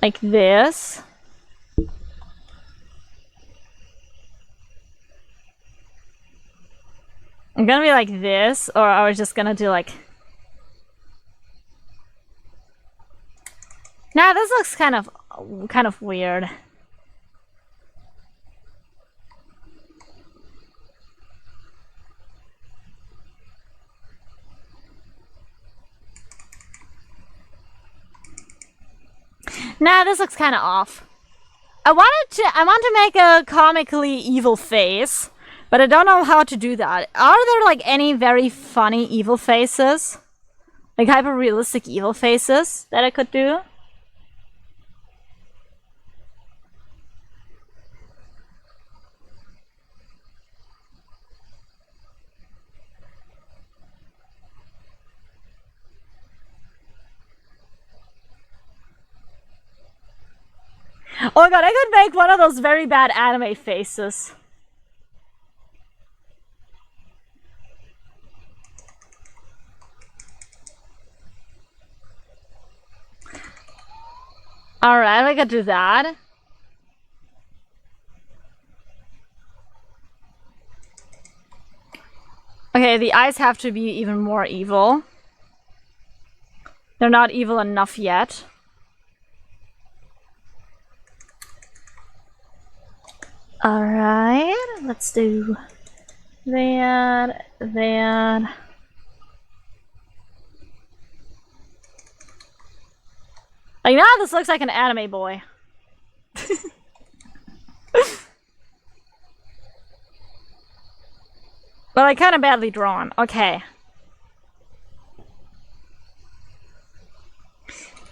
Like this. I'm gonna be like this, or I was just gonna do like... Nah, this looks kind of weird. Nah, this looks kind of off. I want to make a comically evil face, but I don't know how to do that. Are there like any very funny evil faces? Like hyper realistic evil faces that I could do? Oh my god, I could make one of those very bad anime faces. Alright, I could do that. Okay, the eyes have to be even more evil. They're not evil enough yet. Alright, let's do that. Like now this looks like an anime boy. But like kind of badly drawn. Okay.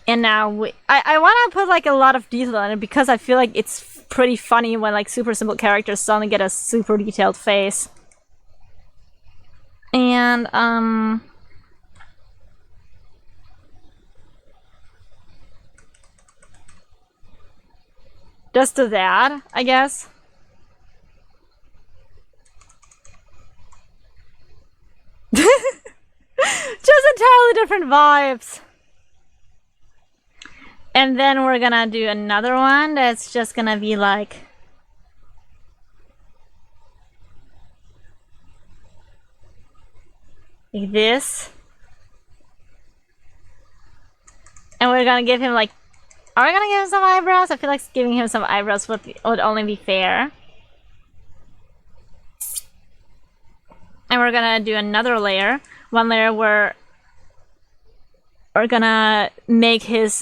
And now I want to put like a lot of detail in it because I feel like it's pretty funny when like super simple characters suddenly get a super detailed face. And just do that, I guess. Just entirely different vibes. And then we're gonna do another one that's just gonna be like this. And we're gonna give him like... Are we gonna give him some eyebrows? I feel like giving him some eyebrows would only be fair. And we're gonna do another layer. One layer where we're gonna make his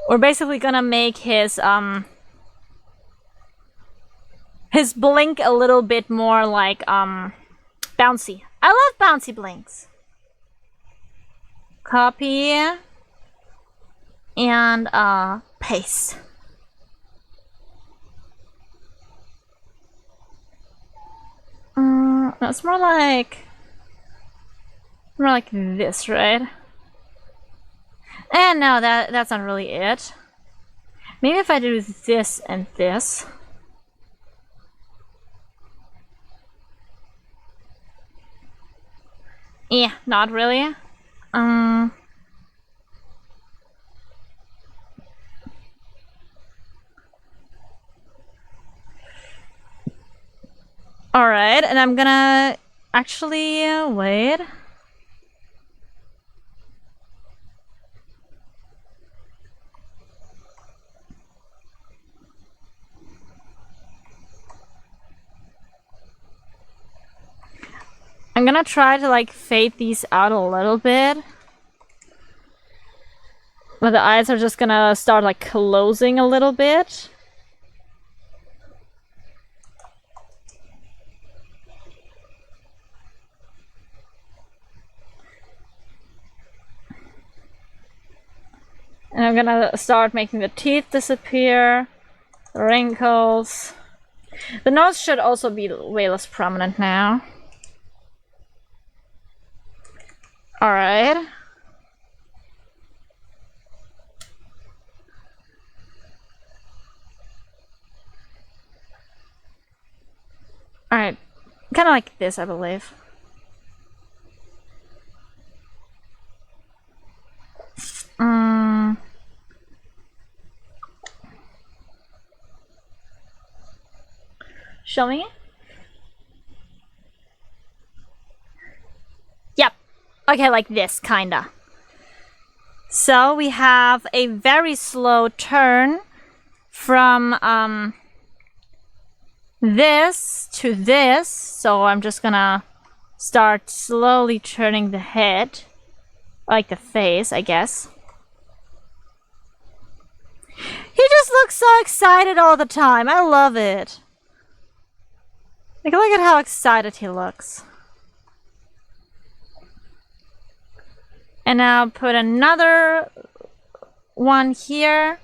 we're basically gonna make his blink a little bit more like bouncy. I love bouncy blinks. Copy and paste. It's more like this, right? And no, that's not really it. Maybe if I do this and this. Yeah, not really. Alright, and I'm gonna actually wait. I'm gonna try to like fade these out a little bit. But the eyes are just gonna start like closing a little bit. And I'm gonna start making the teeth disappear, the wrinkles. The nose should also be way less prominent now. Alright. Alright. Kind of like this, I believe. Show me. Yep. Okay, like this, kinda. So we have a very slow turn from this to this. So I'm just gonna start slowly turning the head, like the face, I guess. He just looks so excited all the time. I love it. Like, look at how excited he looks. And now put another one here.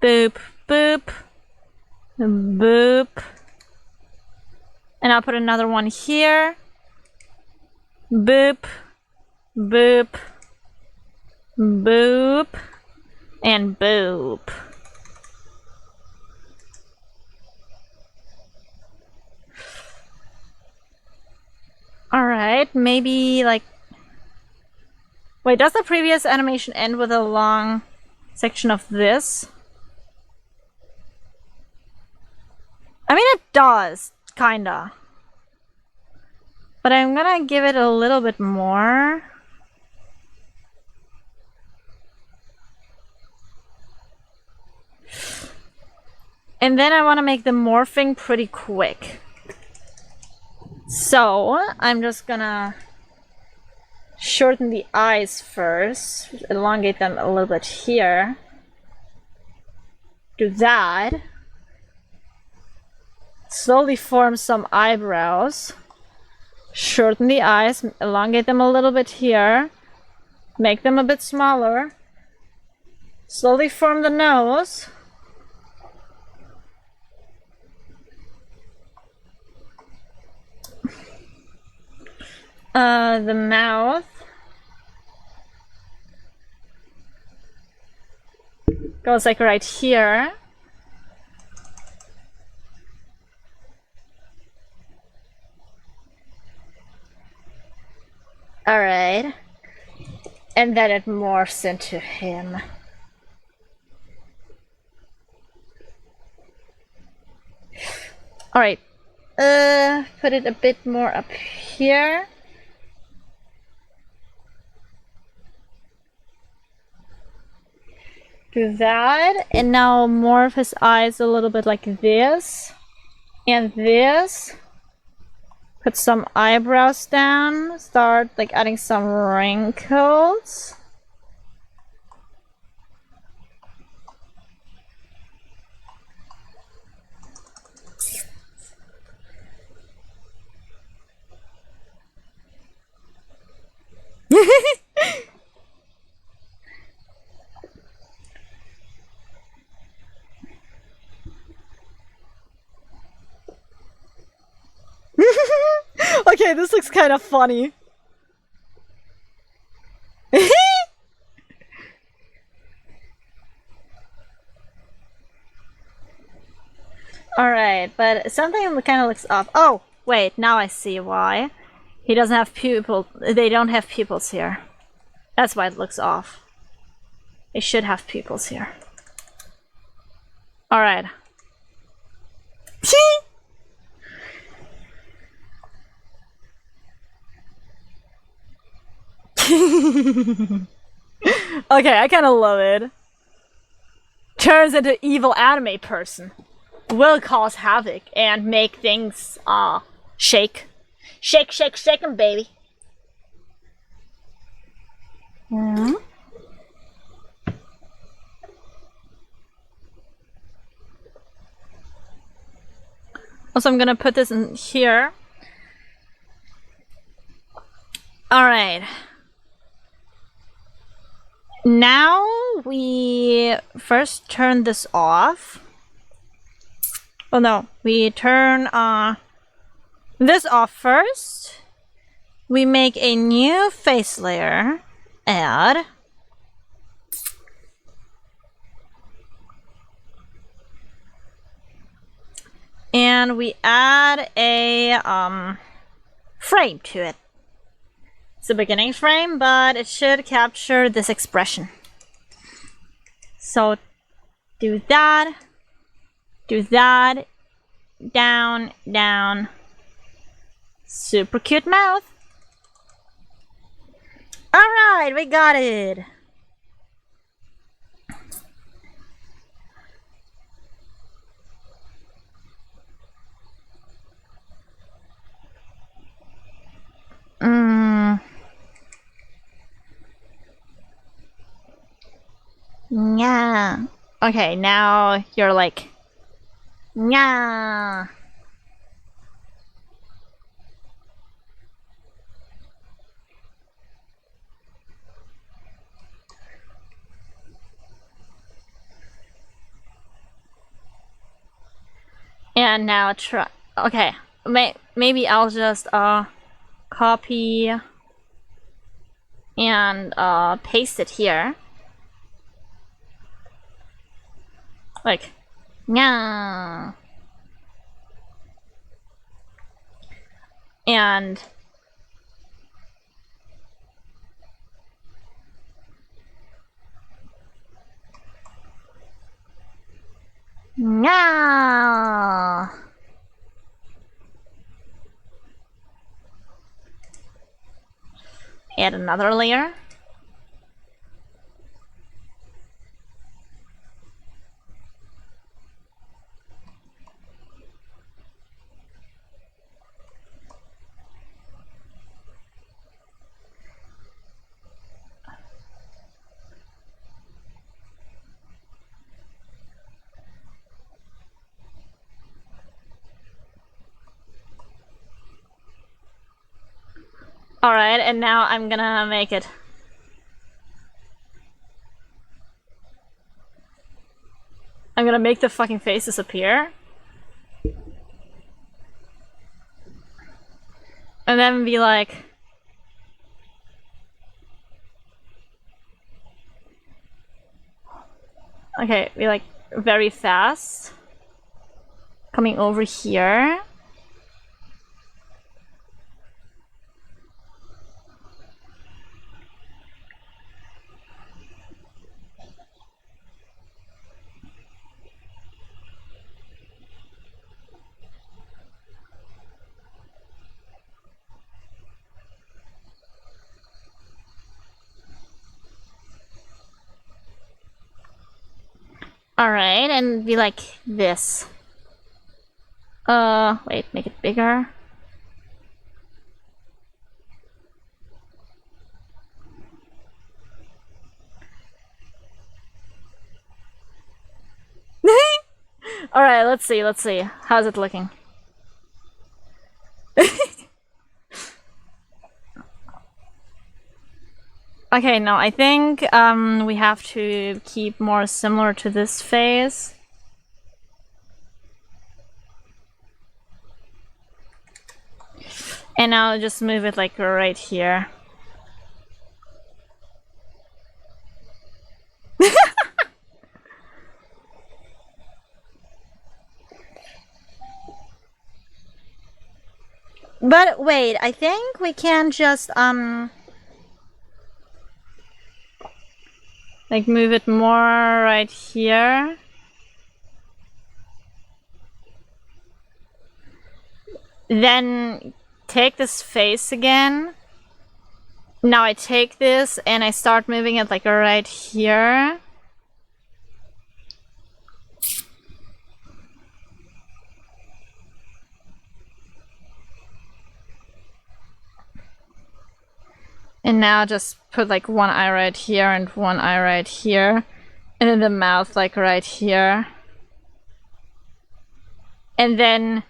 Boop, boop, boop. And I'll put another one here. Boop, boop, boop, and boop. Alright, maybe like... Wait, does the previous animation end with a long section of this? I mean, it does, kinda. But I'm gonna give it a little bit more. And then I want to make the morphing pretty quick. So, I'm just gonna shorten the eyes first, elongate them a little bit here. Do that. Slowly form some eyebrows. Shorten the eyes, elongate them a little bit here. Make them a bit smaller. Slowly form the nose. The mouth goes like right here. Alright. And then it morphs into him. Alright. Put it a bit more up here. Do that, and now morph his eyes a little bit like this, and this. Put some eyebrows down, start like adding some wrinkles. Okay, this looks kind of funny. Alright, but something kind of looks off. Oh, wait, now I see why. He doesn't have pupils. They don't have pupils here. That's why it looks off. They should have pupils here. Alright. Okay, I kind of love it. Turns into evil anime person. Will cause havoc and make things shake. Shake, shake, shake 'em, baby. Mm-hmm. Also, I'm gonna put this in here. Alright. Now we first turn this off. Oh no, we turn this off first. We make a new face layer. Add. And we add a frame to it. It's a beginning frame, but it should capture this expression. So do that, down, down. Super cute mouth. Alright, we got it. Yeah. Okay, now you're like, yeah. And now try. Okay, maybe I'll just copy and paste it here. Like, yeah. And yeah. Add another layer. Alright, and now I'm gonna make it. I'm gonna make the fucking faces appear. And then be like... Okay, be like very fast. Coming over here. Alright, and be like this. Wait, make it bigger. Alright, let's see. How's it looking? Okay, no, I think we have to keep more similar to this face. And now just move it like right here. But wait, I think we can just like move it more right here. Then take this face again. Now I take this and I start moving it like right here. And now just put like one eye right here and one eye right here. And then the mouth like right here. And then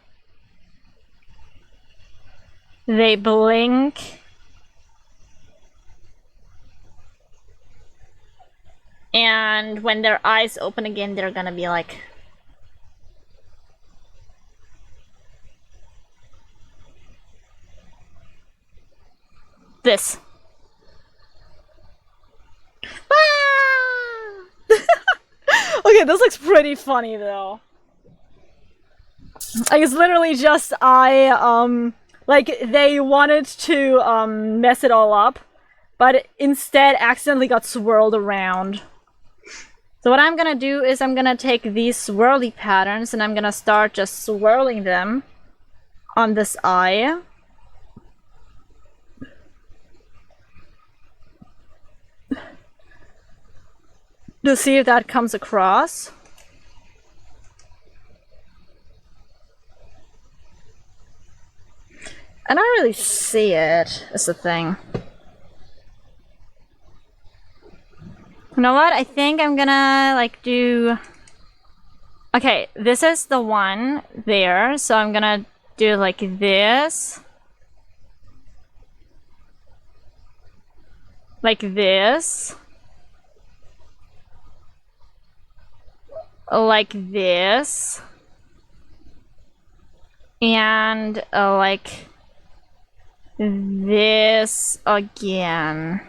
they blink. And when their eyes open again, they're gonna be like... this. Okay, this looks pretty funny though. Like, it's literally just like they wanted to mess it all up, but instead accidentally got swirled around. So what I'm gonna do is I'm gonna take these swirly patterns and I'm gonna start just swirling them on this eye. To see if that comes across. I don't really see it, is the thing. You know what? I think I'm gonna like do... Okay, this is the one there, so I'm gonna do like this. Like this. Like this. And like this again.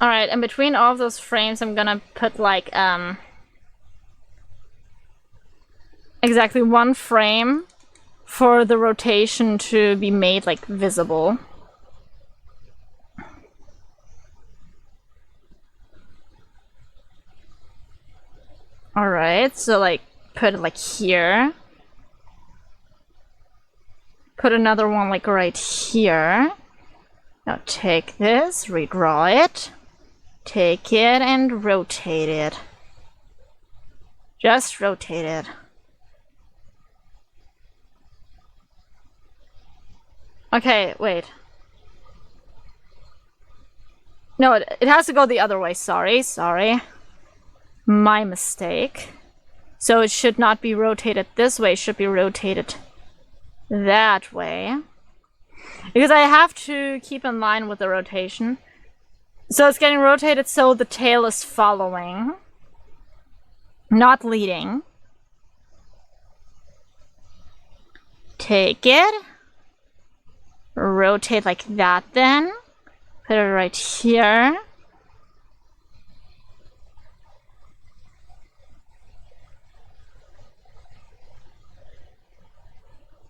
Alright, and between all of those frames I'm gonna put like exactly one frame for the rotation to be made like visible. Alright, so like put it like here. Put another one like right here. Now take this, redraw it, take it and rotate it. Just rotate it. Okay, wait. No, it has to go the other way. Sorry. My mistake. So it should not be rotated this way, it should be rotated that way. Because I have to keep in line with the rotation. So it's getting rotated so the tail is following, not leading. Take it. Rotate like that then. Put it right here.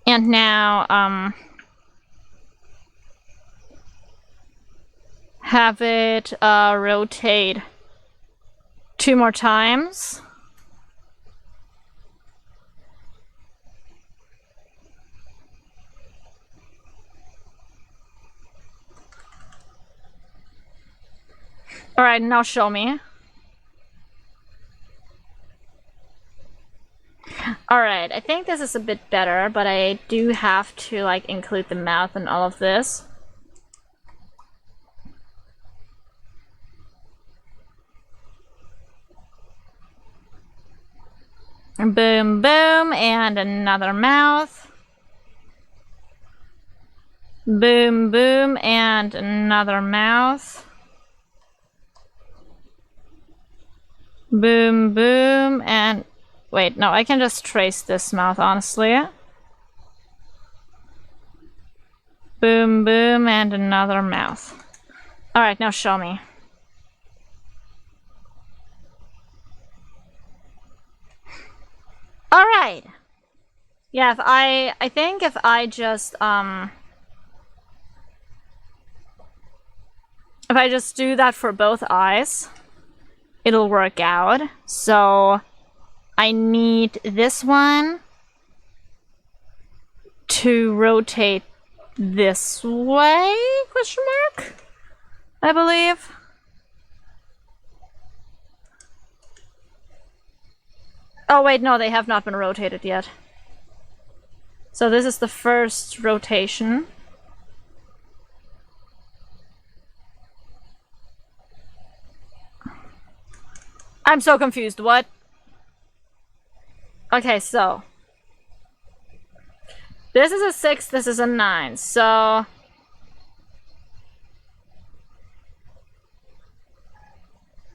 And now, have it rotate 2 more times. Alright, now show me. Alright, I think this is a bit better, but I do have to like include the mouth and all of this. Boom, boom, and another mouth. Boom, boom, and another mouth. Boom, boom, and... Wait, no, I can just trace this mouth, honestly. Boom, boom, and another mouth. Alright, now show me. Alright! Yeah, I think if I just, if I just do that for both eyes, it'll work out. So I need this one to rotate this way, question mark, I believe. Oh wait, no, they have not been rotated yet. So this is the first rotation. I'm so confused, what? Okay, so This is a 6, this is a 9, so...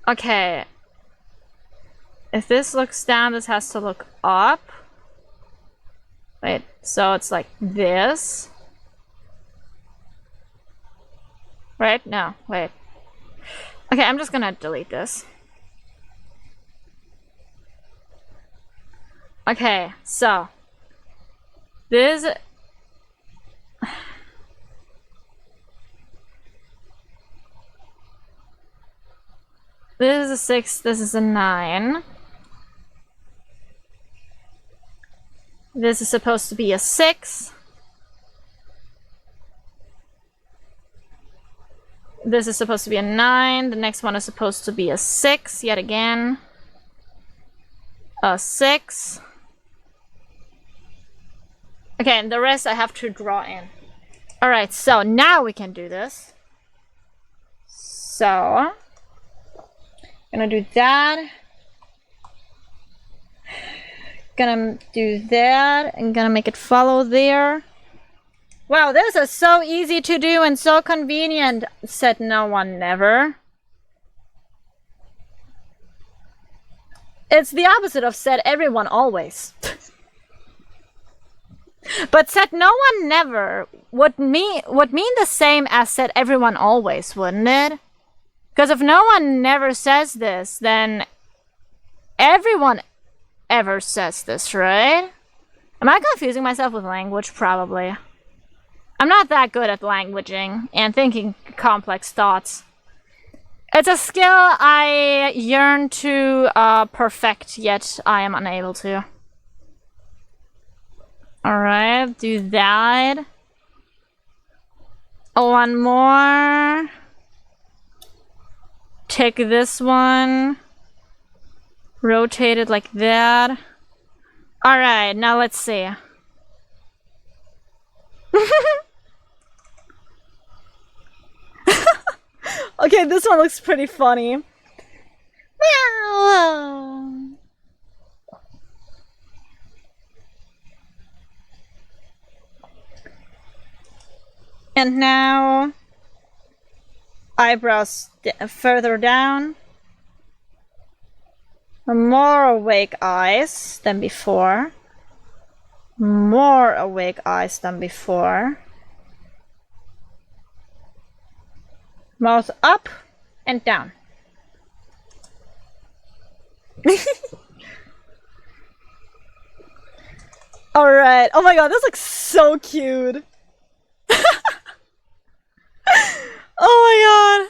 Okay. If this looks down, this has to look up. Wait, so it's like this. Right? No, wait. Okay, I'm just gonna delete this. Okay, so... This... This is a 6, this is a 9. This is supposed to be a 6. This is supposed to be a 9. The next one is supposed to be a 6, yet again. A 6. Okay, and the rest I have to draw in. Alright, so now we can do this. So... Gonna do that. Gonna do that. And gonna make it follow there. Wow, this is so easy to do and so convenient, said no one never. It's the opposite of said everyone always. But said no one never would mean the same as said everyone always, wouldn't it? Because if no one never says this, then everyone ever says this, right? Am I confusing myself with language? Probably. I'm not that good at languaging and thinking complex thoughts. It's a skill I yearn to perfect, yet I am unable to. Alright, do that. One more. Take this one. Rotate it like that. Alright, now let's see. Okay, this one looks pretty funny. And now eyebrows further down. More awake eyes than before. More awake eyes than before. Mouth up and down. Alright. Oh my god, this looks so cute. Oh my god.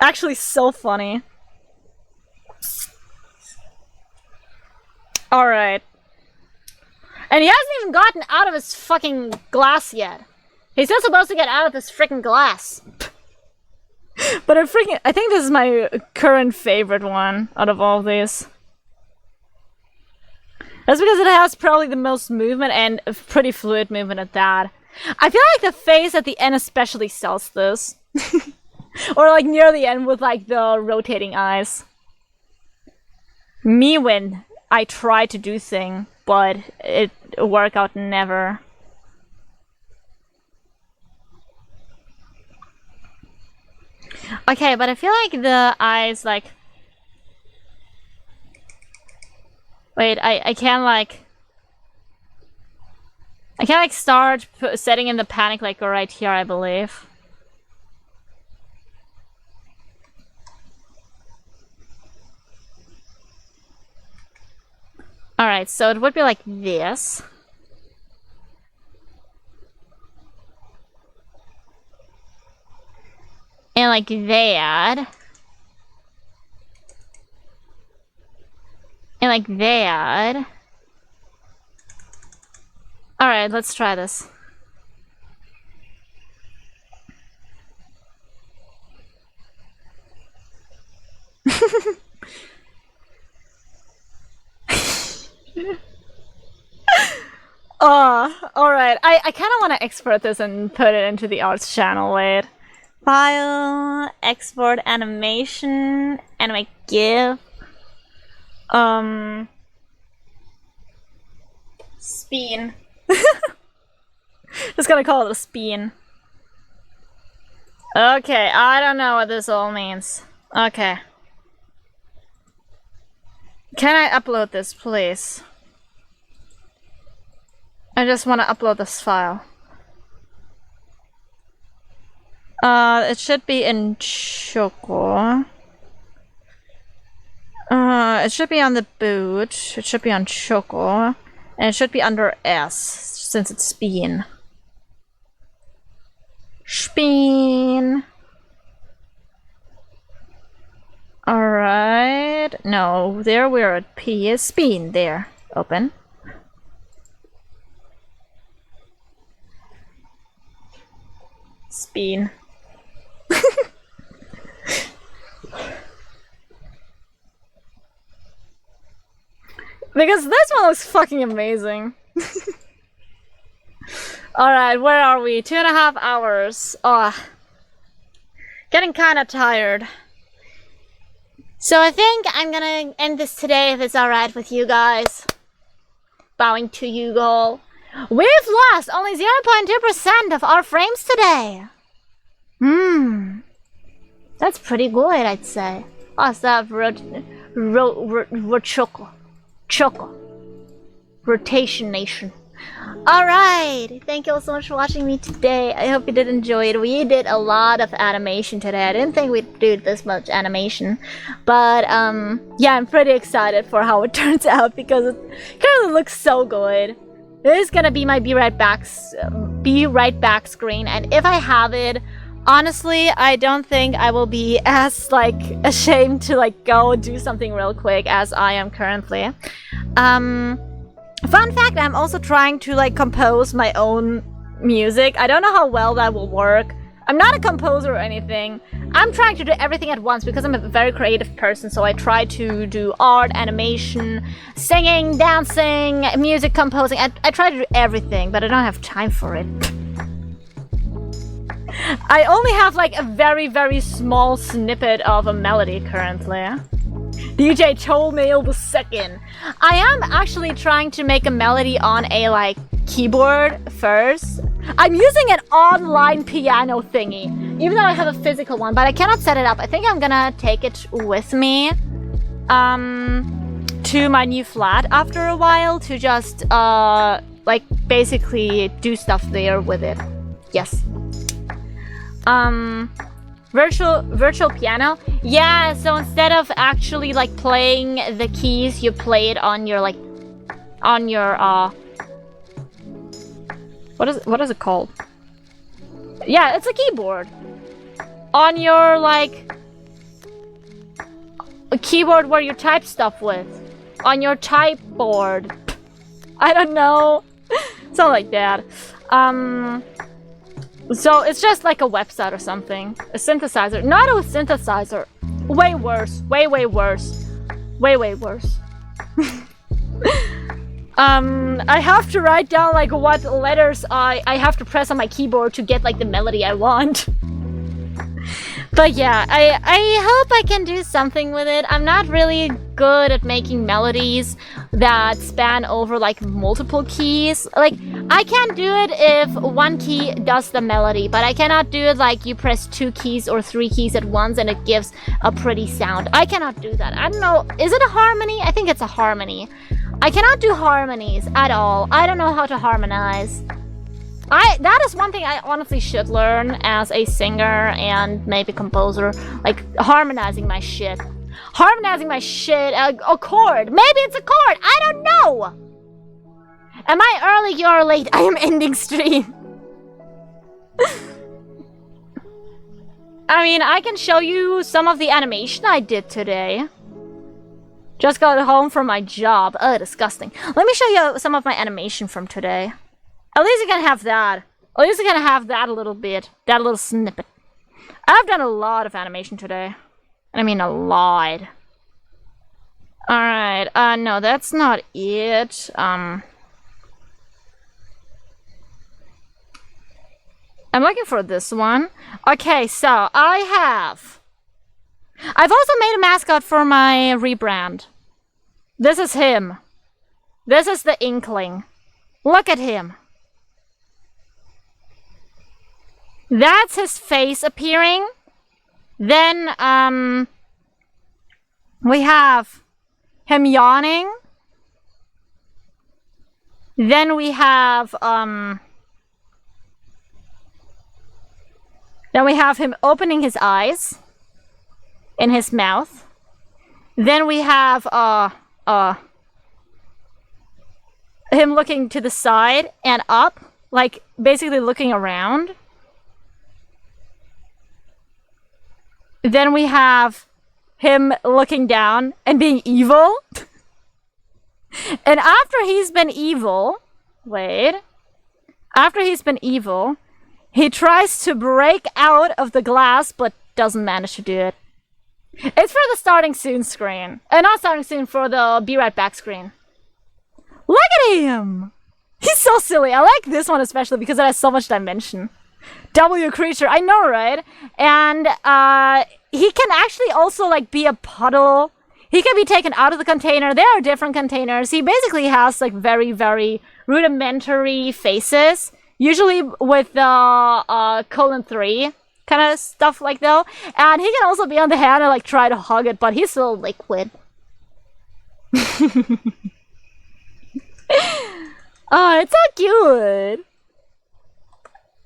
Actually, so funny. Alright. And he hasn't even gotten out of his fucking glass yet. He's still supposed to get out of this freaking glass. But I think this is my current favorite one out of all these. That's because it has probably the most movement and a pretty fluid movement at that. I feel like the face at the end especially sells this. Or like near the end with like the rotating eyes. Me when I try to do thing, but it work out never. Okay, but I feel like the eyes like... Wait, I can't like... I can't like start setting in the panic like right here, I believe. Alright, so it would be like this. And like that. And like that. Alright, let's try this. Oh, alright. I kind of want to export this and put it into the arts channel. Wait. File, export animation, animate GIF. Speen. Just gonna call it a speen. Okay, I don't know what this all means. Okay. Can I upload this, please? I just want to upload this file. It should be in Choco. It should be on the boot. It should be on Choco. And it should be under S, since it's Speen. Speen. Alright. No, there we're at P is Speen. There. Open. Speen. Because this one looks fucking amazing. Alright, where are we? 2.5 hours. Oh, getting kinda tired. So I think I'm gonna end this today if it's alright with you guys. Bowing to you all. We've lost only 0.2% of our frames today. That's pretty good, I'd say. Oh, that Choco. Rotation Nation. Alright, thank you all so much for watching me today. I hope you did enjoy it. We did a lot of animation today. I didn't think we'd do this much animation. But, yeah, I'm pretty excited for how it turns out because it currently looks so good. This is gonna be my be right back screen, and if I have it, honestly, I don't think I will be as, like, ashamed to, like, go do something real quick as I am currently. Fun fact, I'm also trying to, like, compose my own music. I don't know how well that will work. I'm not a composer or anything. I'm trying to do everything at once because I'm a very creative person, so I try to do art, animation, singing, dancing, music composing. I try to do everything, but I don't have time for it. I only have like a very, very small snippet of a melody currently. DJ told me it was second. I am actually trying to make a melody on a like keyboard first. I'm using an online piano thingy, even though I have a physical one, but I cannot set it up. I think I'm gonna take it with me to my new flat after a while to just like basically do stuff there with it. Yes. Virtual piano? Yeah, so instead of actually like playing the keys, you play it on your like on your what is it called? Yeah, it's a keyboard. On your like a keyboard where you type stuff with. On your type board. I don't know. Something like that. So it's just like a website or something. A synthesizer. Not a synthesizer. Way worse. Way worse. Way worse. I have to write down like what letters I have to press on my keyboard to get like the melody I want. But yeah, I hope I can do something with it. I'm not really good at making melodies that span over like multiple keys. Like, I can do it if one key does the melody, but I cannot do it like you press 2 keys or 3 keys at once and it gives a pretty sound. I cannot do that. I don't know. Is it a harmony? I think it's a harmony. I cannot do harmonies at all. I don't know how to harmonize. That is one thing I honestly should learn as a singer and maybe composer, like harmonizing my shit. Harmonizing my shit, a chord. Maybe it's a chord. I don't know. Am I early? You're late. I am ending stream. I mean, I can show you some of the animation I did today. Just got home from my job. Ugh, disgusting. Let me show you some of my animation from today. At least you can have that. At least you can have that a little bit. That little snippet. I've done a lot of animation today. I mean a lot. Alright, no, that's not it. I'm looking for this one. Okay, so I've also made a mascot for my rebrand. This is him. This is the Inkling. Look at him. That's his face appearing. Then, we have him yawning. Then we have him opening his eyes in his mouth. Then we have him looking to the side and up, like basically looking around. Then we have him looking down and being evil. And after he's been evil, he tries to break out of the glass, but doesn't manage to do it. It's for the starting soon screen. Not starting soon, for the be right back screen. Look at him! He's so silly. I like this one especially because it has so much dimension. W creature, I know, right? And he can actually also like be a puddle. He can be taken out of the container. There are different containers. He basically has like very, very rudimentary faces. Usually with the colon 3 kind of stuff like though. And he can also be on the hand and like try to hug it, but he's still liquid. Oh, it's so cute.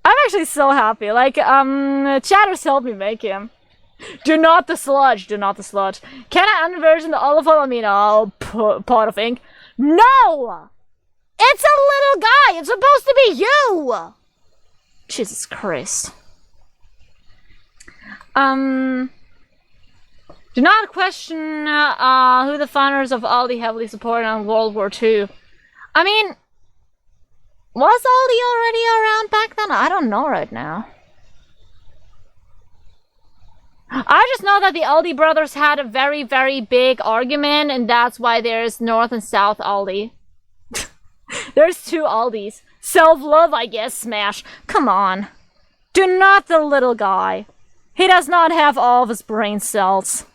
I'm actually so happy. Like, chatters helped me make him. Do not the sludge. Do not the sludge. Can I unversion the olive oil? I mean, pot of ink. No! It's a little guy. It's supposed to be you. Jesus Christ. Do not question who the founders of Aldi heavily supported on World War II. I mean, was Aldi already around back then? I don't know right now. I just know that the Aldi brothers had a very, very big argument, and that's why there's North and South Aldi. There's 2 Aldis. Self-love, I guess, Smash. Come on. Do not the little guy. He does not have all of his brain cells.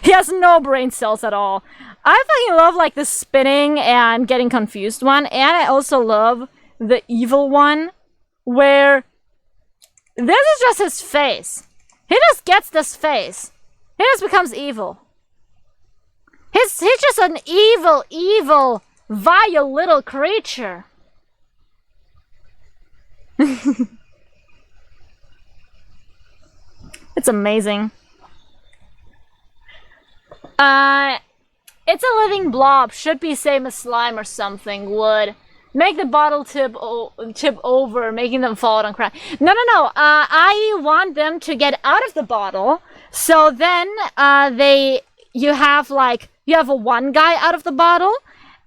He has no brain cells at all. I fucking love, like, the spinning and getting confused one, and I also love the evil one, where this is just his face. He just gets this face. He just becomes evil. He's just an evil, evil, vile little creature. It's amazing. It's a living blob. Should be same as slime or something. Would make the bottle tip over, making them fall out and crack. No. I want them to get out of the bottle. So then you have a one guy out of the bottle.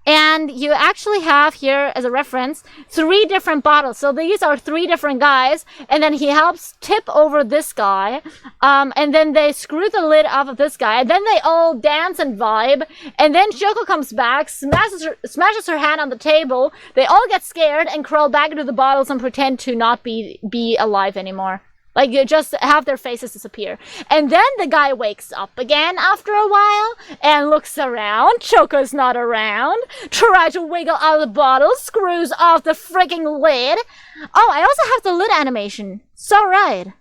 And you actually have here, as a reference, 3 different bottles. So these are 3 different guys. And then he helps tip over this guy. And then they screw the lid off of this guy. And then they all dance and vibe. And then Shoko comes back, smashes her hand on the table. They all get scared and crawl back into the bottles and pretend to not be alive anymore. Like, you just have their faces disappear. And then the guy wakes up again after a while and looks around. Choco's not around. Try to wiggle out of the bottle. Screws off the freaking lid. Oh, I also have the lid animation. So right.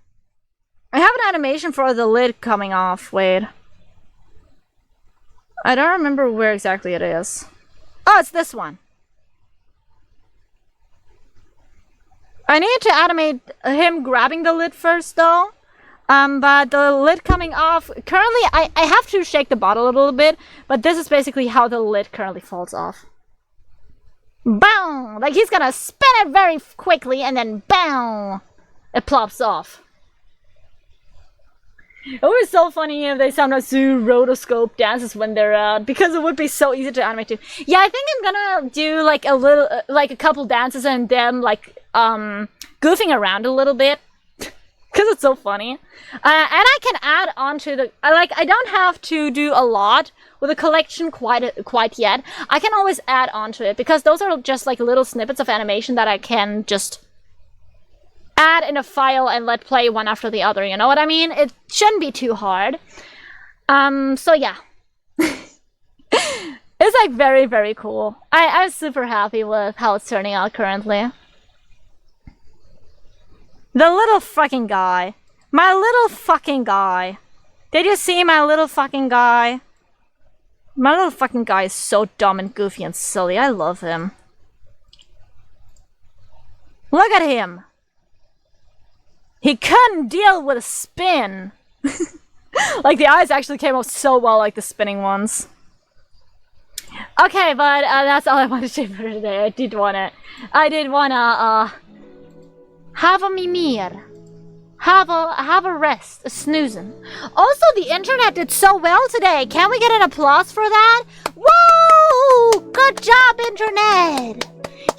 I have an animation for the lid coming off. Wait. I don't remember where exactly it is. Oh, it's this one. I need to animate him grabbing the lid first, though. But the lid coming off... Currently, I have to shake the bottle a little bit, but this is basically how the lid currently falls off. Boom! Like, he's gonna spin it very quickly, and then boom! It plops off. It would be so funny if they sometimes do rotoscope dances when they're out, because it would be so easy to animate too. Yeah, I think I'm gonna do like a couple dances and them like goofing around a little bit, because it's so funny. And I can add on to the I don't have to do a lot with the collection quite yet. I can always add on to it, because those are just like little snippets of animation that I can just add in a file and let play one after the other, you know what I mean? It shouldn't be too hard. So yeah. It's It's like very, very cool. I'm super happy with how it's turning out currently. The little fucking guy. My little fucking guy. Did you see my little fucking guy? My little fucking guy is so dumb and goofy and silly. I love him. Look at him. He couldn't deal with a spin. Like, the eyes actually came out so well, like the spinning ones. Okay, but that's all I wanted to say for today. I did wanna have a mimir. Have a rest, a snoozing. Also, the internet did so well today. Can we get an applause for that? Woo! Good job, internet.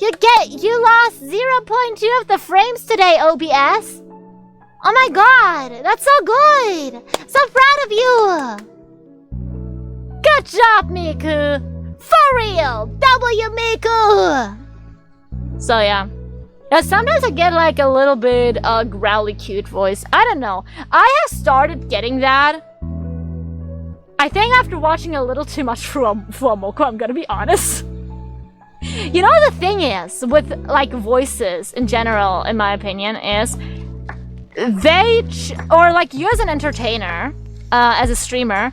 You lost 0.2 of the frames today, OBS. Oh my god, that's so good. So proud of you. Good job, Miku. For real, W Miku. So yeah. Now, sometimes I get like a little bit growly cute voice. I don't know. I have started getting that. I think after watching a little too much Fuamoko, I'm gonna be honest. You know, the thing is, with like voices in general, in my opinion, is or like you as an entertainer, as a streamer,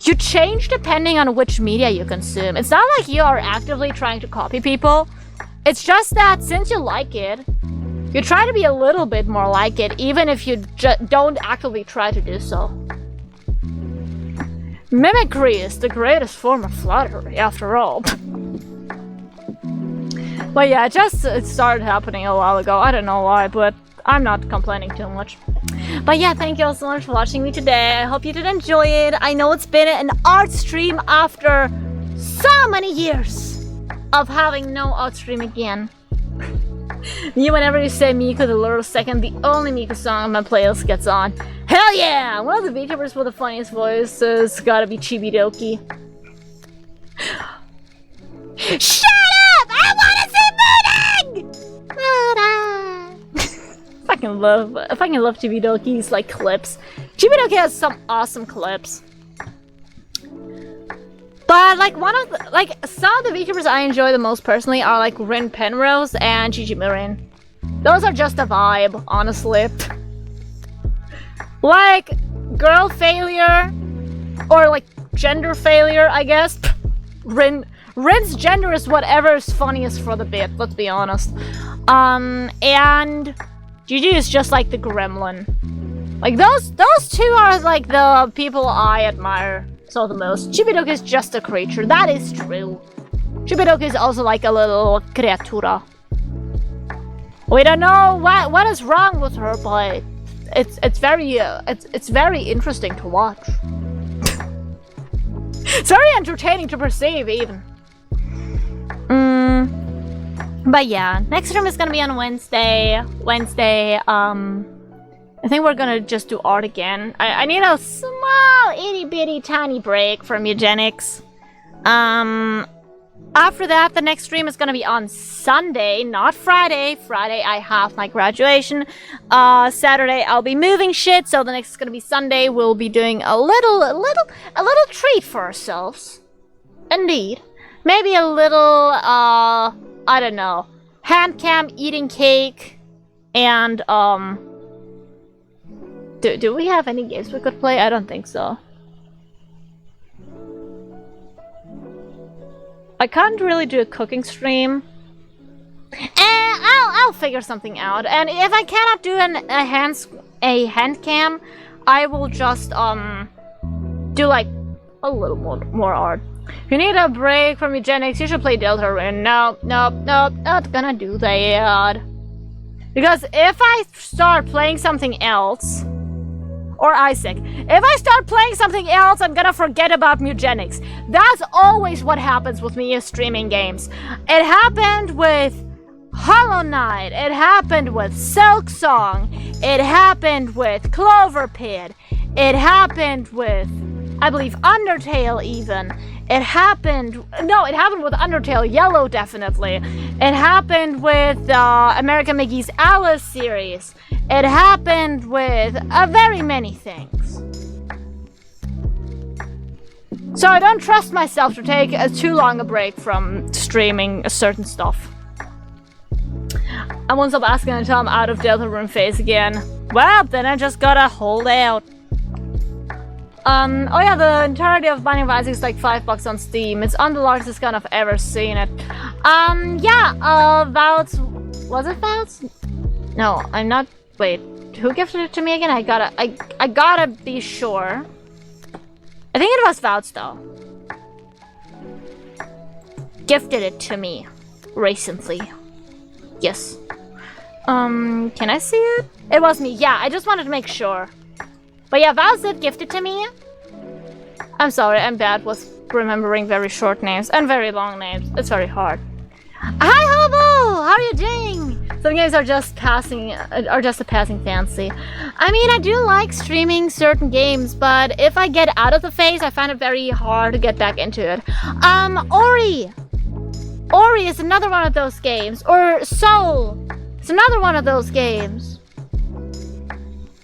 you change depending on which media you consume. It's not like you are actively trying to copy people. It's just that since you like it, you try to be a little bit more like it, even if you don't actively try to do so. Mimicry is the greatest form of flattery, after all. But yeah, it started happening a while ago. I don't know why, but I'm not complaining too much. But yeah, thank you all so much for watching me today. I hope you did enjoy it. I know it's been an art stream after so many years of having no art stream again. Whenever you say Miku the little second, the only Miku song on my playlist gets on. Hell yeah! One of the VTubers with the funniest voices gotta be Chibidoki. Shut up! I wanna see Mooding! I fucking love Chibidoki's like clips. Chibidoki has some awesome clips. But like some of the VTubers I enjoy the most personally are like Rin Penrose and Gigi Mirin. Those are just a vibe, honestly. Like girl failure or like gender failure, I guess. Rin's gender is whatever is funniest for the bit, let's be honest. And Gigi is just like the gremlin. Like those two are like the people I admire so the most. Chibidoki is just a creature, that is true. Chibidoki is also like a little creatura. We don't know what is wrong with her, but it's very interesting to watch. It's very entertaining to perceive, even. But yeah, next stream is gonna be on Wednesday. I think we're gonna just do art again. I need a small, itty-bitty, tiny break from eugenics. After that, the next stream is gonna be on Sunday, not Friday. Friday, I have my graduation. Saturday, I'll be moving shit, so the next is gonna be Sunday. We'll be doing a little treat for ourselves. Indeed. Maybe a little, I don't know, hand cam eating cake, and, Do we have any games we could play? I don't think so. I can't really do a cooking stream. I'll figure something out. And if I cannot do a hand cam, I will just do like a little more art. If you need a break from eugenics, you should play Deltarune. Nope, not gonna do that. Because if I start playing something else, or Isaac, if I start playing something else, I'm gonna forget about eugenics. That's always what happens with me streaming games. It happened with Hollow Knight, it happened with Silk Song, it happened with Clover Pit, it happened with, I believe, Undertale even. It happened with Undertale Yellow, definitely. It happened with American Mickey's Alice series. It happened with very many things. So I don't trust myself to take too long a break from streaming a certain stuff. I won't stop asking until I'm out of Deltarune phase again. Well, then I just gotta hold out. Oh yeah, the entirety of Binding of Isaac is like $5 on Steam. It's on the largest discount I've ever seen it. Yeah, Vouts... Was it Vouts? No, I'm not... Wait, who gifted it to me again? I gotta be sure. I think it was Vouts, though. Gifted it to me recently. Yes. Can I see it? It was me. Yeah, I just wanted to make sure. But yeah, Vouts did gift it to me. I'm sorry, I'm bad with remembering very short names and very long names. It's very hard. Hi, Hobo! How are you doing? Some games are just a passing fancy. I mean, I do like streaming certain games, but if I get out of the phase, I find it very hard to get back into it. Ori! Ori is another one of those games. Or Soul! It's another one of those games.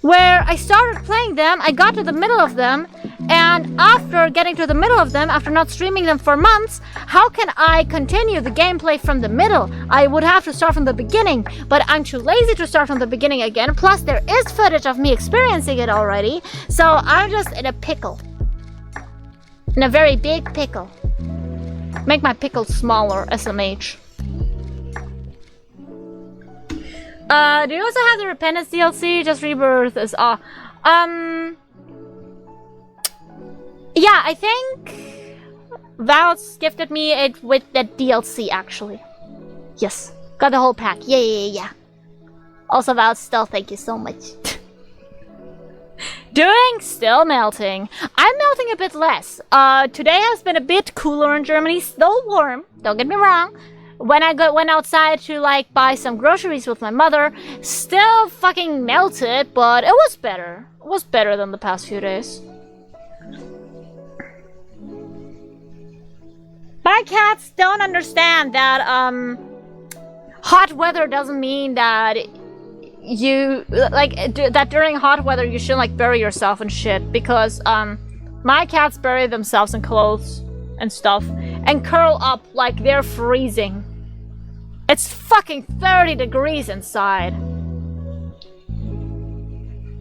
Where I started playing them, I got to the middle of them, and after getting to the middle of them, after not streaming them for months, how can I continue the gameplay from the middle? I would have to start from the beginning, but I'm too lazy to start from the beginning again, plus there is footage of me experiencing it already, so I'm just in a pickle. In a very big pickle. Make my pickle smaller, SMH. Do you also have the Repentance DLC? Just Rebirth is yeah, I think Vouts gifted me it with the DLC actually. Yes. Got the whole pack. Yeah. Also Vouts still, thank you so much. Doing? Still melting. I'm melting a bit less. Today has been a bit cooler in Germany, still warm, don't get me wrong. When I went outside to like buy some groceries with my mother, still fucking melted, but it was better. It was better than the past few days. My cats don't understand that hot weather doesn't mean that you that during hot weather you shouldn't like bury yourself and shit, because my cats bury themselves in clothes and stuff and curl up like they're freezing. It's fucking 30 degrees inside.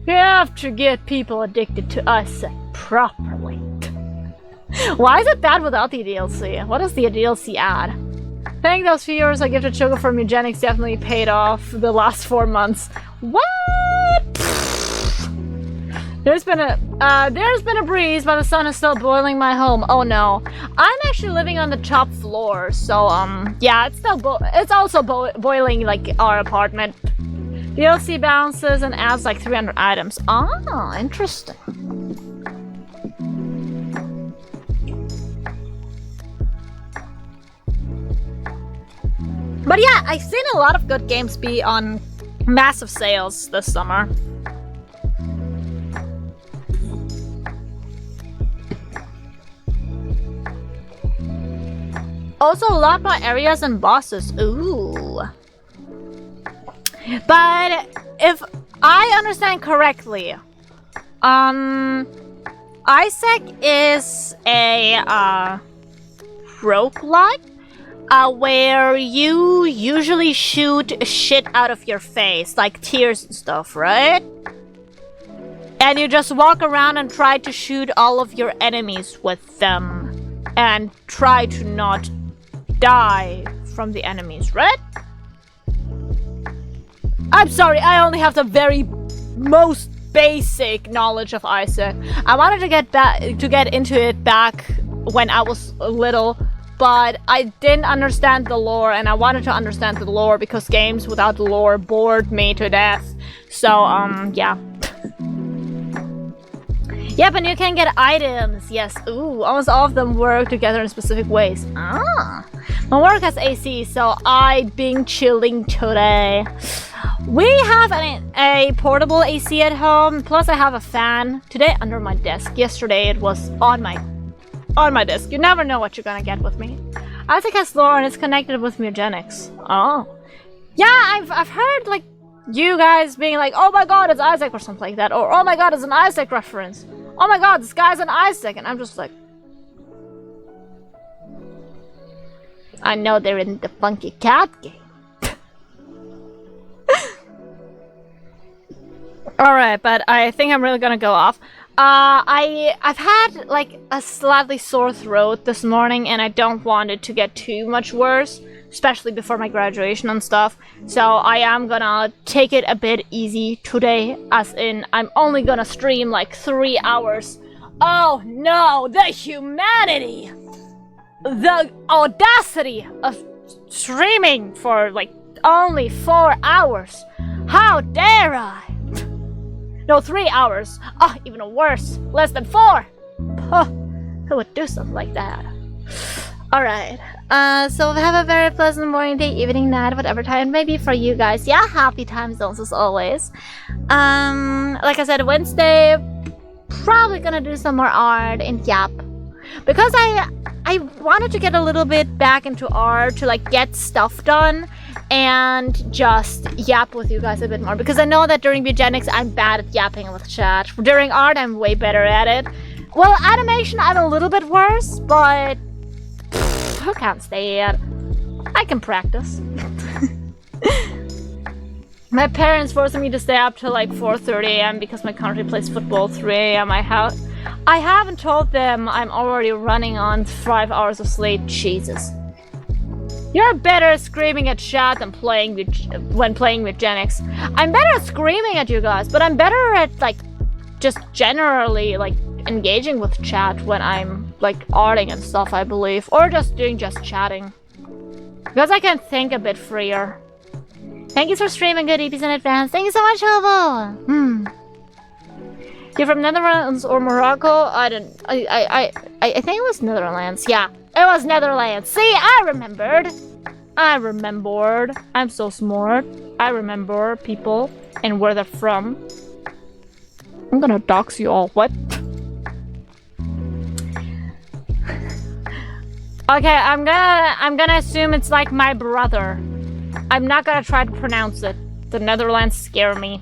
You have to get people addicted to us properly. Why is it bad without the DLC? What does the DLC add? I think those few euros I gifted Choco from Eugenics definitely paid off the last 4 months. What? There's been a breeze, but the sun is still boiling my home. Oh no. I'm actually living on the top floor, so yeah, it's also boiling like our apartment. DLC bounces and adds like 300 items. Ah, interesting. But yeah, I've seen a lot of good games be on massive sales this summer. Also, a lot more areas and bosses. Ooh. But if I understand correctly, Isaac is a roguelike where you usually shoot shit out of your face, like tears and stuff, right? And you just walk around and try to shoot all of your enemies with them and try to not die from the enemies, right? I'm sorry, I only have the very most basic knowledge of Isaac. I wanted to get into it back when I was little, but I didn't understand the lore, and I wanted to understand the lore because games without the lore bored me to death. So, yeah. Yep, and you can get items, yes. Ooh, almost all of them work together in specific ways. Ah. My work has AC, so I've been chilling today. We have a portable AC at home, plus I have a fan. Today under my desk. Yesterday it was on my desk. You never know what you're gonna get with me. Isaac has lore and it's connected with Mugenics. Oh. Yeah, I've heard like you guys being like, oh my god, it's Isaac or something like that. Or oh my god, it's an Isaac reference. Oh my god, this guy's an Isaac. And I'm just like, I know they're in the Funky Cat game. Alright, but I think I'm really gonna go off. I've had like a slightly sore throat this morning, and I don't want it to get too much worse, especially before my graduation and stuff. So I am gonna take it a bit easy today, as in I'm only gonna stream like 3 hours. Oh no, the humanity! The audacity of streaming for like only 4 hours. How dare I? No, 3 hours. Oh, even worse. Less than 4. Huh. Who would do something like that? Alright. So have a very pleasant morning, day, evening, night, whatever time it may be for you guys. Yeah, happy time zones as always. Like I said, Wednesday, probably gonna do some more art and yap. Because I wanted to get a little bit back into art to like get stuff done and just yap with you guys a bit more, because I know that during Eugenics I'm bad at yapping with chat. During art I'm way better at it. Well, animation I'm a little bit worse, but who can't stay it? I can practice. My parents forced me to stay up till like 4:30 a.m. because my country plays football 3 a.m. I haven't told them I'm already running on 5 hours of sleep. Jesus. You're better at screaming at chat than when playing with Gen X. I'm better at screaming at you guys, but I'm better at like just generally like engaging with chat when I'm like arting and stuff, I believe, or just doing chatting, because I can think a bit freer. Thank you for streaming good EPs in advance. Thank you so much, Hobo. You're from Netherlands or Morocco? I think it was Netherlands. Yeah, it was Netherlands. See, I remembered. I'm so smart. I remember people and where they're from. I'm gonna dox you all. What? Okay, I'm gonna assume it's like my brother. I'm not gonna try to pronounce it. The Netherlands scare me.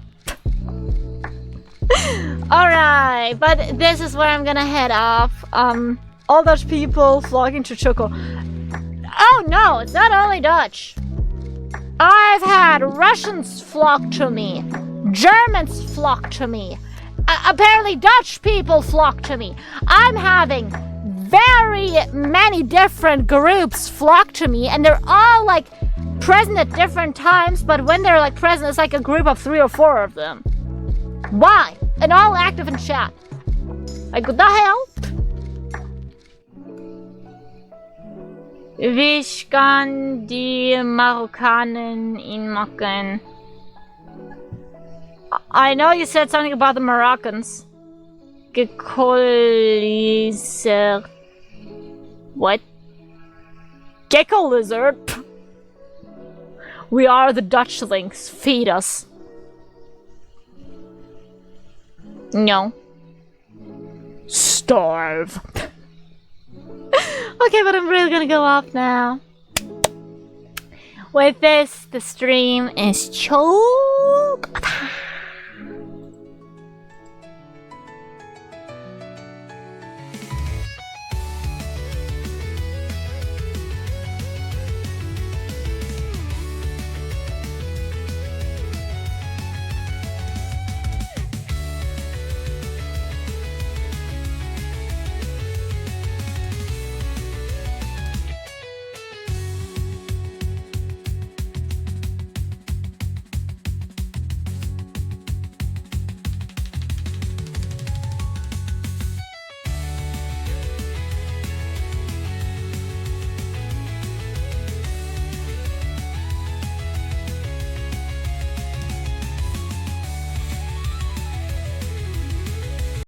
Alright, but this is where I'm gonna head off. All Dutch people flocking to Choco. Oh no, it's not only Dutch. I've had Russians flock to me. Germans flock to me. Apparently Dutch people flock to me. I'm having very many different groups flock to me, and they're all like present at different times, but when they're like present, it's like a group of 3 or 4 of them. Why? And all active in chat. Like, what the hell? Wie kann die Marokkanen ihn machen? I know you said something about the Moroccans. Gecko lizard. What? Gecko lizard? We are the Dutchlings. Feed us. No. Starve. Okay, but I'm really gonna go off now. With this, the stream is choked.